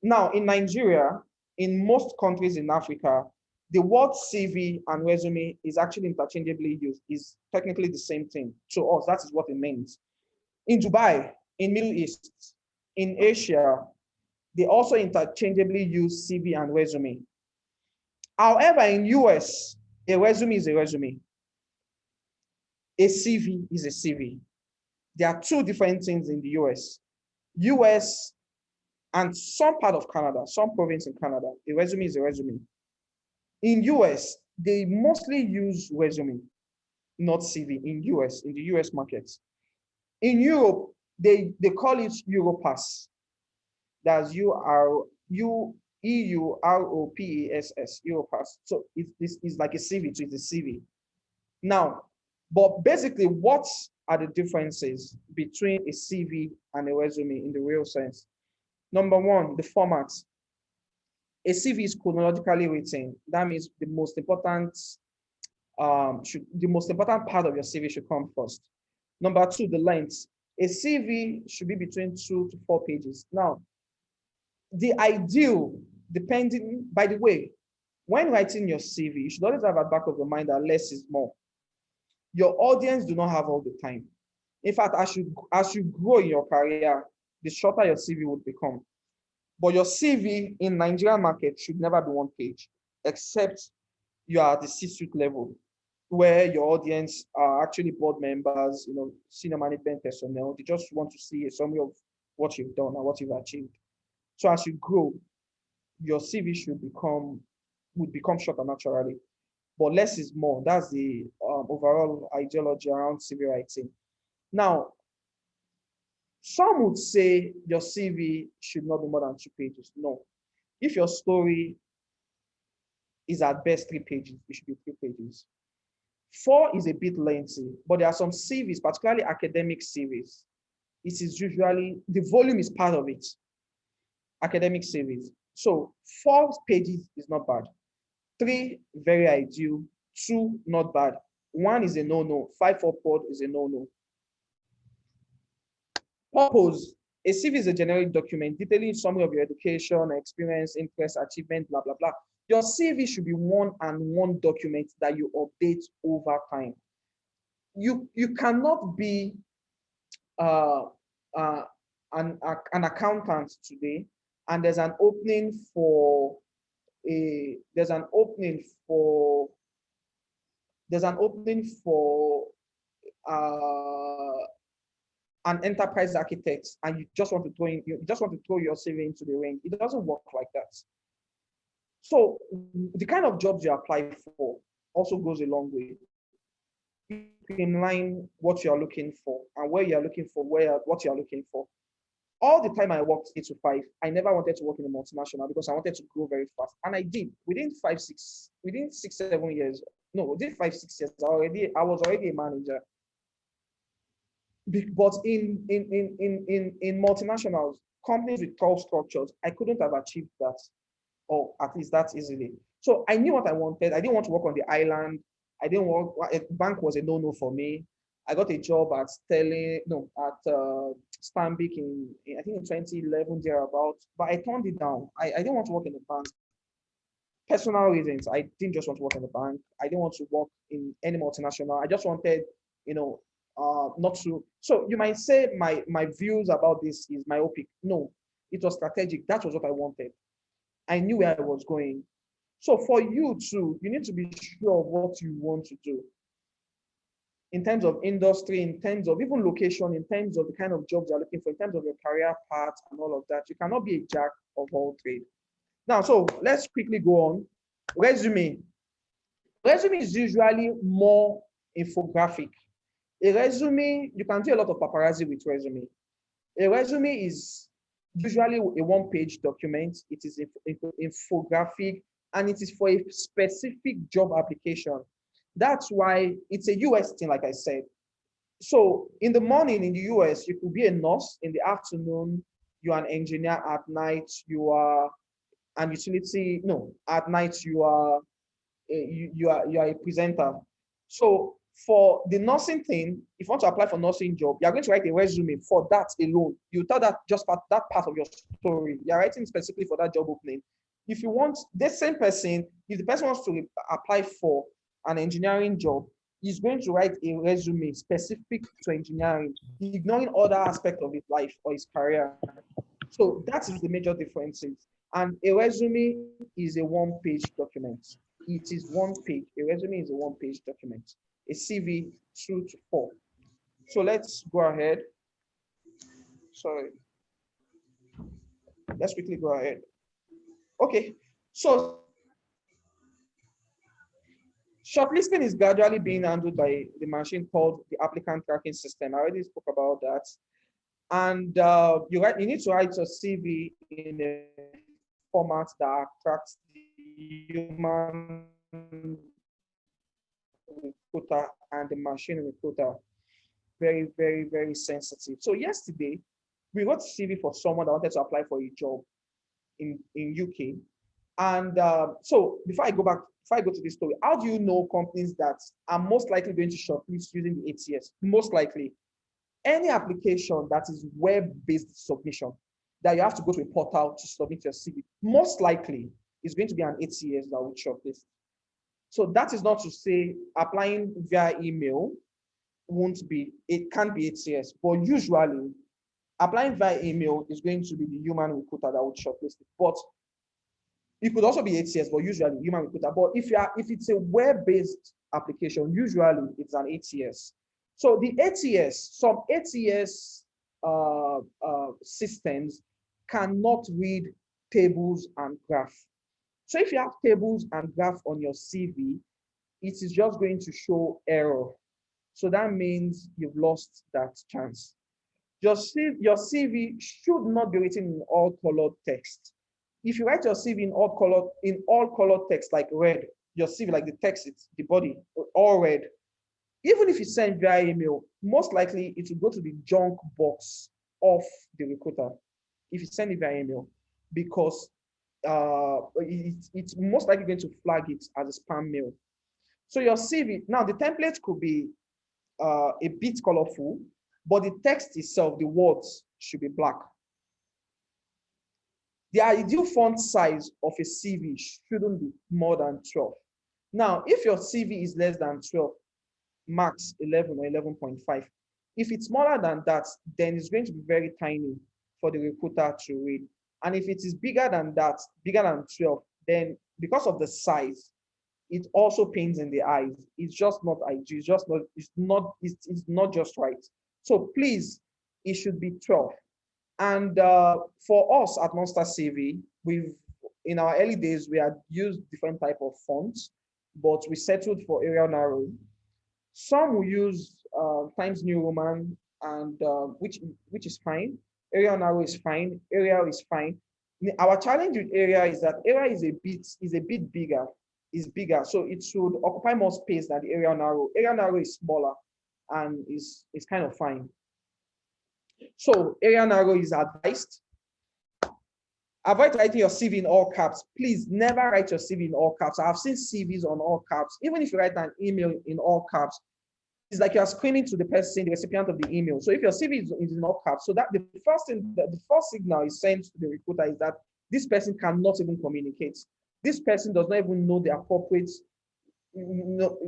J: Now, in Nigeria, in most countries in Africa, the word CV and resume is actually interchangeably used, is technically the same thing. To us, that is what it means. In Dubai, in Middle East, in Asia, they also interchangeably use CV and resume. However, in US, a resume is a resume. A CV is a CV. There are two different things in the US. US and some part of Canada, some province in Canada, a resume is a resume. In US, they mostly use resume, not CV in US, in the US markets. In Europe, they call it Europass. That's EUROPASS, Europass. So it's like a CV, so it's a CV. Now, but basically, what are the differences between a CV and a resume in the real sense? Number one, the format. A CV is chronologically written. That means the most important part of your CV should come first. Number two, the length. A CV should be between 2 to 4 pages. Now, the ideal, depending, by the way, when writing your CV, you should always have at the back of your mind that less is more. Your audience do not have all the time. In fact, as you grow in your career, the shorter your CV would become. But your CV in Nigerian market should never be 1 page, except you are at the C-suite level, where your audience are actually board members, senior management personnel. They just want to see a summary of what you've done and what you've achieved. So as you grow, your CV would become shorter naturally. But less is more. That's the overall ideology around CV writing. Now, some would say your CV should not be more than 2 pages. No. If your story is at best 3 pages, it should be 3 pages. 4 is a bit lengthy, but there are some CVs, particularly academic CVs. It is usually, the volume is part of it. Academic CVs. So 4 pages is not bad. 3, very ideal. 2, not bad. 1 is a no-no. 5 forward is a no-no. Purpose. A CV is a generic document detailing summary of your education, experience, interest, achievement, blah, blah, blah. Your CV should be one document that you update over time. you cannot be uh, an accountant today, and there's an opening for uh, an enterprise architect, and you just want to throw your CV into the ring. It doesn't work like that. So the kind of jobs you apply for also goes a long way. In line what you are looking for and where you are looking for, what you are looking for. All the time I worked 8 to 5, I never wanted to work in a multinational because I wanted to grow very fast. And I did. Within 6, 7 years, no, within 5, 6 years, I was already a manager. But in multinationals, companies with tall structures, I couldn't have achieved that, or at least that easily. So I knew what I wanted. I didn't want to work on the island. I didn't work, a bank was a no-no for me. I got a job at Stanbic in I think in 2011 thereabouts, but I turned it down. I didn't want to work in the bank. Personal reasons. I didn't just want to work in the bank. I didn't want to work in any multinational. I just wanted, not to. So you might say my views about this is myopic. No, it was strategic. That was what I wanted. I knew where I was going. So for you too, you need to be sure of what you want to do. In terms of industry, in terms of even location, in terms of the kind of jobs you're looking for, in terms of your career path and all of that. You cannot be a jack of all trades. Now, so let's quickly go on. Resume. Resume is usually more infographic. A resume, you can do a lot of paparazzi with resume. A resume is usually a one-page document. It is infographic, and it is for a specific job application. That's why it's a US thing, like I said. So in the morning in the US, you could be a nurse. In the afternoon, you are an engineer. At night, you are an utility. No, at night you are a presenter. So for the nursing thing, if you want to apply for nursing job, you are going to write a resume for that alone. You tell that that part of your story. You are writing specifically for that job opening. If you want the same person, if the person wants to apply for an engineering job, he's going to write a resume specific to engineering, ignoring other aspects of his life or his career. So that is the major differences. And a resume is a one-page document. It is one page. A resume is a one-page document. A CV 2 to 4. So let's go ahead. Sorry. Let's quickly go ahead. Okay. So shortlisting is gradually being handled by the machine called the applicant tracking system. I already spoke about that. And you need to write your CV in a format that attracts the human recruiter and the machine recruiter. Very, very, very sensitive. So yesterday, we wrote CV for someone that wanted to apply for a job in UK. And so before I go to this story, how do you know companies that are most likely going to shortlist using the ATS? Most likely, any application that is web-based submission that you have to go to a portal to submit your CV, most likely is going to be an ATS that will shortlist. So that is not to say applying via email it can't be ATS, but usually applying via email is going to be the human recruiter that would shortlist it. But it could also be ATS, but usually human recruiter. But if it's a web-based application, usually it's an ATS. So the ATS, some ATS systems cannot read tables and graphs. So if you have tables and graphs on your CV, it is just going to show error. So that means you've lost that chance. Your CV should not be written in all colored text. If you write your CV in all colored text, like red, your CV, like the text, it's the body, all red. Even if you send via email, most likely it will go to the junk box of the recruiter if you send it via email, because it's most likely going to flag it as a spam mail. So your CV, now the template could be a bit colorful, but the text itself, the words, should be black. The ideal font size of a CV shouldn't be more than 12. Now, if your CV is less than 12, max 11 or 11.5. If it's smaller than that, then it's going to be very tiny for the recruiter to read. And if it is bigger than that, bigger than 12, then because of the size, it also pains in the eyes. It's just not IG. It's not just right. So please, it should be 12. And for us at Monster CV, in our early days, we had used different type of fonts, but we settled for Arial Narrow. Some will use Times New Roman, and which is fine. Arial Narrow is fine. Arial is fine. Our challenge with Arial is that Arial is a bit bigger. Is bigger, so it should occupy more space than the Arial Narrow. Arial Narrow is smaller and is kind of fine. So Arial Narrow is advised. Avoid writing your CV in all caps. Please never write your CV in all caps. I've seen CVs on all caps. Even if you write an email in all caps, it's like you're screaming to the person, the recipient of the email. So if your CV is in all caps, so that the first signal is sent to the recruiter is that this person cannot even communicate. This person does not even know the appropriate,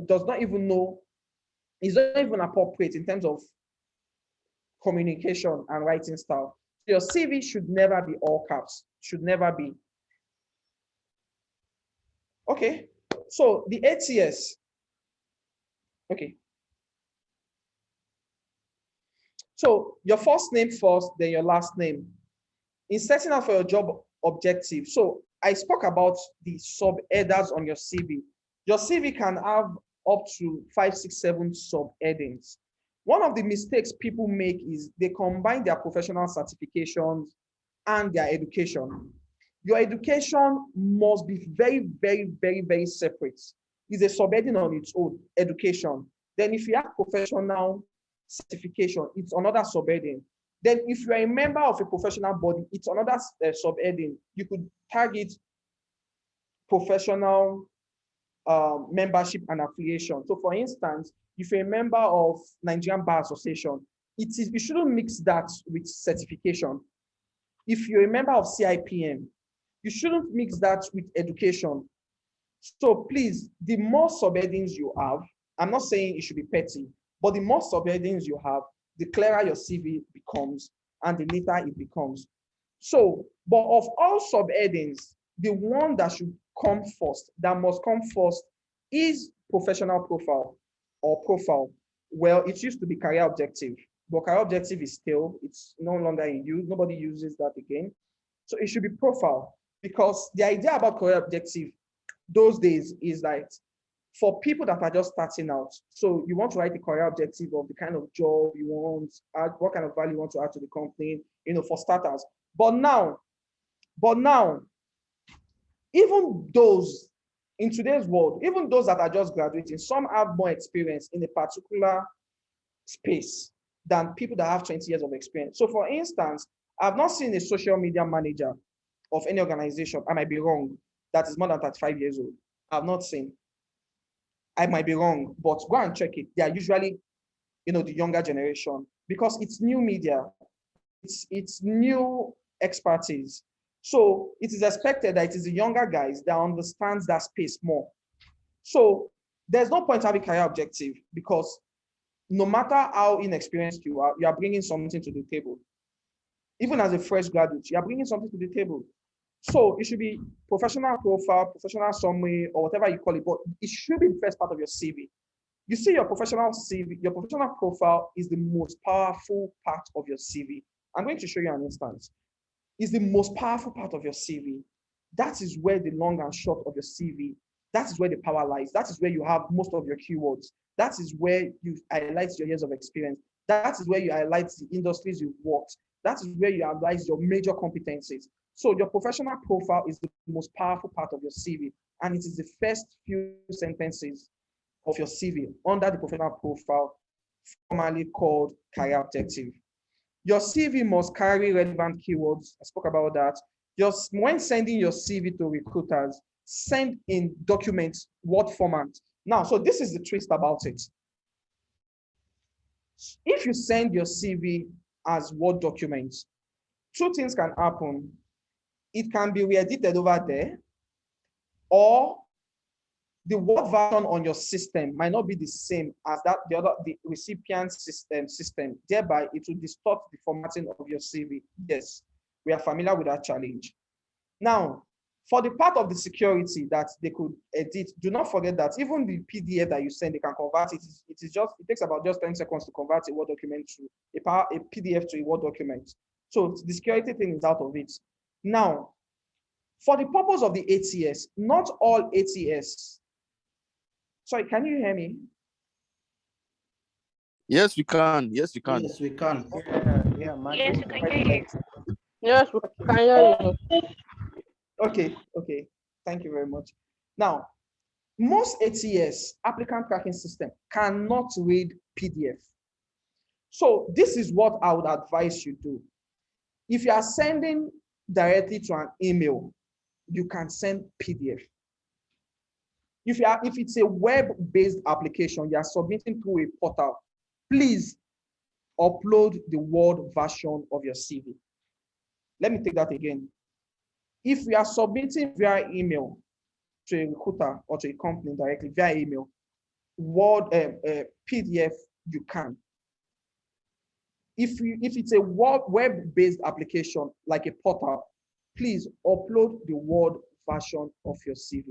J: does not even know, is not even appropriate in terms of communication and writing style. Your CV should never be all caps, should never be. Okay, so the ATS. Okay. So your first name first, then your last name. In setting out for your job objective, so I spoke about the sub-headers on your CV. Your CV can have up to 5, 6, 7 sub-headings. One of the mistakes people make is they combine their professional certifications and their education. Your education must be very, very, very, very separate. It's a subheading on its own, education. Then if you have professional certification, it's another subheading. Then if you're a member of a professional body, it's another subheading. You could target professional membership and affiliation. So for instance, if you're a member of Nigerian Bar Association, you shouldn't mix that with certification. If you're a member of CIPM, you shouldn't mix that with education. So please, the more subheadings you have, I'm not saying it should be petty, but the more subheadings you have, the clearer your CV becomes and the neater it becomes. So, but of all subheadings, the one that should come first, that must come first, is professional profile or profile. Well, it used to be career objective, but career objective is still, it's no longer in use. Nobody uses that again. So it should be profile, because the idea about career objective those days is like for people that are just starting out. So you want to write the career objective of the kind of job you want, what kind of value you want to add to the company, for starters. But now, even those in today's world, even those that are just graduating, some have more experience in a particular space than people that have 20 years of experience. So for instance, I've not seen a social media manager of any organization, I might be wrong, that is more than 35 years old. I've not seen. I might be wrong, but go and check it. They are usually, the younger generation, because it's new media, it's new expertise. So it is expected that it is the younger guys that understands that space more. So there's no point having career objective, because no matter how inexperienced you are bringing something to the table. Even as a fresh graduate, you are bringing something to the table. So it should be professional profile, professional summary, or whatever you call it, but it should be the first part of your CV. You see, your professional CV, your professional profile is the most powerful part of your CV. I'm going to show you an instance. It's the most powerful part of your CV. That is where the long and short of your CV, that is where the power lies. That is where you have most of your keywords. That is where you highlight your years of experience. That is where you highlight the industries you've worked. That is where you highlight your major competencies. So your professional profile is the most powerful part of your CV, and it is the first few sentences of your CV under the professional profile, formerly called career objective. Your CV must carry relevant keywords. I spoke about that. Just when sending your CV to recruiters, send in documents, Word format. Now, so this is the twist about it. If you send your CV as Word documents, two things can happen. It can be re-edited over there, or the word version on your system might not be the same as the recipient system. Thereby, it will distort the formatting of your CV. Yes, we are familiar with that challenge. Now, for the part of the security that they could edit, do not forget that even the PDF that you send, they can convert it. It takes about just 10 seconds to convert a Word document to a PDF to a Word document. So the security thing is out of it. Now, for the purpose of the ATS, not all ATS. Sorry, can you hear me?
K: Yes, we can. Yes, we can.
D: Yes, we can.
E: Yes, we can hear you.
I: Yes, we can hear you.
J: Okay. Thank you very much. Now, most ATS, applicant tracking system, cannot read PDF. So this is what I would advise you do. If you are sending directly to an email, you can send PDF. If it's a web-based application, you are submitting through a portal, please upload the Word version of your CV. Let me take that again. If we are submitting via email to a recruiter or to a company directly via email, Word PDF, you can. If it's a web-based application like a portal, please upload the Word version of your CV.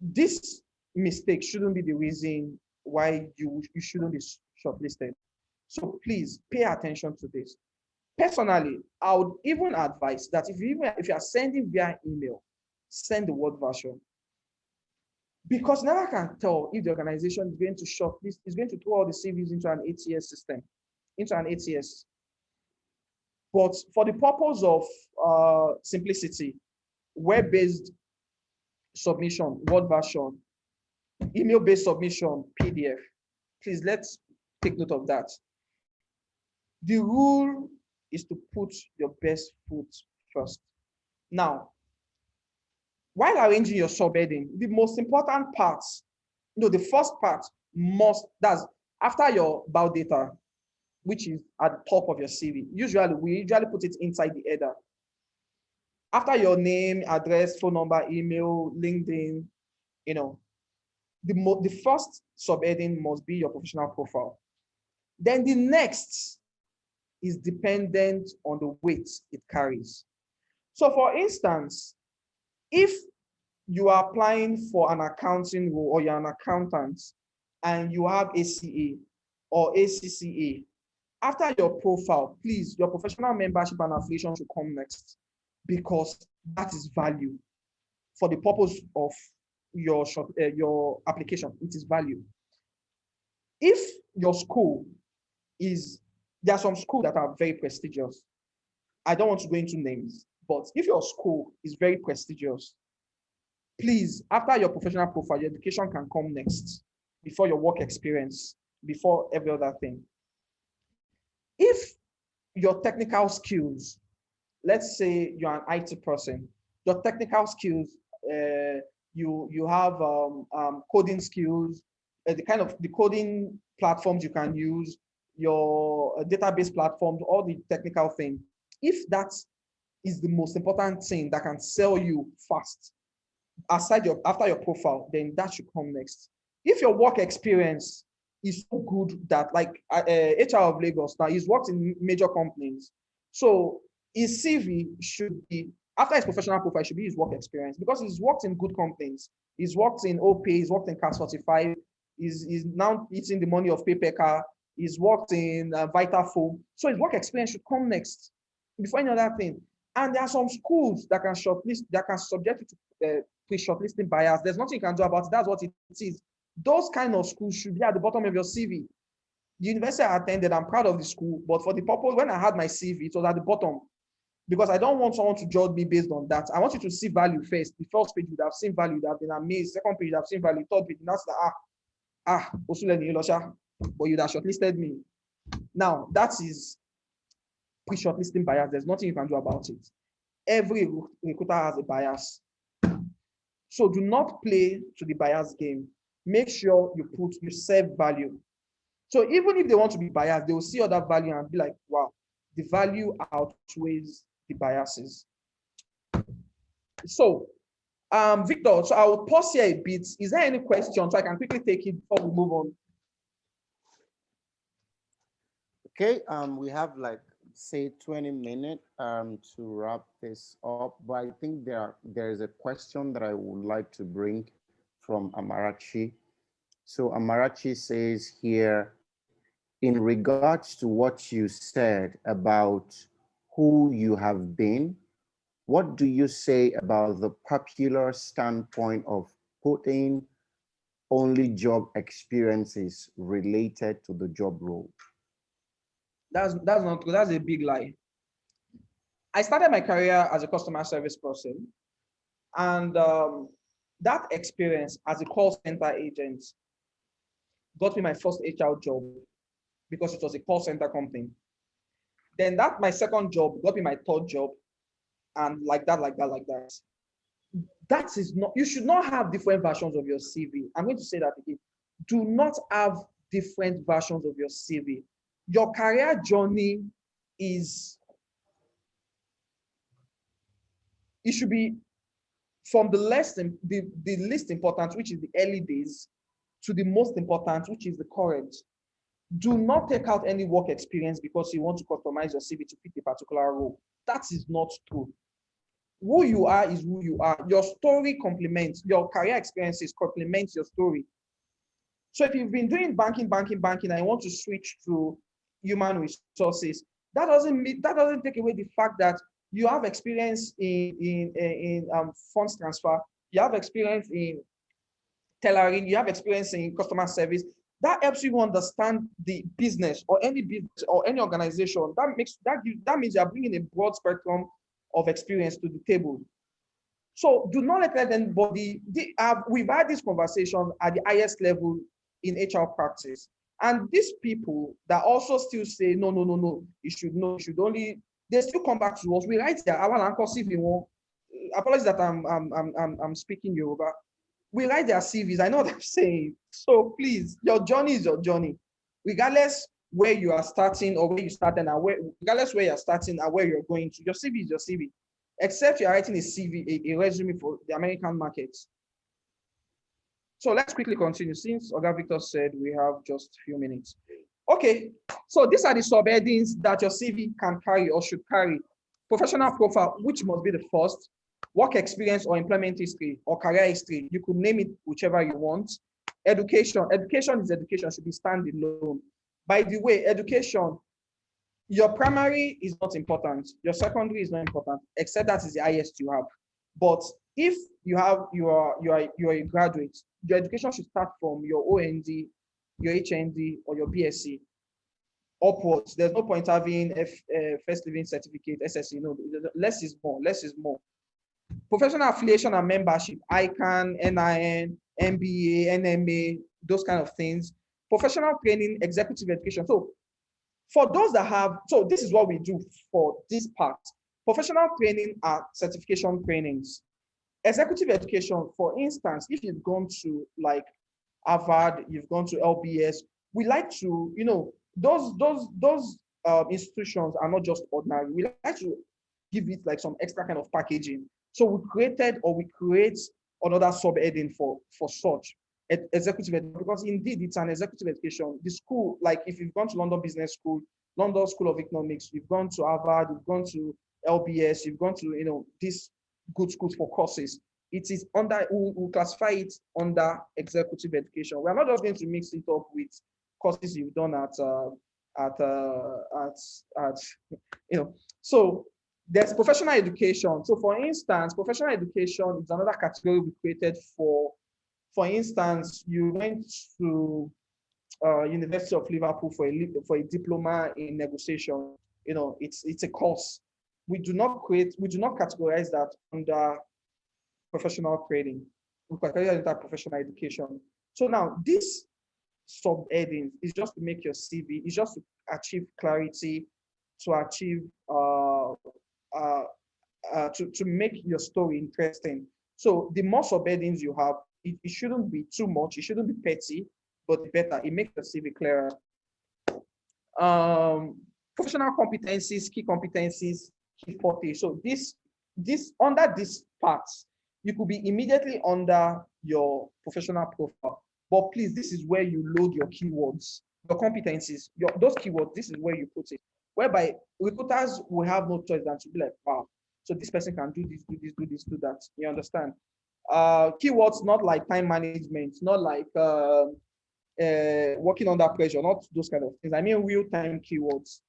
J: This mistake shouldn't be the reason why you shouldn't be shortlisted. So please pay attention to this. Personally, I would even advise that if you are sending via email, send the Word version. Because never can tell if the organization is going to shortlist, is going to throw all the CVs into an ATS system, into an ATS. But for the purpose of simplicity, web-based submission, Word version, email-based submission, PDF. Please, let's take note of that. The rule is to put your best foot first. Now, while arranging your subheading, the most important part, the first part that's after your about data, which is at the top of your CV. We usually put it inside the header. After your name, address, phone number, email, LinkedIn, the first subheading must be your professional profile. Then the next is dependent on the weight it carries. So for instance, if you are applying for an accounting role or you're an accountant and you have ACA or ACCA, after your profile, please, your professional membership and affiliation should come next, because that is value for the purpose of your application. It is value. If your school there are some schools that are very prestigious. I don't want to go into names, but if your school is very prestigious, please, after your professional profile, your education can come next, before your work experience, before every other thing. If your technical skills, let's say you're an IT person, your technical skills, you have coding skills, the coding platforms you can use, your database platforms, all the technical thing. If that is the most important thing that can sell you fast, after your profile, then that should come next. If your work experience is so good that, like HR of Lagos, now he's worked in major companies, so his CV should be, after his professional profile, should be his work experience, because he's worked in good companies. He's worked in OP, he's worked in CAS 45, he's now eating the money of PayPal, he's worked in Vitafoam. So his work experience should come next before any other thing. And there are some schools that can shortlist, that can subject you to pre-shortlisting bias. There's nothing you can do about it. That's what it is. Those kind of schools should be at the bottom of your CV. The university I attended, I'm proud of the school, but for the purpose, when I had my CV, it was at the bottom, because I don't want someone to judge me based on that. I want you to see value first. The first page, you'd have seen value, you'd have been amazed. Second page, you'd have seen value. Third page, that's but you'd have shortlisted me. Now, that is pre-shortlisting bias. There's nothing you can do about it. Every recruiter has a bias. So do not play to the bias game. Make sure you serve value. So even if they want to be biased, they will see other value and be like, wow, the value outweighs the biases. So Victor, so I will pause here a bit. Is there any question so I can quickly take it before we move on?
B: Okay, we have like say 20 minutes to wrap this up, but I think there is a question that I would like to bring from Amarachi. So Amarachi says here, in regards to what you said about who you have been, what do you say about the popular standpoint of putting only job experiences related to the job role?
J: That's not true. That's a big lie. I started my career as a customer service person, and that experience as a call center agent got me my first HR job because it was a call center company. Then that my second job got me my third job, and like that. That is not, you should not have different versions of your CV. I'm going to say that again. Do not have different versions of your CV. Your career journey is, it should be from the least important, which is the early days, to the most important, which is the current. Do not take out any work experience because you want to customize your CV to fit a particular role. That is not true. Who you are is who you are. Your story complements, your career experiences complements your story. So if you've been doing banking, and you want to switch to human resources, that doesn't take away the fact that you have experience in funds transfer, you have experience in tailoring, you have experience in customer service. That helps you understand the business or any organization. That means you are bringing a broad spectrum of experience to the table. So do not let anybody. We've had this conversation at the highest level in HR practice, and these people that also still say no, you should only. They still come back to us. We write there. Our anchor CV. Apologies that I'm speaking Yoruba. We write their CVs. I know what I'm saying. So please, your journey is your journey, regardless where you are starting or where you started, and regardless where you're starting and where you're going to. Your CV is your CV, except you're writing a CV, a resume for the American market. So let's quickly continue. Since Oga Victor said we have just a few minutes. Okay, so these are the subheadings that your CV can carry or should carry. Professional profile, which must be the first. Work experience or employment history or career history. You could name it whichever you want. Education. Education is education, should be standalone. By the way, education, your primary is not important. Your secondary is not important, except that is the highest you have. But if you are a graduate, your education should start from your OND, your HND, or your BSc upwards. There's no point having first living certificate, SSC. No, less is more. Less is more. Professional affiliation and membership, ICANN, NIN, MBA, NMA, those kind of things. Professional training, executive education. So for those that have, so this is what we do for this part. Professional training are certification trainings. Executive education, for instance, if you've gone to like Harvard, you've gone to LBS, we like to, those institutions are not just ordinary. We like to give it like some extra kind of packaging. So we create another subheading for such executive education, because indeed it's an executive education. The school, like if you've gone to London Business School, London School of Economics, you've gone to Harvard, you've gone to LBS, you've gone to these good schools for courses. It is under, we'll classify it under executive education. We're not just going to mix it up with courses you've done so there's professional education. So for instance, professional education is another category we created for instance, you went to University of Liverpool for a diploma in negotiation. It's a course. We do not categorize that under professional training. We categorize it under professional education. So now this subheading is just to make your CV, is just to achieve clarity, to achieve to make your story interesting. So the more subheadings you have, it shouldn't be too much, it shouldn't be petty, but better, it makes the CV clearer. Professional competencies, key competencies, key forte. So this under this part, You could be immediately under your professional profile, but please, this is where you load your keywords, your competencies, those keywords, this is where you put it. Whereby recruiters will have no choice than to be like, wow, so this person can do this, do this, do this, do that. You understand? Keywords, not like time management, not like working under pressure, not those kind of things. I mean real-time keywords.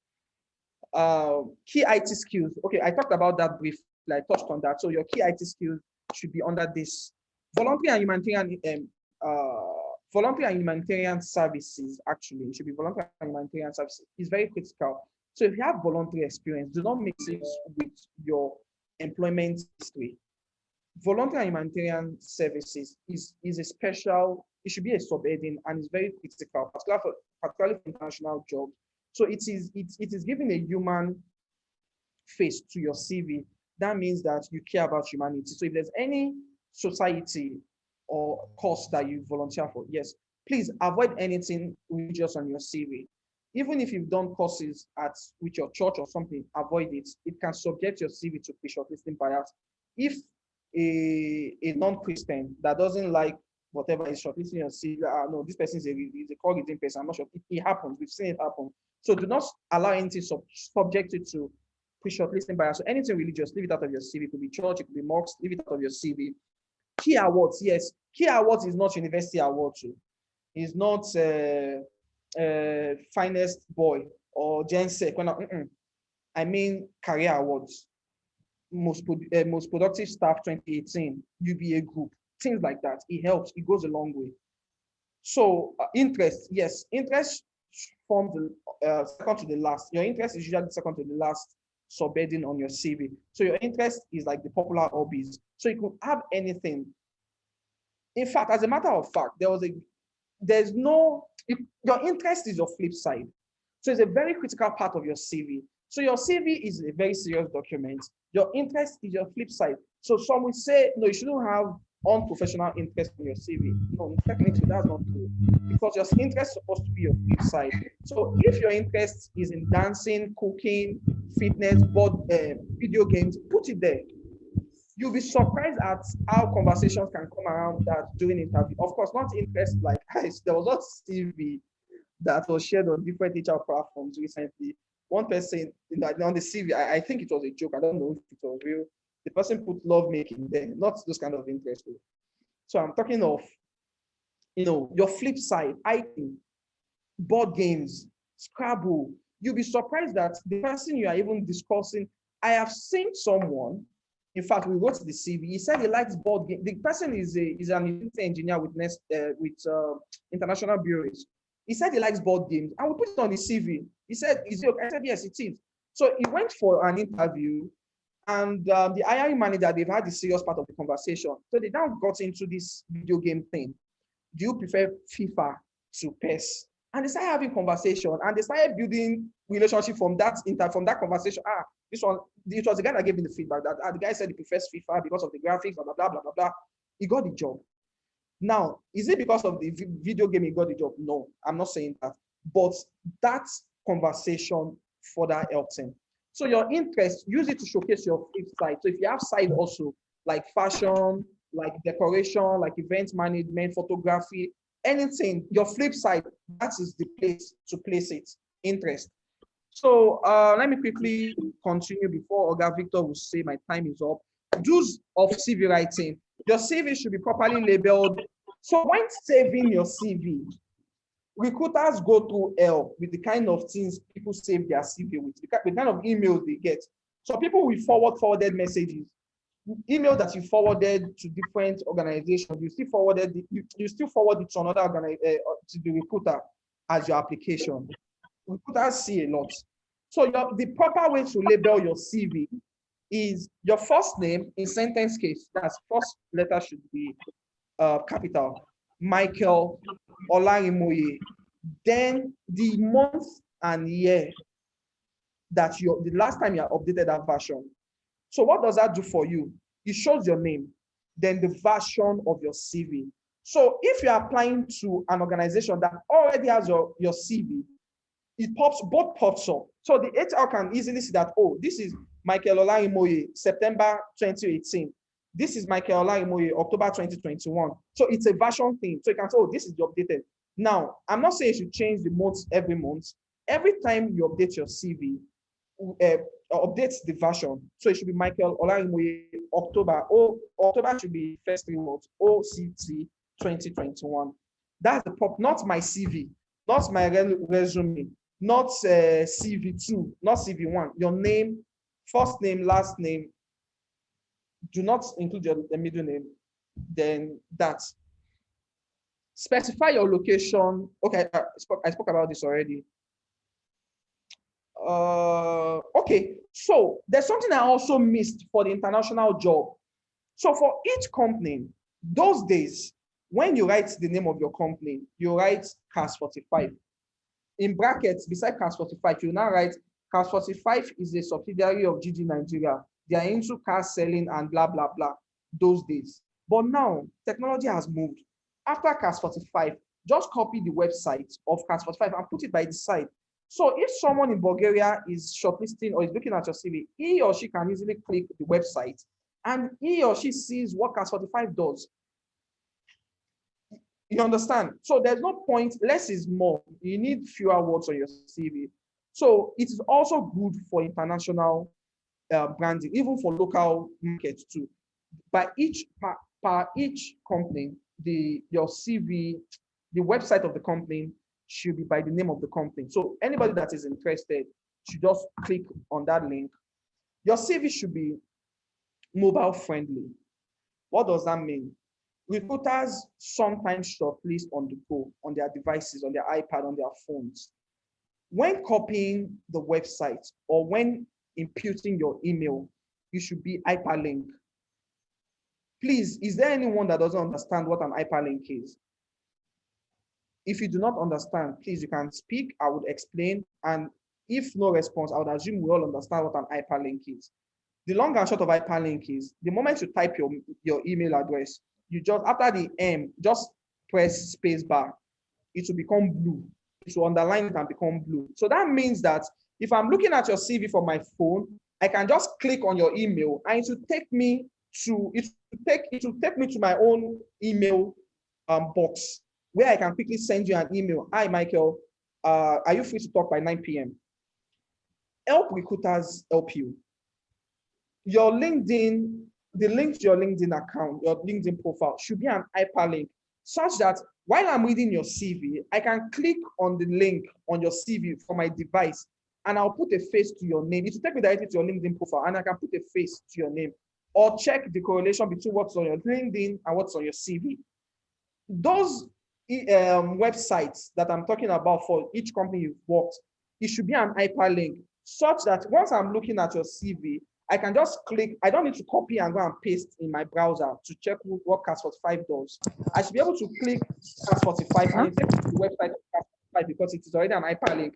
J: Key IT skills. Okay, I talked about that briefly. I touched on that. So your key IT skills should be under this. Voluntary and humanitarian services, actually, it should be voluntary and humanitarian services. It's very critical. So if you have voluntary experience, do not mix it with your employment history. Voluntary and humanitarian services is a special, it should be a subheading, and it's very critical, particularly for international jobs. So it is giving a human face to your CV. That means that you care about humanity. So if there's any society or cause that you volunteer for, yes, please avoid anything religious on your CV. Even if you've done courses with your church or something, avoid it. It can subject your CV to pre-shortlisting bias. If a non-Christian that doesn't like whatever is shortlisting your CV, no, this person is a core-reading person, I'm not sure. It happens. We've seen it happen. So do not allow anything subjected to pre-shortlisting bias. So anything religious, leave it out of your CV. It could be church, it could be mosques, leave it out of your CV. Key awards, yes. Key awards is not university award too. It's not finest boy or Gen Sec. I mean career awards. Most productive staff 2018, UBA group, things like that. It helps. It goes a long way. So interest, yes, interest forms the second to the last. Your interest is usually the second to the last subheading on your CV. So your interest is like the popular hobbies. So you could have anything. In fact, as a matter of fact, your interest is your flip side. So it's a very critical part of your CV. So your CV is a very serious document. Your interest is your flip side. So some will say, no, you shouldn't have unprofessional interest in your CV. No, technically that's not true, because your interest is supposed to be your flip side. So if your interest is in dancing, cooking, fitness, video games, put it there. You'll be surprised at how conversations can come around that during interview. Of course, not interest like there was a CV that was shared on different HR platforms recently. One person on the CV, I think it was a joke. I don't know if it was real. The person put love making there, not those kind of interest. So I'm talking of, your flip side, IT, board games, Scrabble. You'll be surprised that the person you are even discussing, I have seen someone, in fact, we wrote the CV. He said he likes board games. The person is an engineer with international bureaus. He said he likes board games, and we put it on the CV. He said, "Is it okay?" I said, "Yes, it is." So he went for an interview, and the hiring manager, they've had the serious part of the conversation. So they now got into this video game thing. Do you prefer FIFA to PES? And they started having conversation, and they started building relationship from that conversation. It was the guy that gave me the feedback that the guy said he prefers FIFA because of the graphics, blah, blah, blah, blah, blah. He got the job. Now, is it because of the video game he got the job? No, I'm not saying that. But that conversation further helps him. So your interest, use it to showcase your flip side. So if you have side also, like fashion, like decoration, like event management, photography, anything, your flip side, that is the place to place it, interest. So let me quickly continue before Oga Victor will say my time is up. Do's of CV writing. Your CV should be properly labeled. So when saving your CV, recruiters go through hell with the kind of things people save their CV with, the kind of emails they get. So people will forwarded messages, email that you forwarded to different organizations. You still forward it to another to the recruiter as your application. Recruiters see a lot. So the proper way to label your CV is your first name in sentence case. That's first letter should be capital. Michael Olarimoye. Then the month and year that the last time you updated that version. So what does that do for you? It shows your name, then the version of your CV. So if you're applying to an organization that already has your CV, both pops up. So the HR can easily see that, oh, this is Michael Olarimoye, September 2018. this is Michael Olaimoye, October 2021. So it's a version thing. So you can say, oh, this is the updated. Now, I'm not saying you should change the months every month. Every time you update your CV, update the version. So it should be Michael Olaimoye, October. October should be first 3 months, OCT 2021. That's the pop, not my CV, not my resume, not CV2, not CV1. Your name, first name, last name. Do not include the middle name. Then that. Specify your location. Okay, I spoke about this already. Okay, so there's something I also missed for the international job. So for each company, those days, when you write the name of your company, you write CAS 45. In brackets, beside CAS 45, you now write CAS 45 is a subsidiary of GG Nigeria. They are into car selling and blah, blah, blah, those days. But now, technology has moved. After CAS 45, just copy the website of CAS 45 and put it by the side. So if someone in Bulgaria is shortlisting or is looking at your CV, he or she can easily click the website and he or she sees what CAS 45 does. You understand? So there's no point, less is more. You need fewer words on your CV. So it is also good for international branding, even for local markets too. By each each company, your CV, the website of the company should be by the name of the company. So anybody that is interested should just click on that link. Your CV should be mobile friendly. What does that mean? Recruiters sometimes shortlist on the go, on their devices, on their iPad, on their phones. When copying the website or when imputing your email, you should be hyperlink. Please, is there anyone that doesn't understand what an hyperlink is? If you do not understand, please, you can speak, I would explain. And if no response, I would assume we all understand what an hyperlink is. The long and short of hyperlink is the moment you type your email address, you just, after the M, just press space bar. It will become blue. It will underline it and become blue. So that means that if I'm looking at your CV from my phone, I can just click on your email and it will take me to my own email box where I can quickly send you an email. Hi, Michael, are you free to talk by 9 p.m.? Help recruiters help you. Your LinkedIn, the link to your LinkedIn account, your LinkedIn profile should be an hyperlink such that while I'm reading your CV, I can click on the link on your CV from my device and I'll put a face to your name. It will take me directly to your LinkedIn profile and I can put a face to your name or check the correlation between what's on your LinkedIn and what's on your CV. Those websites that I'm talking about for each company you've worked, it should be an hyperlink such that once I'm looking at your CV, I can just click. I don't need to copy and go and paste in my browser to check what CAS 45 does. I should be able to click CAS 45 and it takes me to the website of CAS 45 because it is already an hyperlink.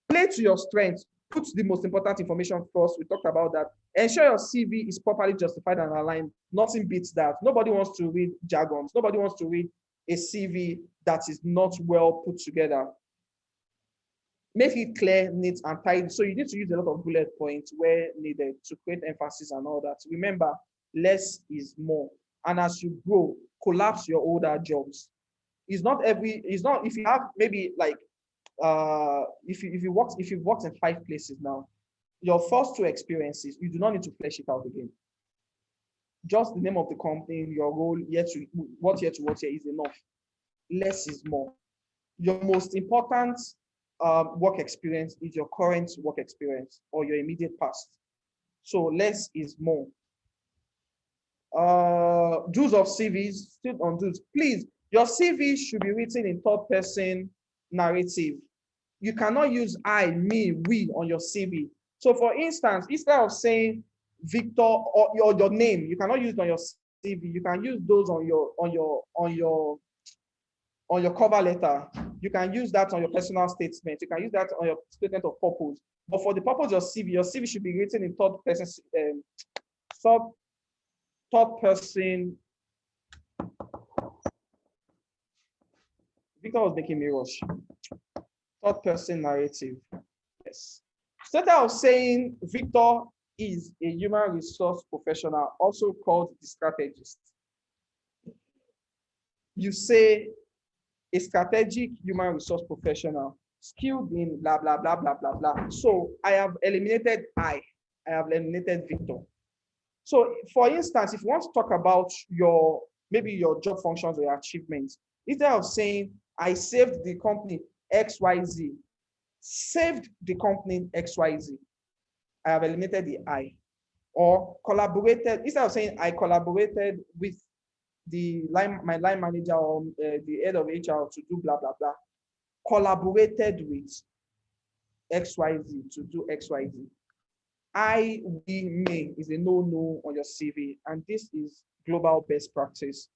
J: Play to your strengths. Put the most important information first. We talked about that. Ensure your CV is properly justified and aligned. Nothing beats that. Nobody wants to read jargons. Nobody wants to read a CV that is not well put together. Make it clear, neat, and tidy. So you need to use a lot of bullet points where needed to create emphasis and all that. Remember, less is more. And as you grow, collapse your older jobs. If you have maybe like, if you've worked in 5 places now, your first 2 experiences, you do not need to flesh it out again. Just the name of the company, your role, what year to what year is enough. Less is more. Your most important work experience is your current work experience or your immediate past. So less is more. Do's of CVs, still on do's. Please, your CV should be written in third person narrative. You cannot use I, me, we on your CV. So for instance, instead of saying Victor or your name, you cannot use it on your CV. You can use those on your cover letter. You can use that on your personal statement. You can use that on your statement of purpose. But for the purpose of your CV should be written in third person. Victor was making me rush. Third person narrative. Yes. Instead of saying Victor is a human resource professional, also called the strategist? You say a strategic human resource professional skilled in blah, blah, blah, blah, blah, blah. So I have eliminated I have eliminated Victor. So for instance, if you want to talk about maybe your job functions or your achievements, instead of saying, I saved the company XYZ, saved the company XYZ, I have eliminated the I. Or collaborated, instead of saying I collaborated with my line manager or the head of HR to do blah, blah, blah, collaborated with XYZ to do XYZ. We, may is a no-no on your CV, and this is global best practice.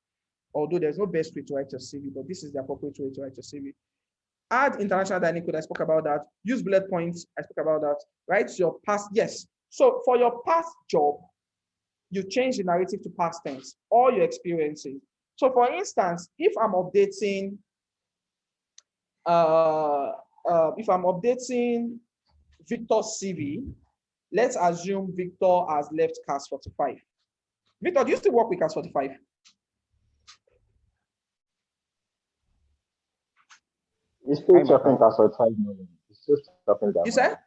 J: Although there's no best way to write your CV, but this is the appropriate way to write your CV. Add international dining code, I spoke about that. Use bullet points, I spoke about that. Write your past, yes. So for your past job, you change the narrative to past tense, all your experiences. So for instance, if I'm updating Victor's CV, let's assume Victor has left CAS 45. Victor, do you still work with CAS 45?
F: He's still chopping CAS 45 money. He's still chopping their money.
J: You said?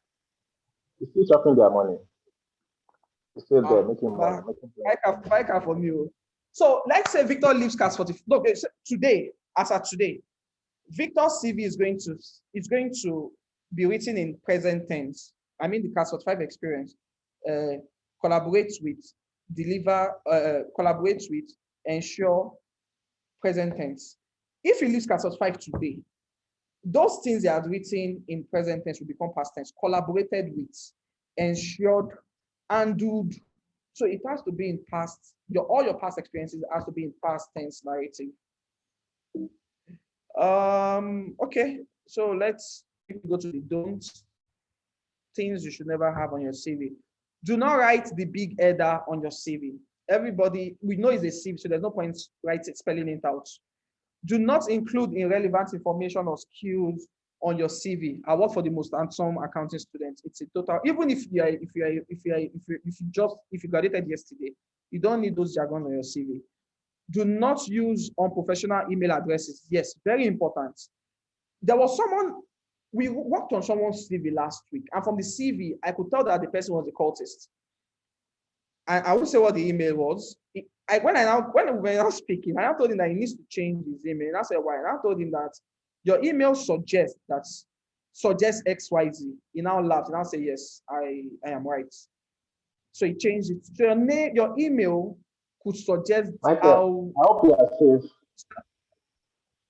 F: He's still chopping their money. He's still there making money.
J: Buy car for me. So let's say Victor leaves CAS 45. No, today, as of today, Victor's CV is going to be written in present tense. I mean the CAS 45 experience. Collaborate with, deliver, collaborate with, ensure, present tense. If he leaves CAS 45 today, those things they are written in present tense will become past tense. Collaborated with, ensured, handled. So it has to be in past. All your past experiences has to be in past tense narrative. Okay, so let's go to the don'ts. Things you should never have on your CV. Do not write the big header on your CV. Everybody, we know it's a CV, so there's no point spelling it out. Do not include irrelevant information or skills on your CV. I work for the most handsome accounting students. It's a total, even if you graduated yesterday, you don't need those jargon on your CV. Do not use unprofessional email addresses. Yes, very important. There was someone, we worked on someone's CV last week, and from the CV, I could tell that the person was a cultist. And I won't say what the email was. When we were speaking, I told him that he needs to change his email. And I said, why? And I told him that your email suggests XYZ. He now laughed and I said, yes, I am right. So he changed it. So your email could suggest
F: Michael, I hope you are safe.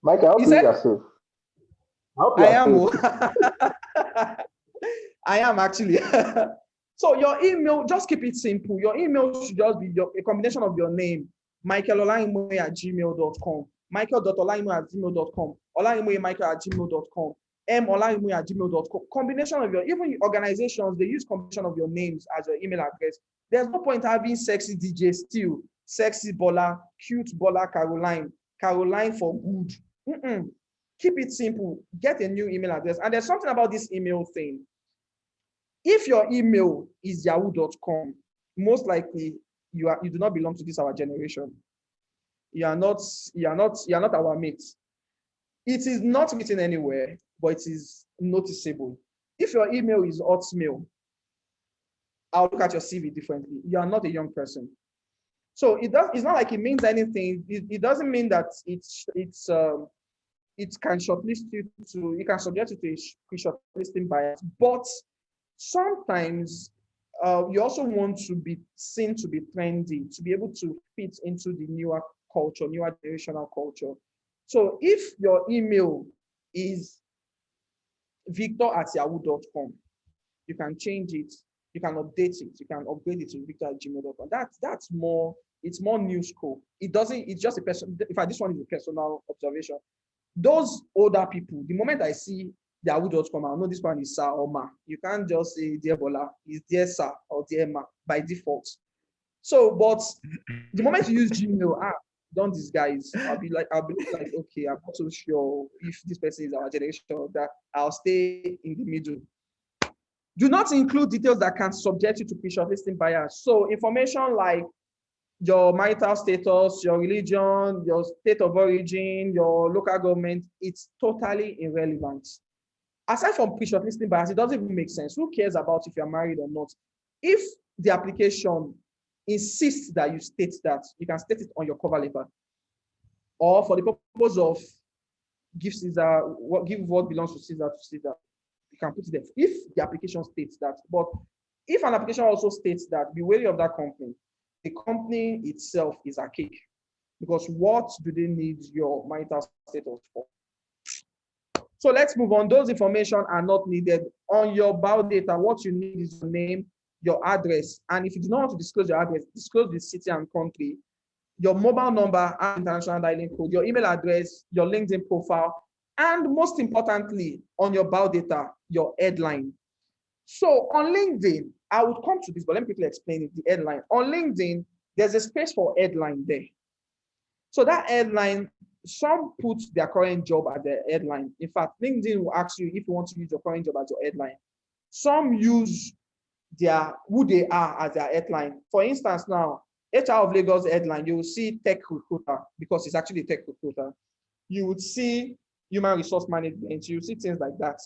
F: Michael, I hope you are safe.
J: I am actually. So your email, just keep it simple. Your email should just be a combination of your name, michaelolaimo@gmail.com, michael.olaimo@gmail.com, olaimo@michael@gmail.com, olaimo@gmail.com. Combination of even organizations, they use combination of your names as your email address. There's no point having sexy DJ still, sexy Bola, cute Bola, Caroline for good. Keep it simple. Get a new email address. And there's something about this email thing. If your email is yahoo.com, most likely you do not belong to our generation. You are not our mates. It is not written anywhere, but it is noticeable. If your email is Hotmail, I'll look at your CV differently. You are not a young person. So it's not like it means anything. It doesn't mean that it can shortlist you can subject you to a shortlisting bias, but sometimes you also want to be seen to be trendy, to be able to fit into the newer culture, newer generational culture. So if your email is victor@yahoo.com, you can change it, you can update it, you can upgrade it to victor@gmail.com. That's more, it's more new school. It's just a person. In fact, this one is a personal observation. Those older people, the moment I see yahoo.com, I know this one is Sir or Ma. You can't just say Dear Bola, it's Dear Sir or Dear Ma by default. So, but the moment you use Gmail, don't disguise. I'll be like, okay, I'm not so sure if this person is our generation or that. I'll stay in the middle. Do not include details that can subject you to pre-shortlisting bias. So information like your marital status, your religion, your state of origin, your local government, it's totally irrelevant. Aside from pre-shortlisting bias, it doesn't even make sense. Who cares about if you're married or not? If the application insists that you state that, you can state it on your cover letter. Or for the purpose of give what belongs to Caesar, you can put it there. If the application states that, but if an application also states that, be wary of that company. The company itself is archaic, because what do they need your marital status for? So let's move on. Those information are not needed. On your bio data, what you need is your name, your address. And if you do not want to disclose your address, disclose the city and country, your mobile number and international dialing code, your email address, your LinkedIn profile, and most importantly, on your bio data, your headline. So on LinkedIn, I would come to this, but let me quickly explain it, the headline. On LinkedIn, there's a space for headline there. So that headline, some put their current job at the headline. In fact, LinkedIn will ask you if you want to use your current job as your headline. Some use who they are as their headline. For instance, now, HR of Lagos headline, you will see tech recruiter, because it's actually a tech recruiter. You would see human resource management, you see things like that.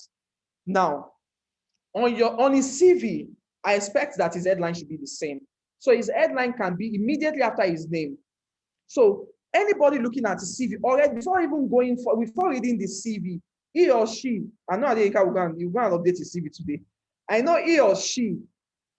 J: Now, on his CV, I expect that his headline should be the same. So his headline can be immediately after his name. So anybody looking at his CV already, before reading the CV, he or she, I know Adeyinka will go and update his CV today. I know he or she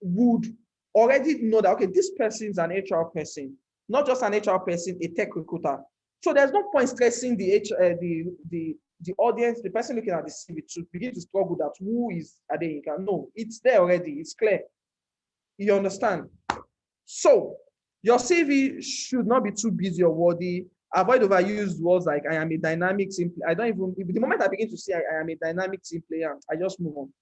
J: would already know that, okay, this person is an HR person, not just an HR person, a tech recruiter. So there's no point stressing the audience, the person looking at the CV, to begin to struggle that who is Adeyinka. No, it's there already. It's clear. You understand? So your CV should not be too busy or wordy. Avoid overused words like I am a dynamic team. The moment I begin to say I am a dynamic team player, I just move on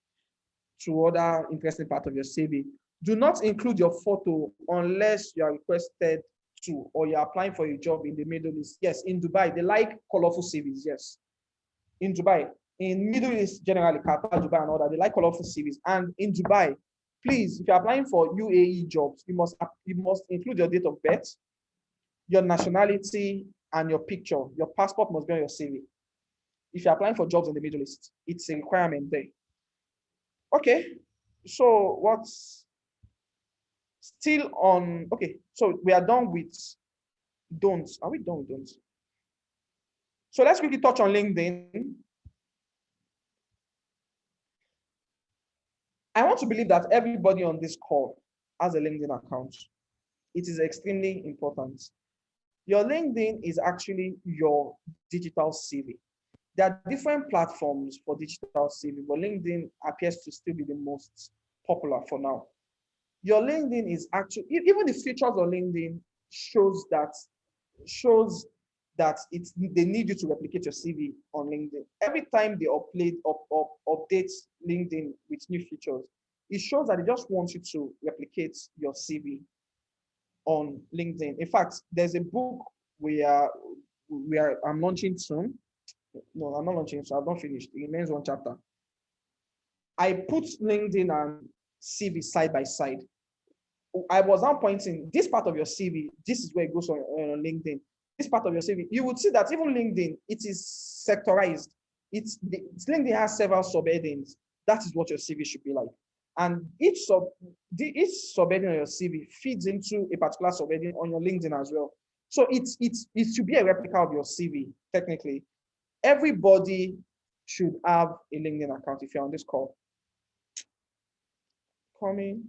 J: to other interesting part of your CV. Do not include your photo unless you are requested to, or you're applying for a job in the Middle East. Yes, in Dubai, they like colorful CVs. Yes. In Dubai, in Middle East generally, Qatar, Dubai, and all that, they like colorful CVs. And in Dubai, please, if you're applying for UAE jobs, you must include your date of birth, your nationality, and your picture. Your passport must be on your CV. If you're applying for jobs in the Middle East, it's a requirement there. Okay, so what's still on? Okay, so we are done with don'ts. Are we done with don'ts? So let's quickly touch on LinkedIn. I want to believe that everybody on this call has a LinkedIn account. It is extremely important. Your LinkedIn is actually your digital CV. There are different platforms for digital CV, but LinkedIn appears to still be the most popular for now. Your LinkedIn is actually, even the features on LinkedIn shows that they need you to replicate your CV on LinkedIn. Every time they update LinkedIn with new features, it shows that they just want you to replicate your CV on LinkedIn. In fact, there's a book I'm launching soon. No, I'm not launching, so I've not finished. It remains one chapter. I put LinkedIn and CV side by side. I was now pointing this part of your CV. This is where it goes on LinkedIn. This part of your CV, you would see that even LinkedIn, it is sectorized. LinkedIn has several subheadings. That is what your CV should be like. And each subheading on your CV feeds into a particular subheading on your LinkedIn as well. So it should be a replica of your CV, technically. Everybody should have a LinkedIn account if you're on this call. Coming.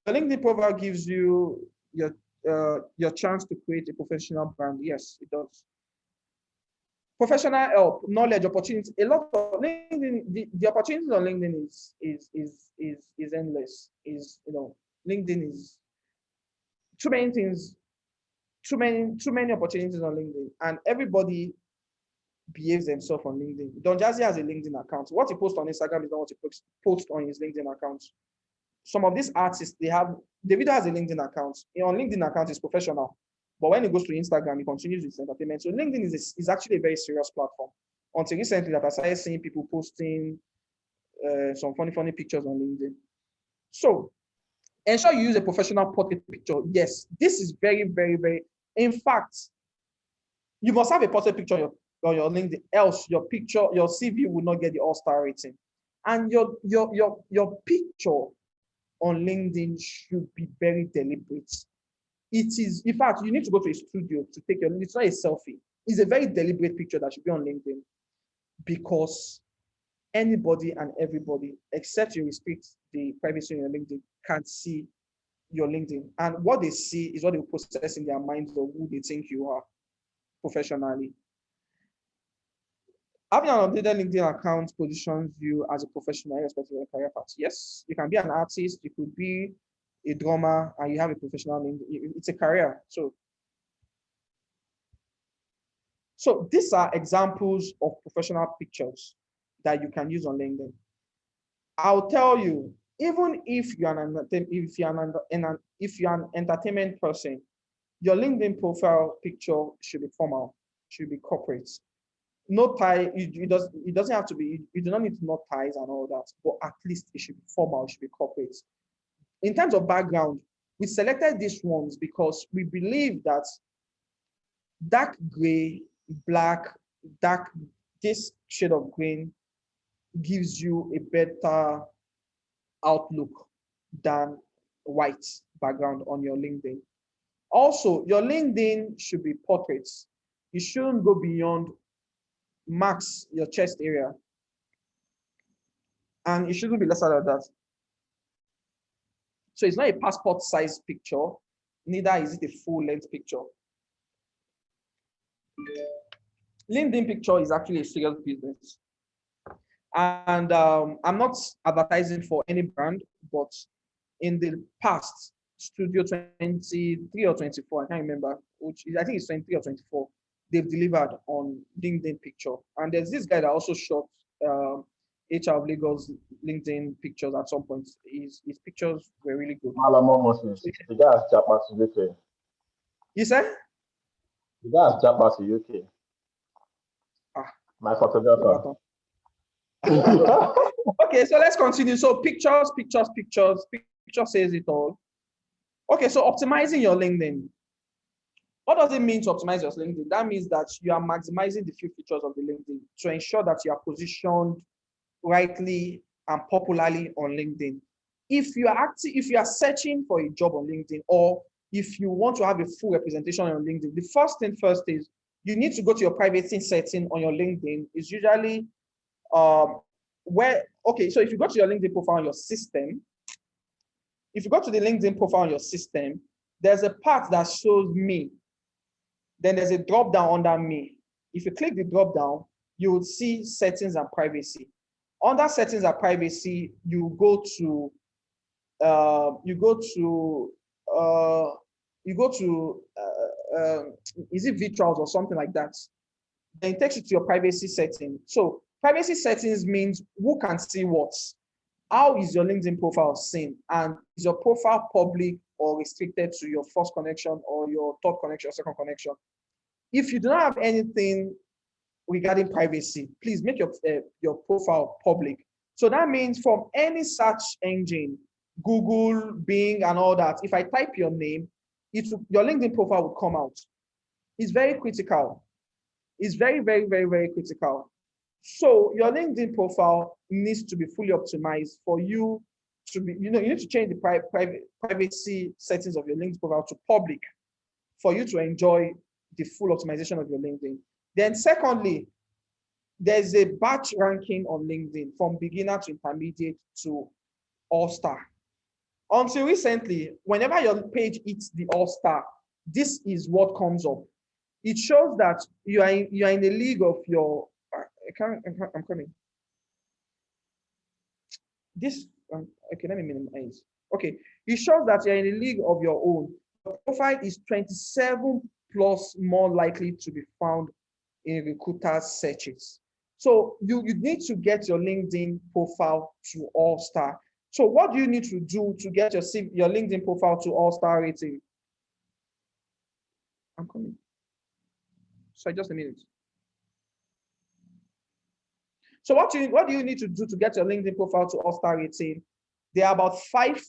J: The LinkedIn profile gives you your chance to create a professional brand. Yes, it does. Professional help, knowledge, opportunity. A lot of LinkedIn, the opportunities on LinkedIn is endless. LinkedIn is too many things, too many opportunities on LinkedIn, and everybody behaves themselves on LinkedIn. Don Jazzy has a LinkedIn account. What he posts on Instagram is not what he posts on his LinkedIn account. Some of these artists, Davido has a LinkedIn account. On LinkedIn account is professional, but when he goes to Instagram, he continues with entertainment. So LinkedIn is actually a very serious platform. Until recently, that I started seeing people posting some funny pictures on LinkedIn. So ensure you use a professional portrait picture. Yes, this is very. In fact, you must have a portrait picture on your LinkedIn, else your CV will not get the all-star rating. And your picture on LinkedIn should be very deliberate. It is, in fact, you need to go to a studio to take it's not a selfie. It's a very deliberate picture that should be on LinkedIn, because anybody and everybody, except you respect the privacy on your LinkedIn, can see your LinkedIn. And what they see is what they process in their minds of who they think you are professionally. Having an updated LinkedIn account positions you as a professional irrespective of your career path. Yes, you can be an artist, you could be a drummer, and you have a professional LinkedIn. It's a career. So these are examples of professional pictures that you can use on LinkedIn. I'll tell you, even if you're an entertainment person, your LinkedIn profile picture should be formal, should be corporate. No tie, it doesn't have to be, you do not need to know ties and all that, but at least it should be formal, it should be corporate. In terms of background, we selected these ones because we believe that dark gray, black, this shade of green gives you a better outlook than white background on your LinkedIn. Also, your LinkedIn should be portraits. You shouldn't go beyond max your chest area, and it shouldn't be lesser than that. So it's not a passport size picture, neither is it a full length picture. LinkedIn picture is actually a serious business. And I'm not advertising for any brand, but in the past, Studio 23 or 24, I can't remember, I think it's 23 or 24, they've delivered on LinkedIn picture. And there's this guy that also shot HR of Lagos LinkedIn pictures at some point. His pictures were really good.
F: Malamo Moses, the guy has jumped back to UK.
J: You said?
F: The guy has jumped back to UK. My photographer.
J: Okay, so let's continue. So picture says it all. Okay, so optimizing your LinkedIn. What does it mean to optimize your LinkedIn? That means that you are maximizing the few features of the LinkedIn to ensure that you are positioned rightly and popularly on LinkedIn. If you are searching for a job on LinkedIn, or if you want to have a full representation on LinkedIn, the first thing first is you need to go to your privacy setting on your LinkedIn. It's usually so if you go to your LinkedIn profile on your system, there's a part that shows me. Then there's a drop down under me. If you click the drop down, you will see settings and privacy. Under settings and privacy, you go to is it Vitrals or something like that? Then it takes you to your privacy setting. So privacy settings means who can see what. How is your LinkedIn profile seen? And is your profile public or restricted to your first connection or your third connection, second connection? If you do not have anything regarding privacy, please make your profile public. So that means from any search engine, Google, Bing, and all that, if I type your name, your LinkedIn profile will come out. It's very critical. It's very critical. So your LinkedIn profile needs to be fully optimized for you to be, you need to change the privacy settings of your LinkedIn profile to public for you to enjoy the full optimization of your LinkedIn. Then secondly, there's a batch ranking on LinkedIn from beginner to intermediate to all-star. Until recently, whenever your page hits the all-star, this is what comes up. It shows that you are in the league of your, I'm coming. Okay, let me minimize. Okay, it shows that you're in the league of your own. Your profile is 27 plus more likely to be found in recruiters' searches. So you need to get your LinkedIn profile to all-star. So what do you need to do to get your LinkedIn profile to all-star rating? I'm coming. Sorry, just a minute. So what do you need to do to get your LinkedIn profile to all-star rating? There are about 5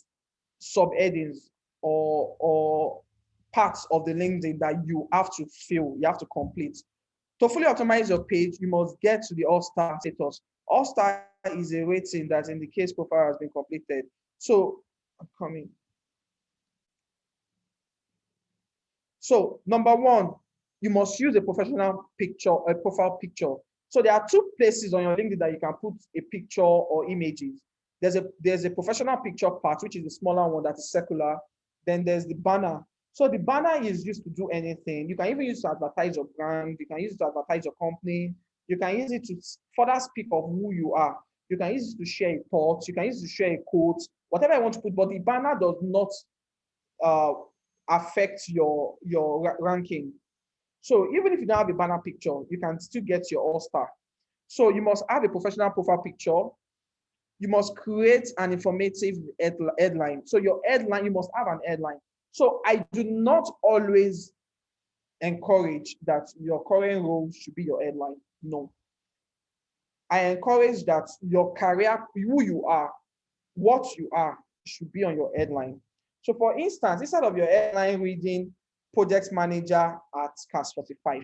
J: subheadings or parts of the LinkedIn that you have to fill, you have to complete. To fully optimize your page, you must get to the all-star status. All-star is a rating that indicates profile has been completed. So I'm coming. So number 1, you must use a professional picture, a profile picture. So there are 2 places on your LinkedIn that you can put a picture or images. There's a professional picture part, which is the smaller one that is circular. Then there's the banner. So the banner is used to do anything. You can even use it to advertise your brand. You can use it to advertise your company. You can use it to further speak of who you are. You can use it to share a thought. You can use it to share a quote, whatever I want to put. But the banner does not affect your ranking. So even if you don't have a banner picture, you can still get your all-star. So you must have a professional profile picture. You must create an informative headline. So your headline, you must have an headline. So I do not always encourage that your current role should be your headline. No. I encourage that your career, who you are, what you are, should be on your headline. So for instance, instead of your headline reading project manager at CAS 45,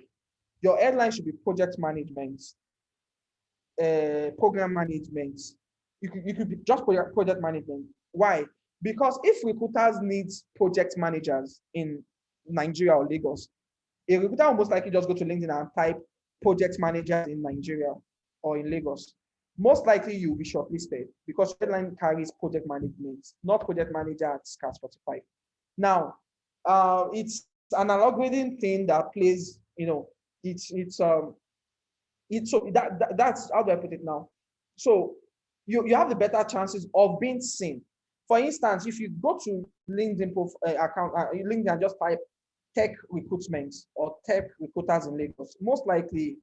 J: your headline should be project management, program management. You could be just project management. Why? Because if recruiters need project managers in Nigeria or Lagos, a recruiter will most likely just go to LinkedIn and type project managers in Nigeria or in Lagos. Most likely you'll be shortlisted because headline carries project management, not project manager at CAS 45. Now, it's an algorithm thing that plays, that's how do I put it now? So you have the better chances of being seen. For instance, if you go to LinkedIn account, LinkedIn and just type tech recruitment or tech recruiters in Lagos, most likely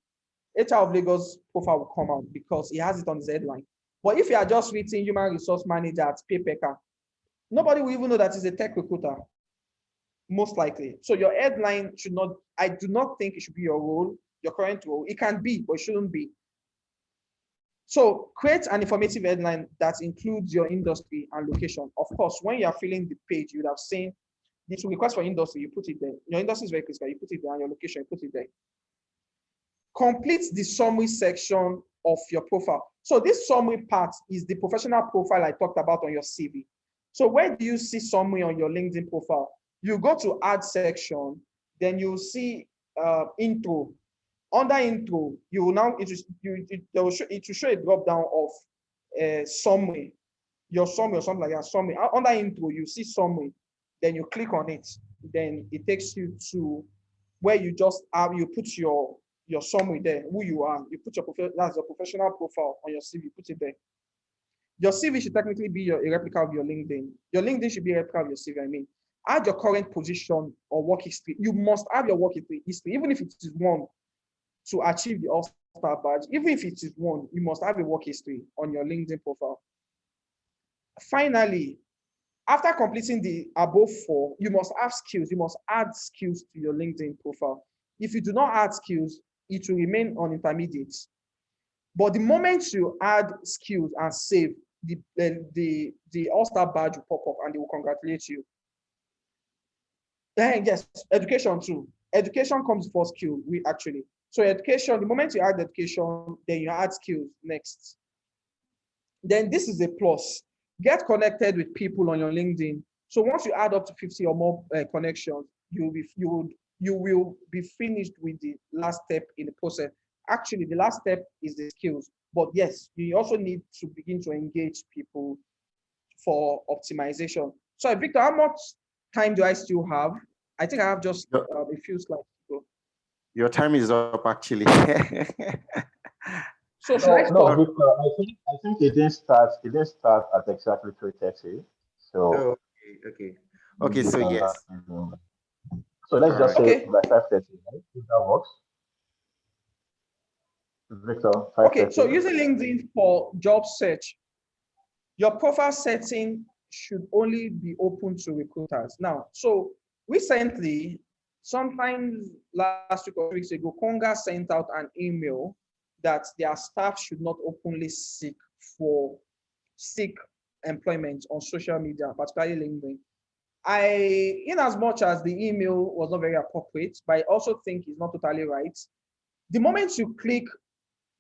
J: HR of Lagos profile will come out because he has it on his headline. But if you are just written human resource manager at PayPecker, nobody will even know that it's a tech recruiter, most likely. So your headline should not, I do not think it should be your role, your current role. It can be, but it shouldn't be. So create an informative headline that includes your industry and location. Of course, when you are filling the page, you would have seen this request for industry, you put it there. Your industry is very critical, you put it there, and your location, you put it there. Complete the summary section of your profile. So this summary part is the professional profile I talked about on your CV. So where do you see summary on your LinkedIn profile? You go to add section, then you'll see intro. Under intro, you will now it will show a drop down of summary, your summary or something like that. Summary. Under intro, you see summary, then you click on it, then it takes you to where you just have you put your summary there, who you are. You put that's your professional profile on your CV. You put it there. Your CV should technically be a replica of your LinkedIn. Your LinkedIn should be a replica of your CV. I mean, add your current position or work history. You must have your work history, even if it is one. To achieve the all-star badge, even if it is one, you must have a work history on your LinkedIn profile. Finally, after completing the above 4, you must have skills. You must add skills to your LinkedIn profile. If you do not add skills, it will remain on intermediate. But the moment you add skills and save, the all-star badge will pop up and they will congratulate you. Then yes, education too. Education comes before skill, actually. So education, the moment you add education, then you add skills next. Then this is a plus. Get connected with people on your LinkedIn. So once you add up to 50 or more connections, you will be finished with the last step in the process. Actually, the last step is the skills. But yes, you also need to begin to engage people for optimization. So Victor, how much time do I still have? I think I have just a few slides to go.
B: Your time is up, actually.
F: So should I stop? No, Victor, I think it didn't start at exactly 3:30. So
B: okay. So yes.
F: So let's just say by 5:30, right? If that works. Victor, 5:30.
J: Okay, so using LinkedIn for job search, your profile setting should only be open to recruiters. Now, so recently, sometimes last week or 2 weeks ago, Konga sent out an email that their staff should not openly seek employment on social media, particularly LinkedIn. In as much as the email was not very appropriate, but I also think it's not totally right. The moment you click,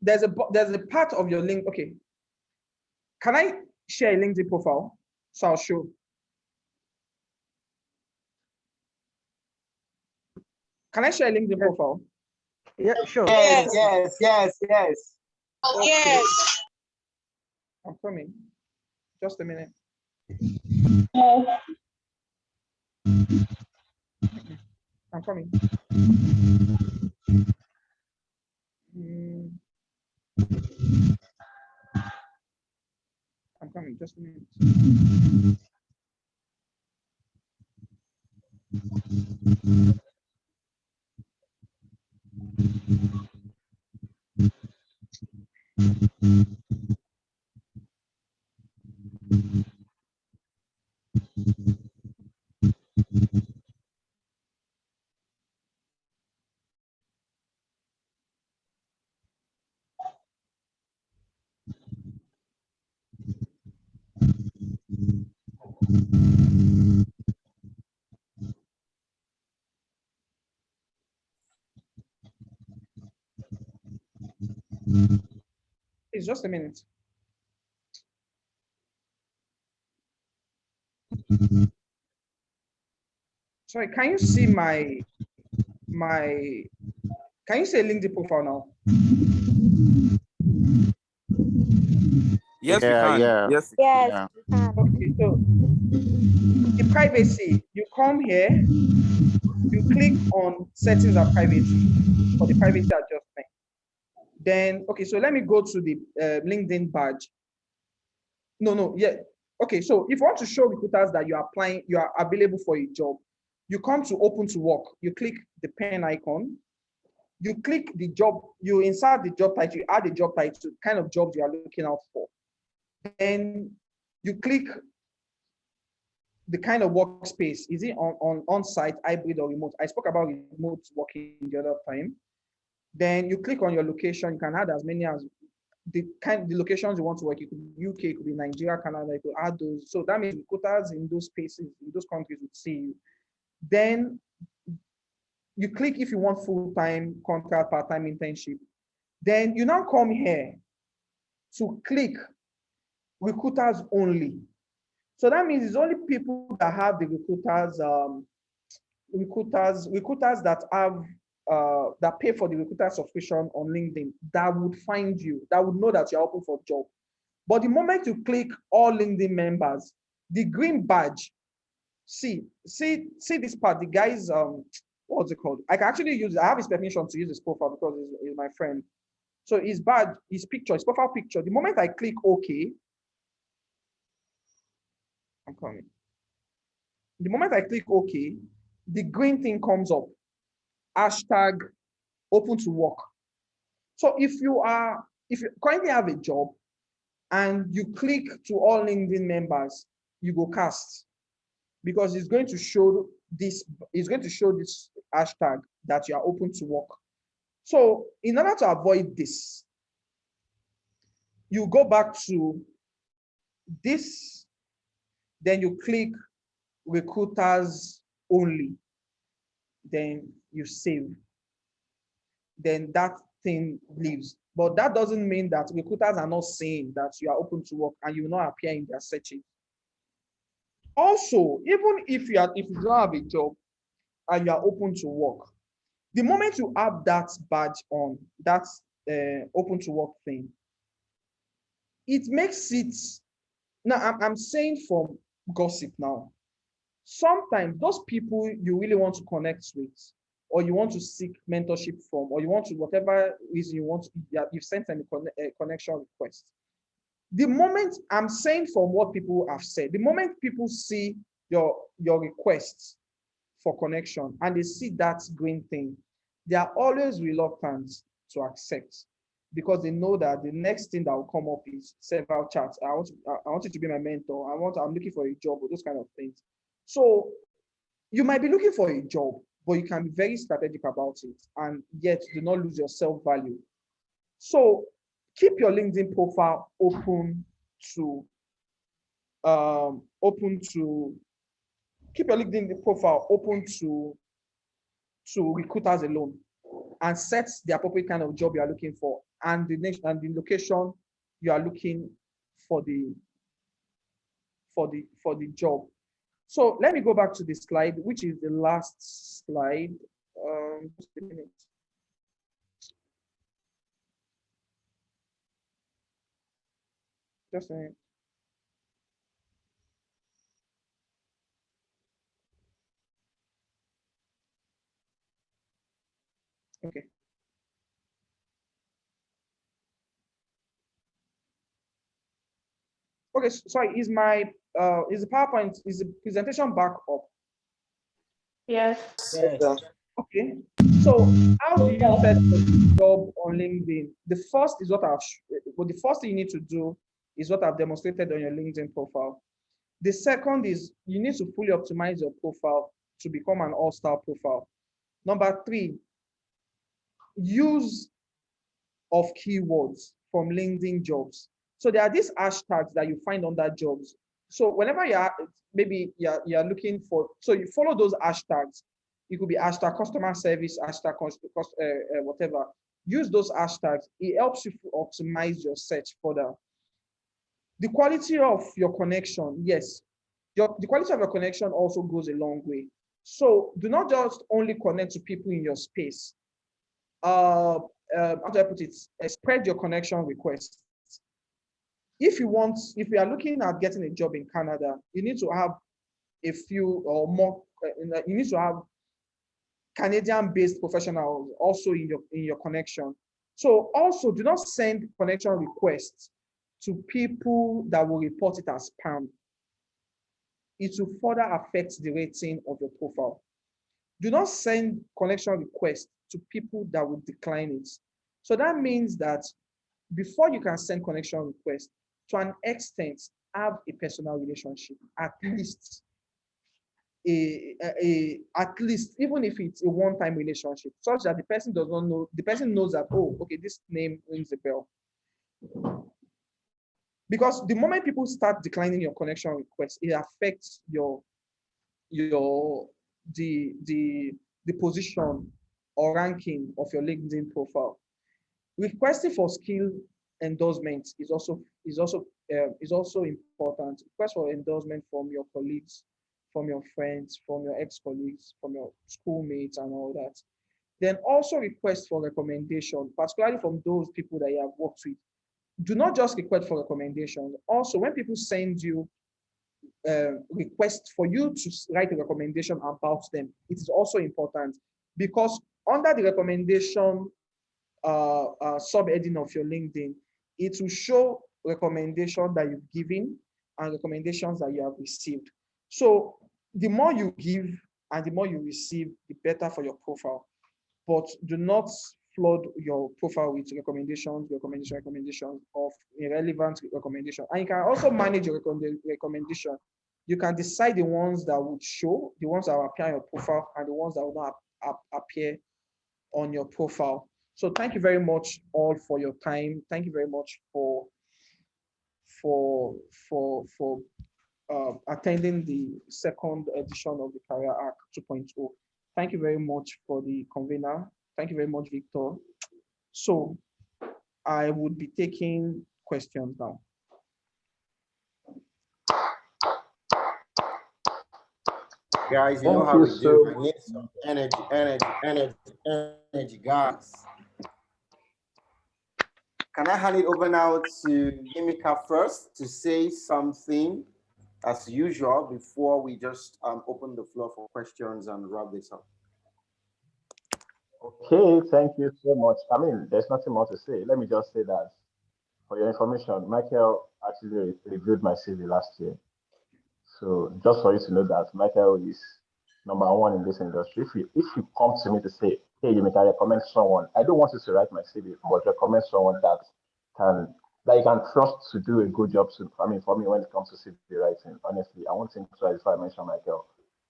J: there's a part of your link. Okay, can I share a LinkedIn profile? So I'll show. Can I share a LinkedIn profile?
E: Yeah, sure.
D: Yes, yes, yes, yes.
J: Okay. I'm coming. Just a minute. I'm coming. I'm coming. Just a minute. It's just a minute. Sorry, can you see my can you say LinkedIn profile now?
K: Yes, we
B: Yeah,
K: can.
B: yeah.
K: Yes.
C: Yes.
K: Yeah.
J: Okay, so in privacy, you come here, you click on settings and privacy for the privacy adjustment. Then, okay, so let me go to the LinkedIn badge. No, yeah. Okay, so if you want to show recruiters that you are applying, you are available for a job, you come to open to work, you click the pen icon, you click the job, you insert the job title, you add the job title, kind of jobs you are looking out for. Then you click the kind of workspace. Is it on-site, hybrid, or remote? I spoke about remote working the other time. Then you click on your location. You can add as many as the locations you want to work. It could be UK, it could be Nigeria, Canada. You could add those. So that means recruiters in those spaces, in those countries would see you. Then you click if you want full-time contract, part-time internship. Then you now come here to click recruiters only. So that means it's only people that have the recruiters that have that pay for the recruiter subscription on LinkedIn that would find you, that would know that you're open for a job. But the moment you click all LinkedIn members, the green badge, see this part, the guys, what's it called? I can actually use, I have his permission to use his profile because he's my friend. So his badge, his picture, his profile picture, the moment I click OK, I'm coming. The moment I click OK, the green thing comes up. Hashtag open to work. So if you currently have a job and you click to all LinkedIn members, you go cast because it's going to show this hashtag that you are open to work. So in order to avoid this, you go back to this, then you click recruiters only, then you save, then that thing leaves. But that doesn't mean that recruiters are not saying that you are open to work and you will not appear in their searches. Also, even if you don't have a job and you are open to work, the moment you have that badge on, that open to work thing, it makes it, now I'm saying from gossip now, sometimes those people you really want to connect with, or you want to seek mentorship from, or you want to, whatever reason you want, you've sent them a connection request. The moment, I'm saying from what people have said, the moment people see your requests for connection and they see that green thing, they are always reluctant to accept because they know that the next thing that will come up is several chats. I want you to be my mentor. I'm looking for a job, or those kind of things. So you might be looking for a job, but you can be very strategic about it and yet do not lose your self-value. So keep your LinkedIn profile open to keep your LinkedIn profile open to recruiters alone, and set the appropriate kind of job you are looking for and the next and the location you are looking for the job. So let me go back to the slide, which is the last slide. Just a minute. Just a minute. Okay. Okay, sorry, is the PowerPoint, is the presentation back up?
E: Yes.
D: Yes, sir.
J: Okay. So how do you set a job on LinkedIn? The first thing you need to do is what I've demonstrated on your LinkedIn profile. The second is you need to fully optimize your profile to become an all-star profile. Number 3, use of keywords from LinkedIn jobs. So there are these hashtags that you find under jobs. So whenever you're looking for, so you follow those hashtags. It could be hashtag customer service, hashtag whatever. Use those hashtags. It helps you to optimize your search further. The quality of your connection, yes. The quality of your connection also goes a long way. So do not just only connect to people in your space. How do I put it? Spread your connection requests. If you are looking at getting a job in Canada, you need to have a few or more. You need to have Canadian-based professionals also in your connection. So also do not send connection requests to people that will report it as spam. It will further affect the rating of your profile. Do not send connection requests to people that will decline it. So that means that before you can send connection requests, to an extent, have a personal relationship, at least, even if it's a one-time relationship, such that the person does not know, the person knows that, oh, okay, this name rings a bell. Because the moment people start declining your connection requests, it affects the position or ranking of your LinkedIn profile. Requesting for skill endorsement is also important. Request for endorsement from your colleagues, from your friends, from your ex-colleagues, from your schoolmates and all that. Then also request for recommendation, particularly from those people that you have worked with. Do not just request for recommendations. Also, when people send you request for you to write a recommendation about them, it is also important, because under the recommendation subheading of your LinkedIn, it will show recommendations that you've given and recommendations that you have received. So the more you give and the more you receive, the better for your profile. But do not flood your profile with recommendations of irrelevant recommendation. And you can also manage your recommendation. You can decide the ones that would show, the ones that will appear on your profile, and the ones that will not appear on your profile. So thank you very much all for your time. Thank you very much for attending the second edition of the Career Arc 2.0. Thank you very much for the convener. Thank you very much, Victor. So I would be taking questions now.
B: Guys, you know how we do. I need some energy, guys. Can I hand it over now to Yimika first to say something as usual before we just open the floor for questions and wrap this up?
F: Okay, thank you so much. I mean, there's nothing more to say. Let me just say that for your information, Michael actually reviewed my CV last year. So just for you to know that Michael is #1 in this industry. If you come to me to say, hey, you can recommend someone, I don't want you to write my CV, but recommend someone that you can trust to do a good job. For me, when it comes to CV writing, honestly, I won't think twice if I mention Michael.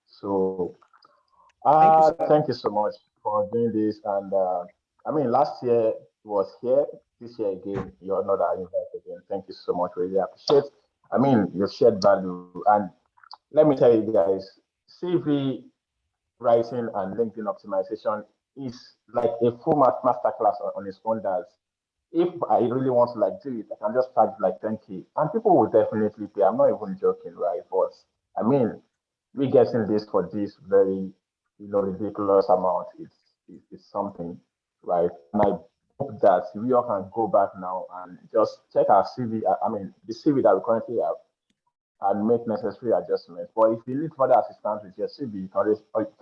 F: So thank you so much for doing this. And I mean, last year was here this year again. You're not our invite again. Thank you so much. Really appreciate. I mean, your shared value. And let me tell you guys, CV writing and LinkedIn optimization is like a full masterclass on its own. That if I really want to like do it, I can just charge like 10K and people will definitely pay. I'm not even joking, right? But I mean, we getting this for this very, ridiculous amount. It's something, right? And I hope that we all can go back now and just check our CV. I mean, the CV that we currently have and make necessary adjustments. But if you need further assistance with your CV, you can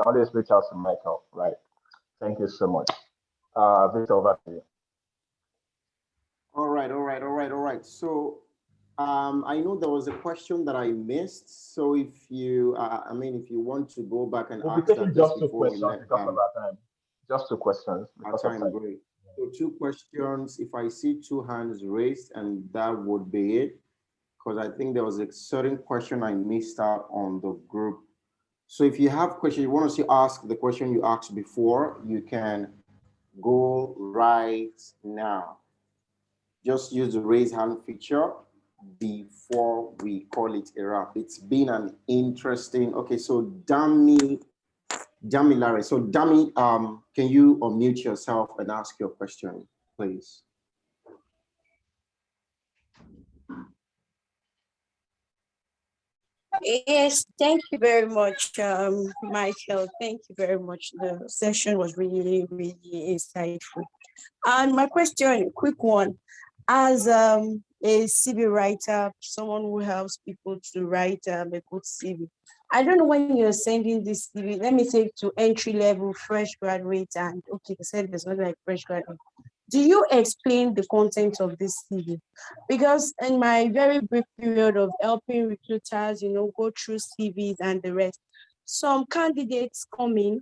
F: always reach out to Michael, right? Thank you so much. Victor, over to you.
B: All right, all right, all right, all right. So I know there was a question that I missed. So if you, if you want to go back and
F: We'll be
B: ask that
F: taking
B: just
F: just two
B: before we
F: questions
B: let
F: because of our time. Just two questions
B: our
F: because of
B: time,
F: time.
B: great. So 2 questions. If I see 2 hands raised, and that would be it, because I think there was a certain question I missed out on the group. So if you have questions, you want to see ask the question you asked before, you can go right now. Just use the raise hand feature before we call it a wrap. It's been an interesting, okay, so Dami Larry. So Dami, can you unmute yourself and ask your question, please?
C: Yes, thank you very much, Michael. Thank you very much. The session was really, really insightful. And my question, quick one, as a CV writer, someone who helps people to write a good CV. I don't know when you're sending this CV, let me say to entry level, fresh graduate, and okay, they said there's not like fresh graduate. Do you explain the content of this CV? Because in my very brief period of helping recruiters, go through CVs and the rest, some candidates come in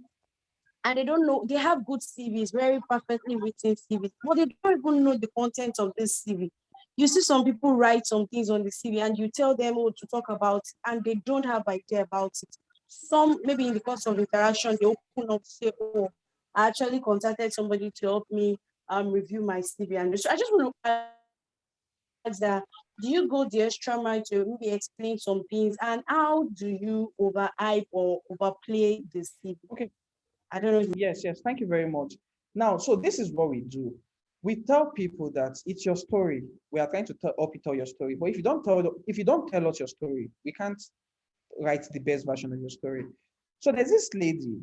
C: and they don't know, they have good CVs, very perfectly written CVs, but they don't even know the content of this CV. You see some people write some things on the CV and you tell them what to talk about and they don't have idea about it. Some, maybe in the course of interaction, they open up, say, oh, I actually contacted somebody to help me review my CV. And so I just want to ask that, do you go the extra mile to maybe explain some things, and how do you overhype or overplay the CV?
J: Okay.
C: I don't know.
J: Yes, thank you very much. Now, so this is what we do. We tell people that it's your story. We are trying to help you tell your story. But if you don't tell us your story, we can't write the best version of your story. So there's this lady,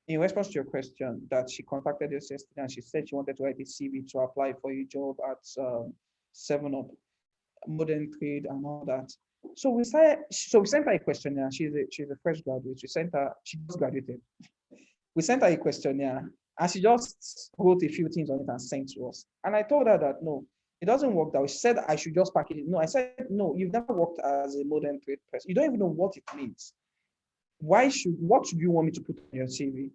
J: in response to your question, that she contacted us yesterday and she said she wanted to write a CV to apply for a job at 7UP, modern trade and all that. So we sent her a questionnaire. She's a fresh graduate. She just graduated. We sent her a questionnaire and she just wrote a few things on it and sent to us. And I told her that no, it doesn't work that way. She said I should just package it. No, I said, no, you've never worked as a modern trade person. You don't even know what it means. What should you want me to put on your CV?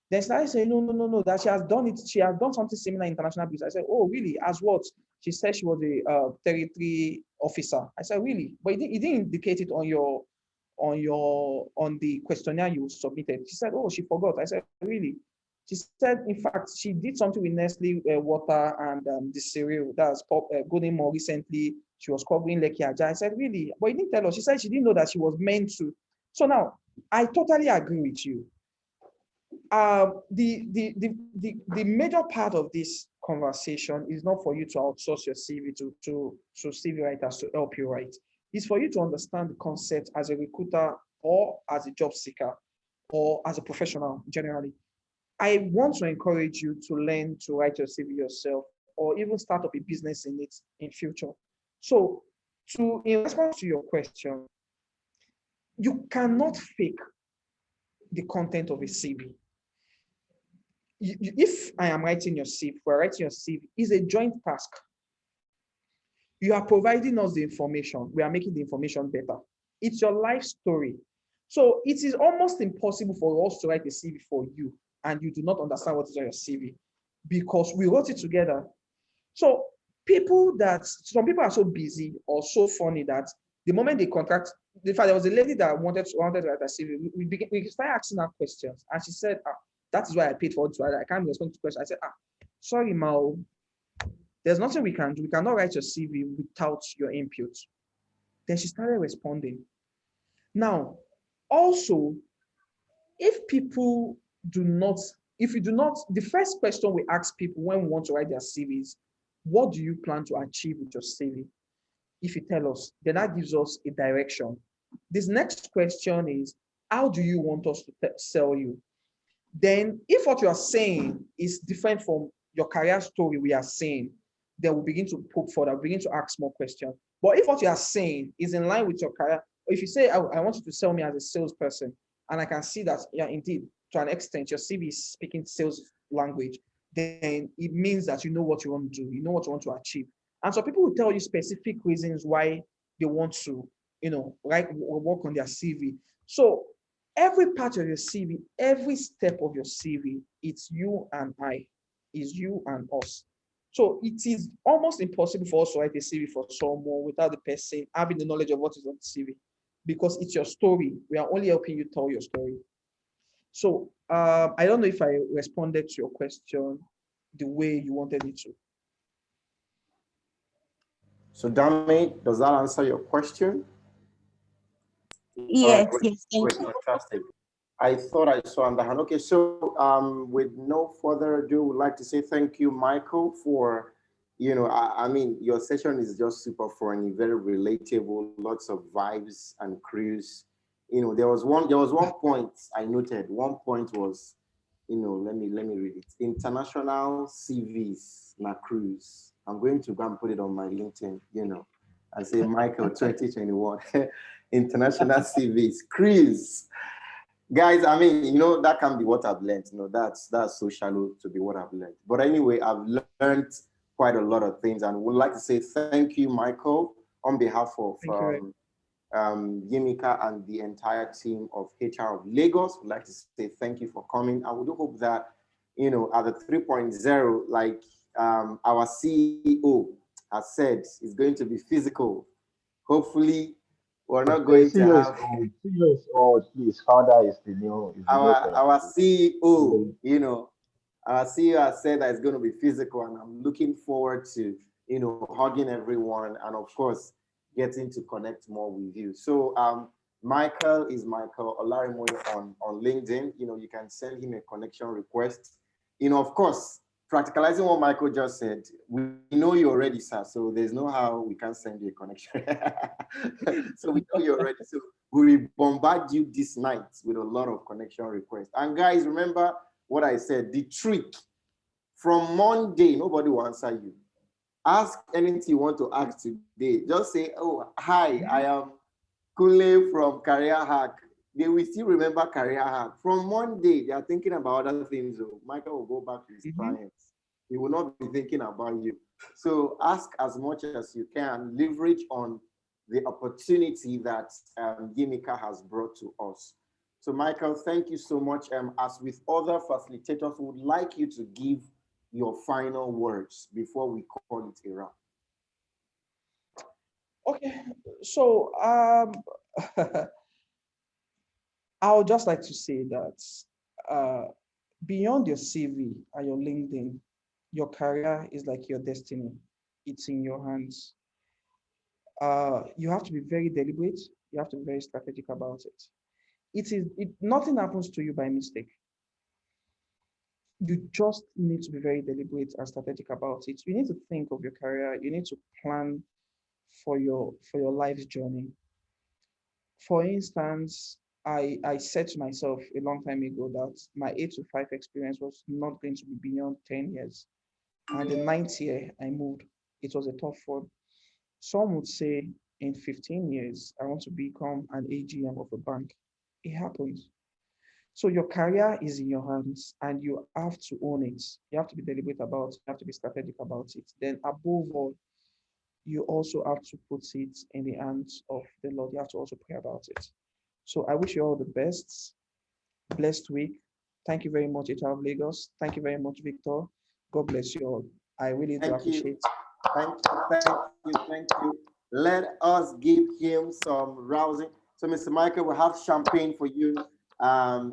J: Then I say, no, that she has done it. She has done something similar in international business. I said, oh, really? As what? She said she was a territory officer. I said, really? But it didn't indicate it on the questionnaire you submitted. She said, oh, she forgot. I said, really? She said, in fact, she did something with Nestle water and the cereal. That's Golden more recently. She was covering Lekki Aja. I said, really? But you didn't tell us. She said she didn't know that she was meant to. So now, I totally agree with you. The major part of this conversation is not for you to outsource your CV to CV writers to help you write. It's for you to understand the concept as a recruiter or as a job seeker or as a professional generally. I want to encourage you to learn to write your CV yourself or even start up a business in it in future. So in response to your question, you cannot fake the content of a CV. If I am writing your CV, we're writing your CV, is a joint task. You are providing us the information. We are making the information better. It's your life story. So it is almost impossible for us to write a CV for you and you do not understand what is on your CV because we wrote it together. So some people are so busy or so funny that the moment they contract, in fact, there was a lady that wanted to write a CV. We started asking her questions and she said, that is why I paid for it. I can't respond to questions. I said, sorry, Mao, there's nothing we can do. We cannot write your CV without your input. Then she started responding. Now, also, if people do not, if you do not, the first question we ask people when we want to write their CVs, what do you plan to achieve with your CV? If you tell us, then that gives us a direction. This next question is, how do you want us to sell you? Then if what you are saying is different from your career story we are saying, then we'll begin to poke further, begin to ask more questions. But if what you are saying is in line with your career, or if you say, I want you to sell me as a salesperson, and I can see that, yeah, indeed, to an extent, your CV is speaking sales language, then it means that you know what you want to do, you know what you want to achieve. And so people will tell you specific reasons why they want to, write or work on their CV. So every part of your CV, every step of your CV, it's you and I, is you and us. So it is almost impossible for us to write a CV for someone without the person having the knowledge of what is on the CV, because it's your story. We are only helping you tell your story. So I don't know if I responded to your question the way you wanted me to.
B: So Dami, does that answer your question?
C: Yes,
B: Great,
C: yes, thank
B: great,
C: you.
B: fantastic. I thought I saw on the hand. Okay, so with no further ado, would like to say thank you, Michael, for, I mean, your session is just super funny, very relatable, lots of vibes and cruise. There was one point I noted. One point was, let me read it. International CVs, na cruise. I'm going to go and put it on my LinkedIn, I say Michael 2021, international CVs, cruise. Guys, I mean, that can be what I've learned. That's so shallow to be what I've learned. But anyway, I've learned quite a lot of things, and would like to say thank you, Michael, on behalf of Yimika and the entire team of HR of Lagos. Would like to say thank you for coming. I would hope that, at the 3.0, like our CEO has said, is going to be physical. Hopefully, we're not going to have
F: please, founder is the new.
B: Our CEO, our CEO has said that it's going to be physical, and I'm looking forward to, hugging everyone, and of course, getting to connect more with you. So Michael is Michael Olarimoye on LinkedIn. You can send him a connection request. Of course, practicalizing what Michael just said, we know you're ready, sir. So there's no how we can send you a connection. So we know you're ready. So we will bombard you this night with a lot of connection requests. And guys, remember what I said, the trick. From Monday, nobody will answer you. Ask anything you want to ask today. Just say, oh, hi, I am Kule from Career Hack. They will still remember Career Hack. From Monday, they are thinking about other things. So Michael will go back to his clients. He will not be thinking about you. So ask as much as you can. Leverage on the opportunity that Yimika has brought to us. So Michael, thank you so much. As with other facilitators, we would like you to give your final words before we call it a wrap.
J: Okay, so I would just like to say that beyond your CV and your LinkedIn, your career is like your destiny. It's in your hands. You have to be very deliberate. You have to be very strategic about it. Nothing happens to you by mistake. You just need to be very deliberate and strategic about it. You need to think of your career. You need to plan for your life's journey. For instance, I said to myself a long time ago that my 8 to 5 experience was not going to be beyond 10 years. And the 9th year I moved. It was a tough one. Some would say in 15 years, I want to become an AGM of a bank. It happened. So your career is in your hands and you have to own it. You have to be deliberate about it. You have to be strategic about it. Then above all, you also have to put it in the hands of the Lord. You have to also pray about it. So I wish you all the best. Blessed week. Thank you very much, HR of Lagos. Thank you very much, Victor. God bless you all. I really do appreciate it.
B: Thank you. Let us give him some rousing. So, Mr. Michael, we have champagne for you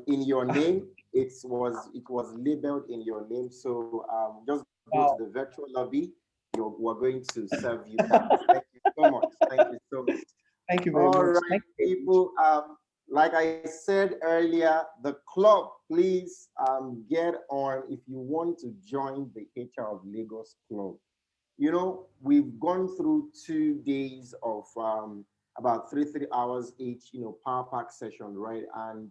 B: in your name. It was labeled in your name. So just go
J: Wow.
B: to the virtual lobby. We're going to serve you that. Thank you so much. Thank you so much.
J: Thank you very
B: All
J: much.
B: right,
J: Thank you very much.
B: people. Like I said earlier, the club, please get on if you want to join the HR of Lagos Club. You know, we've gone through 2 days of about 3 hours each, you know, power pack session, right? And,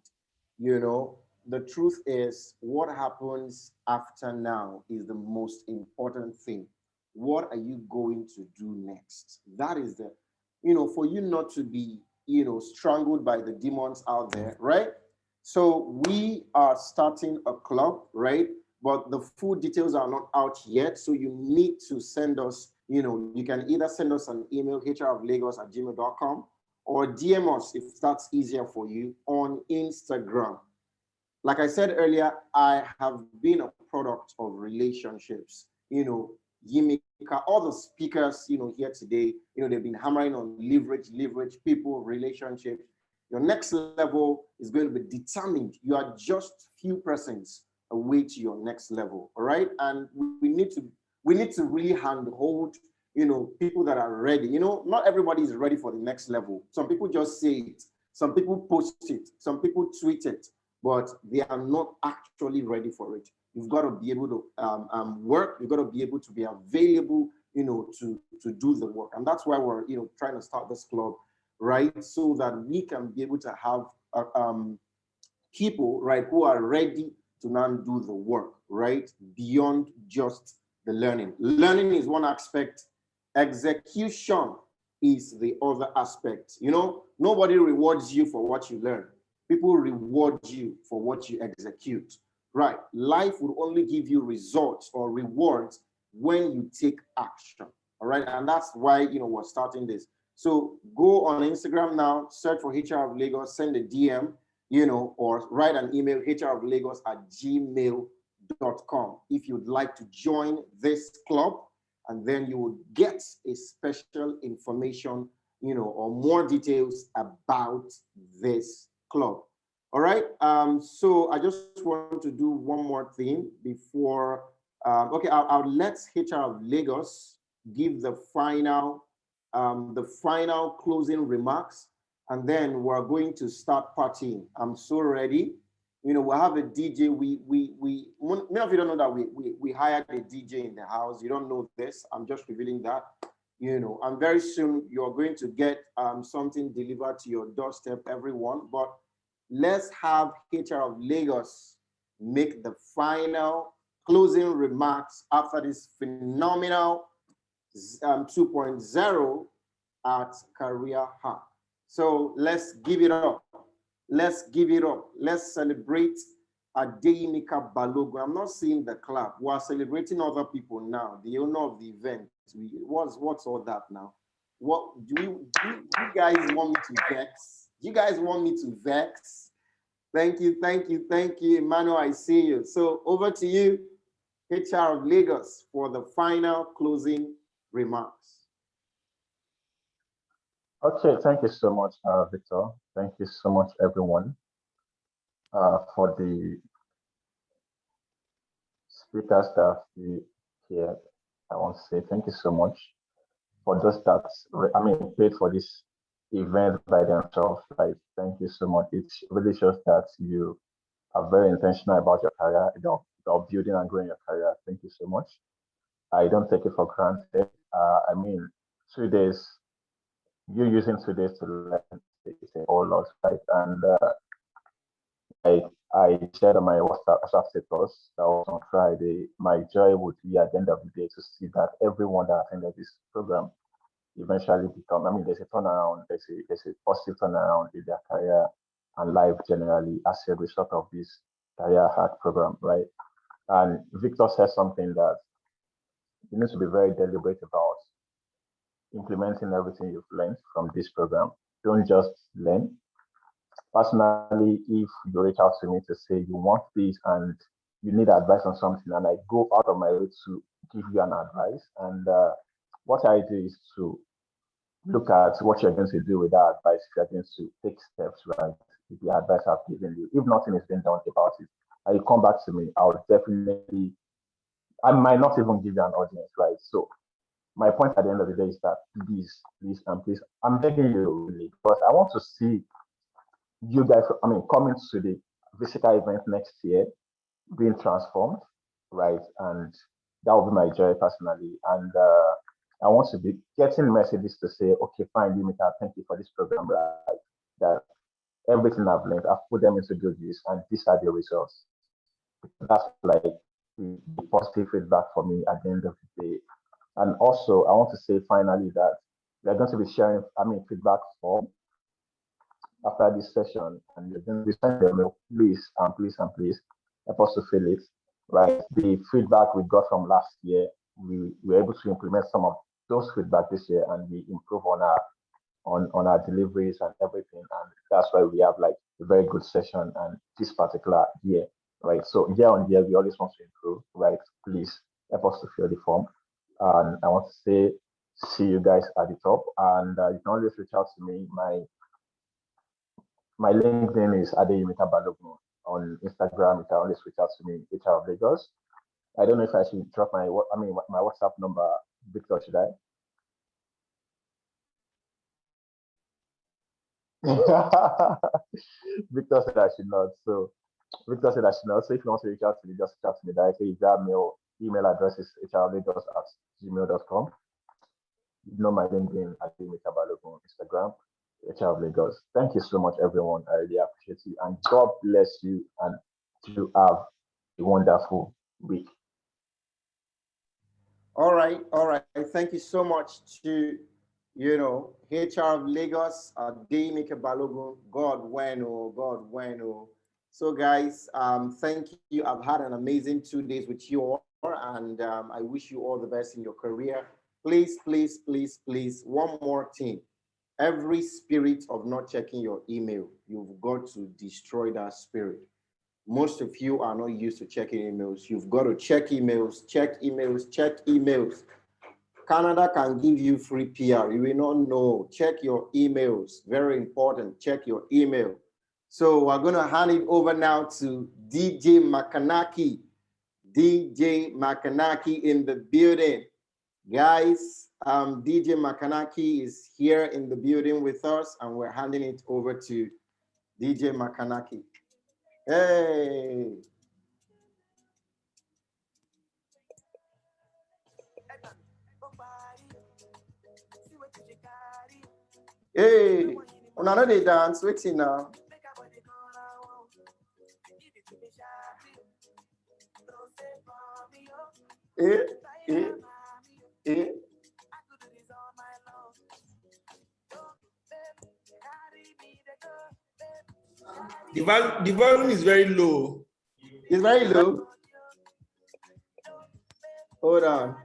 B: you know, the truth is what happens after now is the most important thing. What are you going to do next? That is the, you know, for you not to be, you know, strangled by the demons out there, right? So we are starting a club, right? But the full details are not out yet. So you need to send us, you know, you can either send us an email, hroflagos@gmail.com, or DM us if that's easier for you on Instagram. Like I said earlier, I have been a product of relationships. You know, Yimika, all the speakers, you know, here today, you know, they've been hammering on leverage, people, relationships. Your next level is going to be determined. You are just few persons away to your next level, all right? And we need to really handhold, you know, people that are ready. You know, not everybody is ready for the next level. Some people just say it. Some people post it. Some people tweet it, but they are not actually ready for it. You've got to be able to work. You've got to be able to be available, you know, to do the work. And that's why we're, you know, trying to start this club, right? So that we can be able to have people, right, who are ready to now do the work, right? Beyond just the learning. Learning is one aspect. Execution is the other aspect. You know, nobody rewards you for what you learn. People reward you for what you execute, right? Life will only give you results or rewards when you take action, all right? And that's why, you know, we're starting this. So go on Instagram now, search for HR of Lagos, send a DM, you know, or write an email, hroflagos@gmail.com if you'd like to join this club, and then you will get a special information, you know, or more details about this club. All right. So I just want to do one more thing before. Okay, I'll let HR of Lagos give the final closing remarks, and then we're going to start partying. I'm so ready. You know, we'll have a DJ. Many of you don't know that we hired a DJ in the house. You don't know this. I'm just revealing that. You know, and very soon you're going to get something delivered to your doorstep, everyone. But let's have HR of Lagos make the final closing remarks after this phenomenal 2.0 at Career Hub. So let's give it up. Let's give it up. Let's celebrate Adeyimika Balogun. I'm not seeing the clap. We are celebrating other people now. The owner of the event. What's all that now? What do you guys want me to vex? You guys want me to vex? Thank you, Emmanuel. I see you. So over to you, HR of Lagos, for the final closing remarks.
F: Okay, thank you so much, Victor. Thank you so much, everyone, for the speakers that we here. I want to say thank you so much for those that paid for this event by themselves. Like, thank you so much. It really shows that you are very intentional about your career, about building and growing your career. Thank you so much. I don't take it for granted. 2 days. You using 2 days to learn is a whole lot, right? And I shared on my WhatsApp status that was on Friday. My joy would be at the end of the day to see that everyone that attended this program eventually become. There's a turnaround. There's a positive turnaround in their career and life generally as a result of this career hack program, right? And Victor said something that you need to be very deliberate about implementing everything you've learned from this program. Don't just learn. Personally, if you reach out to me to say you want this and you need advice on something, and I go out of my way to give you an advice, and what I do is to look at what you're going to do with that advice. If you're going to take steps, right, with the advice I've given you. If nothing is being done about it, and you come back to me, I'll definitely I might not even give you an audience, right? So my point at the end of the day is that please, I'm begging you really, because I want to see you guys, coming to the physical event next year, being transformed, right? And that will be my joy personally. And I want to be getting messages to say, okay, fine, Dimitra, thank you for this program, right? That everything I've learned, I've put them into good use, and these are the results. That's like the positive feedback for me at the end of the day. And also, I want to say finally that we're going to be sharing, feedback form after this session, and you're going to be sending them, please, please help us to fill it, right? The feedback we got from last year, we were able to implement some of those feedback this year, and we improve on our deliveries and everything, and that's why we have like a very good session and this particular year, right? So year on year, we always want to improve, right? Please help us to fill the form, and I want to say, see you guys at the top, and you can always reach out to me. My LinkedIn is Adeyemika Balogun. On Instagram, you can always reach out to me, HR of Lagos. I don't know if I should drop my WhatsApp number, Victor, should I? Victor said I should not. So Victor said I should not. So if you want to reach out to me, just reach out to me directly. Your email address is hrlagos@gmail.com. You know my LinkedIn at Adeyemika Balogun on Instagram. HR of Lagos. Thank you so much, everyone. I really appreciate you, and God bless you, and you have a wonderful week.
B: All right. Thank you so much to, HR of Lagos, Adeyemika Balogun. God bueno. So guys, thank you. I've had an amazing 2 days with you all, and I wish you all the best in your career. Please, one more thing. Every spirit of not checking your email, you've got to destroy that spirit. Most of you are not used to checking emails. You've got to check emails. Canada can give you free PR. You will not know. Check your emails. Very important. Check your email. So we're going to hand it over now to DJ Makanaki. DJ Makanaki in the building. Guys, DJ Makanaki is here in the building with us, and we're handing it over to DJ Makanaki. Hey. Hey, I know they dance, waiting now.
G: The volume is very low.
B: It's very low. Hold on.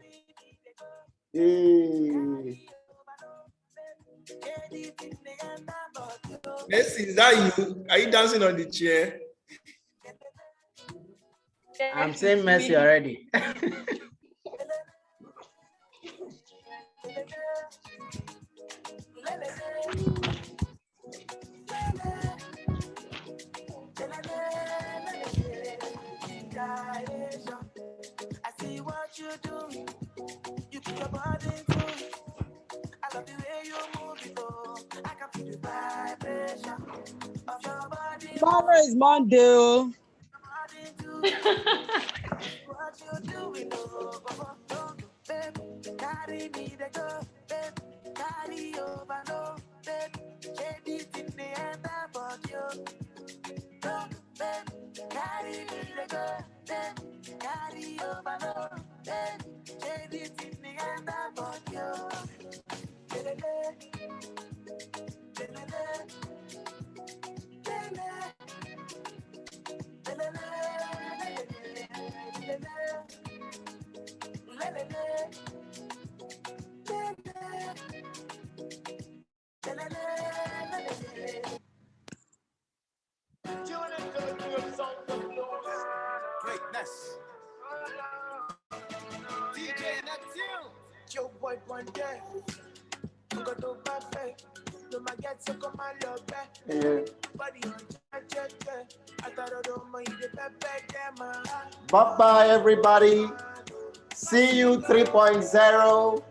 G: Messi, is that you? Are you dancing on the chair?
D: I'm saying Messi already.
L: I see what you do. You keep your body into it. I love the way you move it, oh. I can feel the vibration of your body.
A: Tomorrow is Monday.
L: What you doing, oh, babe, carry me the go, babe, carry over, no, babe, shade it in the end about you. Babe, carry me the go, babe, carry over, no, babe, shade it in the end about you. Greatness. DJ Neptune. Joe boy one day. Got to perfect. No my get so come on love back. Body on check. I thought I don't mind the perfect them.
B: Bye-bye, everybody. See you 3.0.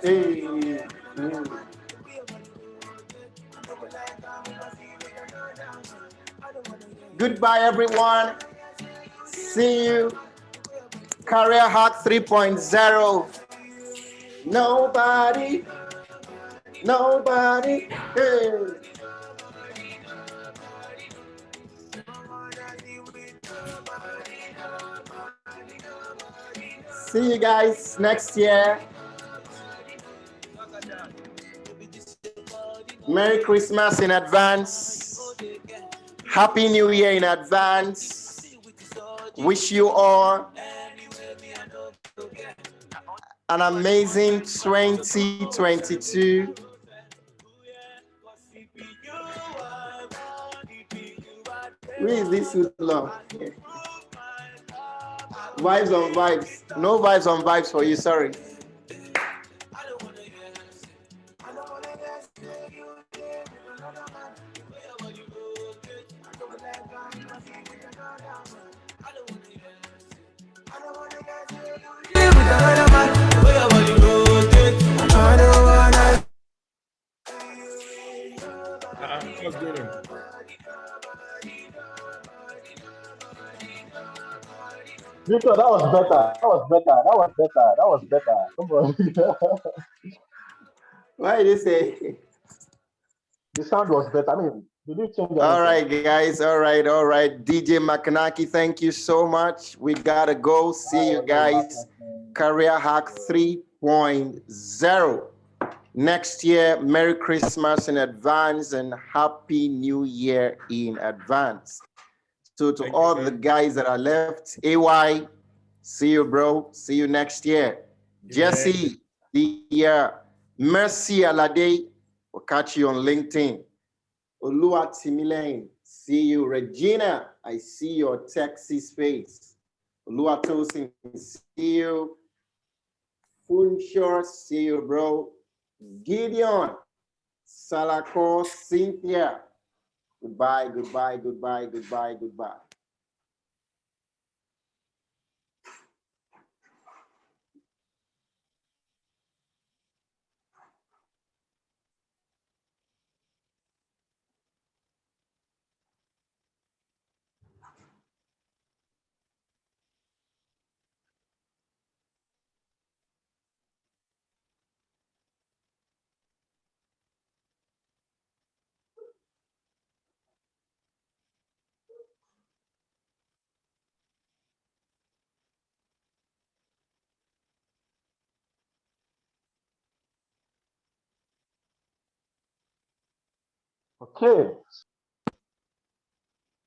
B: Hey. Goodbye, everyone. See you. Career Hack 3.0. Nobody. Hey. See you guys next year. Merry Christmas in advance. Happy New Year in advance. Wish you all an amazing 2022. Who is this with love? Vibes on vibes. No vibes on vibes for you, sorry.
G: What's going on?
F: Victor, that was better. That was better. Come on.
B: Why did you say?
F: The sound was better. I mean, did you change anything?
B: All right, guys. All right. DJ Makanaki, thank you so much. We gotta go. See you guys. Career Hack 3.0. Next year, Merry Christmas in advance and Happy New Year in advance. So to all the guys that are left, AY, see you, bro. See you next year. Jesse, Mercy Alade, we'll catch you on LinkedIn. Olua Timilane, see you. Regina, I see your Texas face. Olua Tosin, see you. Funshore, see you, bro. Gideon, Salako, Cynthia. Goodbye.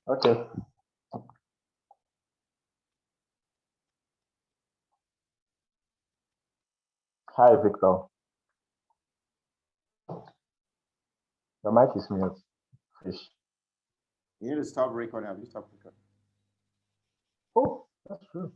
F: Okay. Hi, Victor. The mic is mute. Fish.
B: You need to stop recording. Have you stopped recording?
F: Oh, that's true.